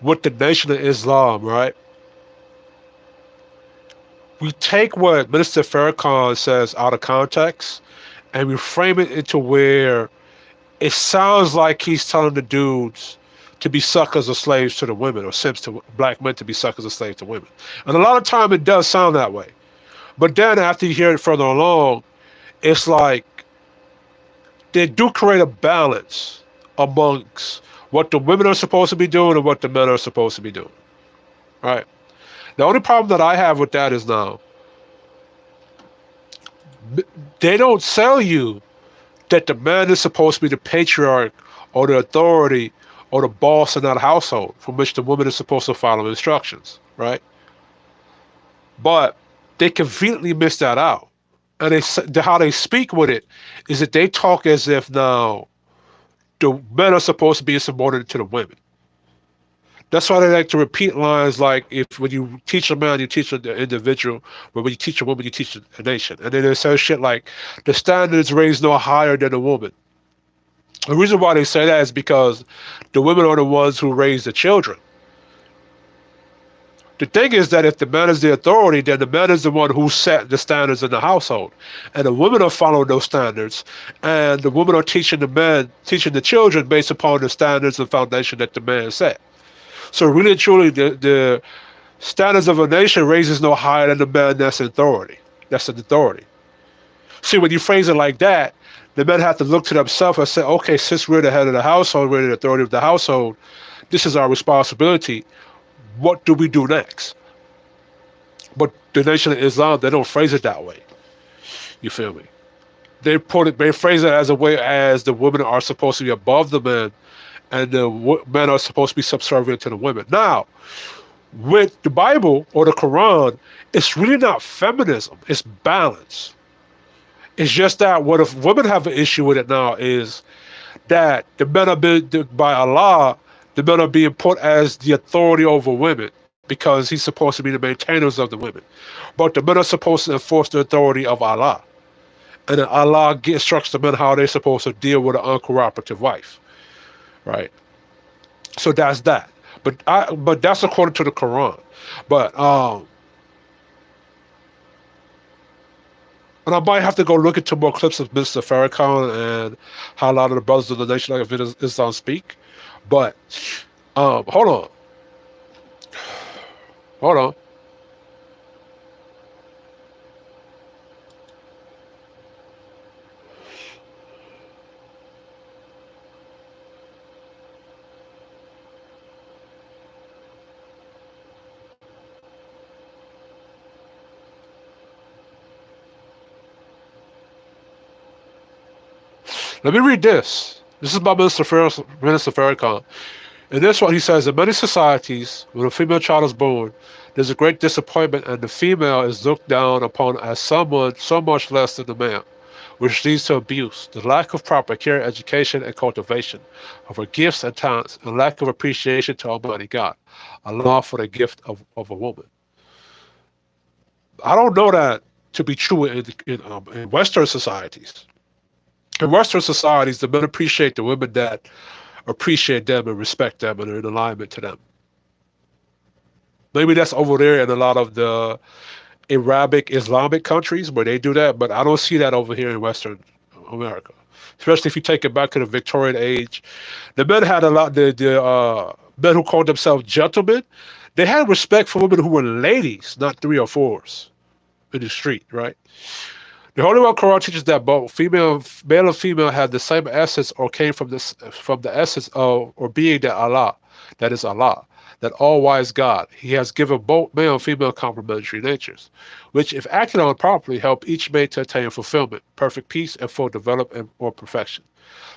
A: with the Nation of Islam, right, we take what Minister Farrakhan says out of context and we frame it into where it sounds like he's telling the dudes to be suckers or slaves to the women, or simps to black men to be suckers or slaves to women. And a lot of time it does sound that way. But then after you hear it further along, it's like they do create a balance amongst what the women are supposed to be doing and what the men are supposed to be doing. Right? The only problem that I have with that is now, they don't sell you that the man is supposed to be the patriarch or the authority or the boss in that household from which the woman is supposed to follow instructions, right? But they conveniently miss that out. And how they speak with it is that they talk as if now the men are supposed to be subordinate to the women. That's why they like to repeat lines like, if when you teach a man, you teach an individual, but when you teach a woman, you teach a nation. And then they say shit like, the standards raised no higher than a woman. The reason why they say that is because the women are the ones who raise the children. The thing is that if the man is the authority, then the man is the one who set the standards in the household. And the women are following those standards. And the women are teaching the children based upon the standards and foundation that the man set. So really and truly, the standards of a nation raises no higher than the man that's in authority. That's an authority. See, when you phrase it like that, the men have to look to themselves and say, okay, since we're the head of the household, we're the authority of the household, this is our responsibility. What do we do next? But the Nation of Islam, they don't phrase it that way. You feel me? They phrase it as a way as the women are supposed to be above the men, and the men are supposed to be subservient to the women. Now, with the Bible or the Quran, it's really not feminism, it's balance. It's just that what if women have an issue with it now is that the men are being, by Allah, the men are being put as the authority over women because he's supposed to be the maintainers of the women. But the men are supposed to enforce the authority of Allah. And then Allah instructs the men how they're supposed to deal with an uncooperative wife. Right? So that's that. But that's according to the Quran. But and I might have to go look into more clips of Mr. Farrakhan and how a lot of the brothers of the Nation of Islam speak. But hold on. Let me read this. This is by Minister Farrakhan. In this one, he says, in many societies, when a female child is born, there's a great disappointment and the female is looked down upon as someone so much less than the male, which leads to abuse, the lack of proper care, education, and cultivation of her gifts and talents, and lack of appreciation to Almighty God, Allah for the gift of a woman. I don't know that to be true in Western societies. In Western societies, the men appreciate the women that appreciate them and respect them and are in alignment to them. Maybe that's over there in a lot of the Arabic, Islamic countries where they do that, but I don't see that over here in Western America. Especially if you take it back to the Victorian age, the men had a lot. The men who called themselves gentlemen, they had respect for women who were ladies, not three or fours in the street, right? The Holy Quran teaches that both male and female have the same essence or came from the essence of or being that Allah, that is Allah, that all-wise God. He has given both male and female complementary natures, which, if acted on properly, help each mate to attain fulfillment, perfect peace, and full development or perfection.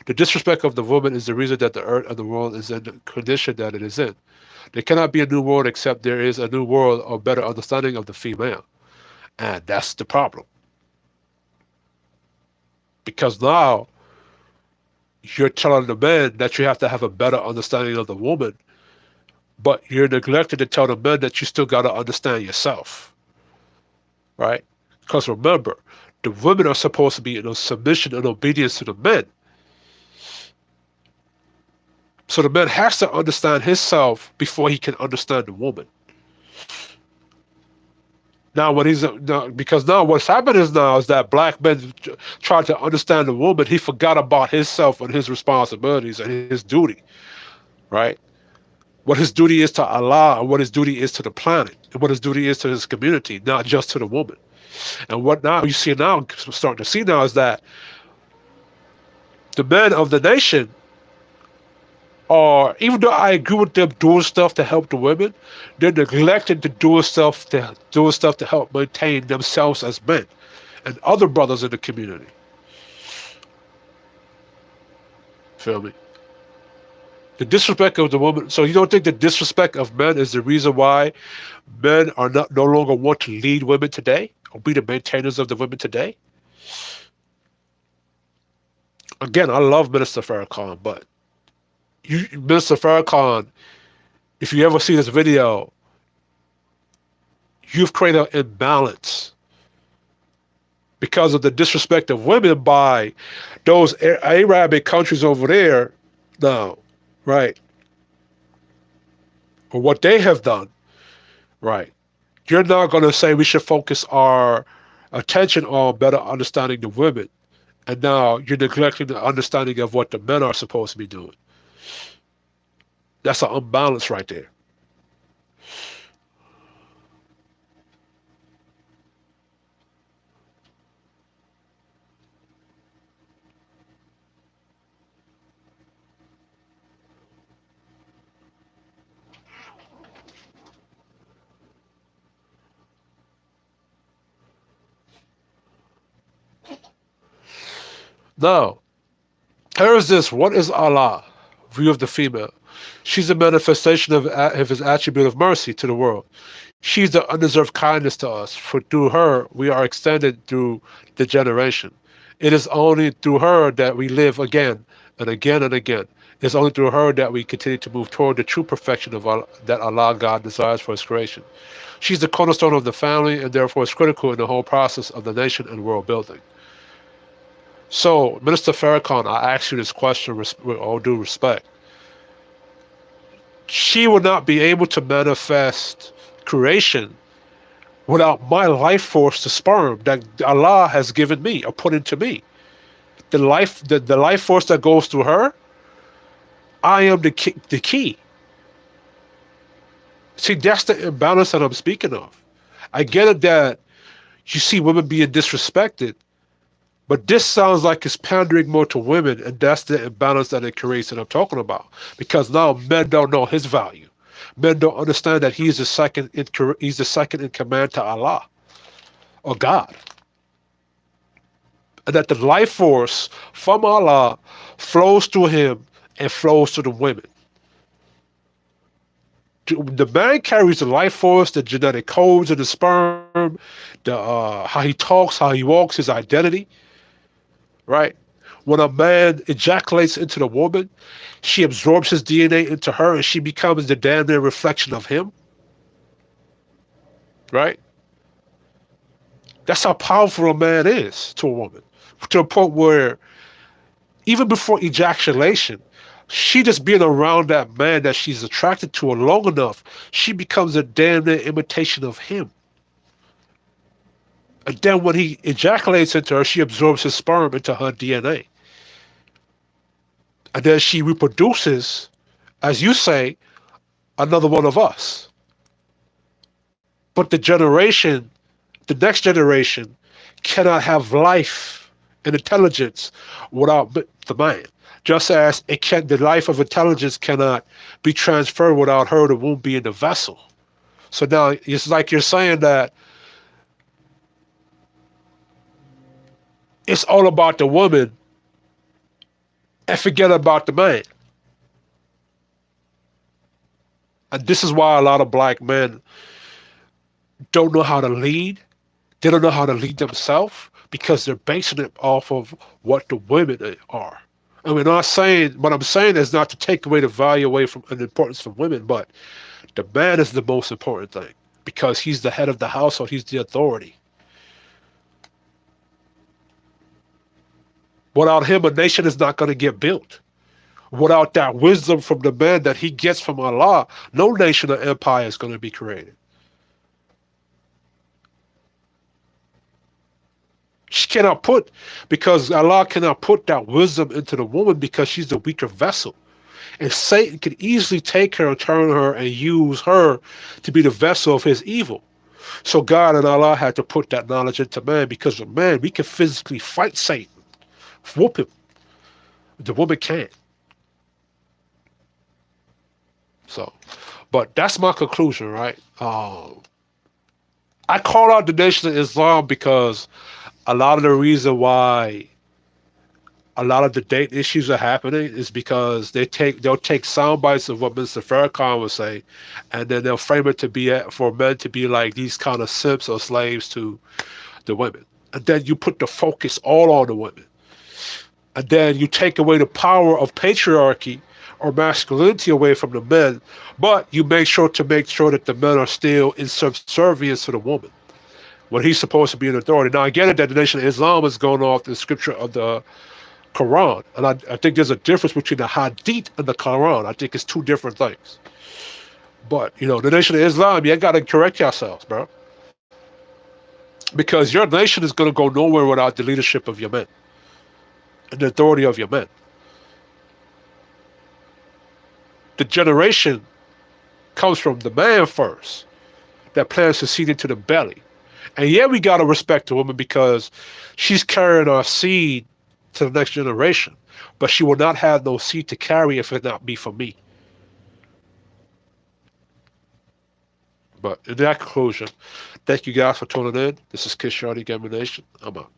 A: The disrespect of the woman is the reason that the earth and the world is in the condition that it is in. There cannot be a new world except there is a new world or better understanding of the female. And that's the problem. Because now you're telling the men that you have to have a better understanding of the woman, but you're neglecting to tell the men that you still got to understand yourself, right? Because remember, the women are supposed to be in submission and obedience to the men. So the man has to understand himself before he can understand the woman. Now, because now what's happening is that black men try to understand the woman. He forgot about himself and his responsibilities and his duty, right? What his duty is to Allah and what his duty is to the planet and what his duty is to his community, not just to the woman. And what now you see now, starting to see now, is that the men of the nation are, even though I agree with them doing stuff to help the women, they're neglecting to do stuff to help maintain themselves as men and other brothers in the community. Feel me? The disrespect of the woman. So you don't think the disrespect of men is the reason why men are no longer want to lead women today or be the maintainers of the women today? Again, I love Minister Farrakhan, but Minister Farrakhan, if you ever see this video, you've created an imbalance because of the disrespect of women by those Arabic countries over there now, right? Or what they have done, right? You're not going to say we should focus our attention on better understanding the women, and now you're neglecting the understanding of what the men are supposed to be doing. That's an unbalance right there. Now, here is this. What is Allah? View of the female. She's a manifestation of his attribute of mercy to the world. She's the undeserved kindness to us, for through her we are extended through the generation. It is only through her that we live again and again and again. It is only through her that we continue to move toward the true perfection of Allah, that Allah God desires for his creation. She's the cornerstone of the family and therefore is critical in the whole process of the nation and world building. So, Minister Farrakhan, I ask you this question with all due respect. She will not be able to manifest creation without my life force, the sperm that Allah has given me or put into me. The life force that goes through her, I am the key. See, that's the imbalance that I'm speaking of. I get it that you see women being disrespected, but this sounds like it's pandering more to women, and that's the imbalance that it creates that I'm talking about. Because now men don't know his value. Men don't understand that he's the second in command to Allah or God. And that the life force from Allah flows through him and flows to the women. The man carries the life force, the genetic codes of the sperm, how he talks, how he walks, his identity. Right? When a man ejaculates into the woman, she absorbs his DNA into her and she becomes the damn near reflection of him. Right? That's how powerful a man is to a woman. To a point where even before ejaculation, she just being around that man that she's attracted to long enough, she becomes a damn near imitation of him. And then when he ejaculates into her, she absorbs his sperm into her DNA. And then she reproduces, as you say, another one of us. But the next generation, cannot have life and intelligence without the man. Just as the life of intelligence cannot be transferred without her, the womb being the vessel. So now it's like you're saying that it's all about the woman and forget about the man. And this is why a lot of black men don't know how to lead. They don't know how to lead themselves because they're basing it off of what the women are. And we're not saying, what I'm saying is not to take away the value away from and the importance from women, but the man is the most important thing because he's the head of the household, he's the authority. Without him, a nation is not going to get built. Without that wisdom from the man that he gets from Allah, no nation or empire is going to be created. She cannot put, because Allah cannot put that wisdom into the woman because she's the weaker vessel. And Satan could easily take her and turn her and use her to be the vessel of his evil. So God and Allah had to put that knowledge into man because of man, we can physically fight Satan, whoop him. The woman can't. So, but that's my conclusion, right? I call out the Nation of Islam because a lot of the reason why a lot of the date issues are happening is because they'll take sound bites of what Mr. Farrakhan would say, and then they'll frame it to be for men to be like these kind of simps or slaves to the women, and then you put the focus all on the women, and then you take away the power of patriarchy or masculinity away from the men, but you make sure that the men are still in subservience to the woman when he's supposed to be an authority. Now I get it that the Nation of Islam is going off the scripture of the Quran, and I think there's a difference between the Hadith and the Quran. I think it's two different things. But the Nation of Islam, you got to correct yourselves, bro, because your nation is going to go nowhere without the leadership of your men and the authority of your men. The generation comes from the man first that plants the seed into the belly. And yeah, we got to respect the woman because she's carrying our seed to the next generation. But she will not have no seed to carry if it not be for me. But in that conclusion, thank you guys for tuning in. This is Kid Shorty Gaming Nation. I'm out.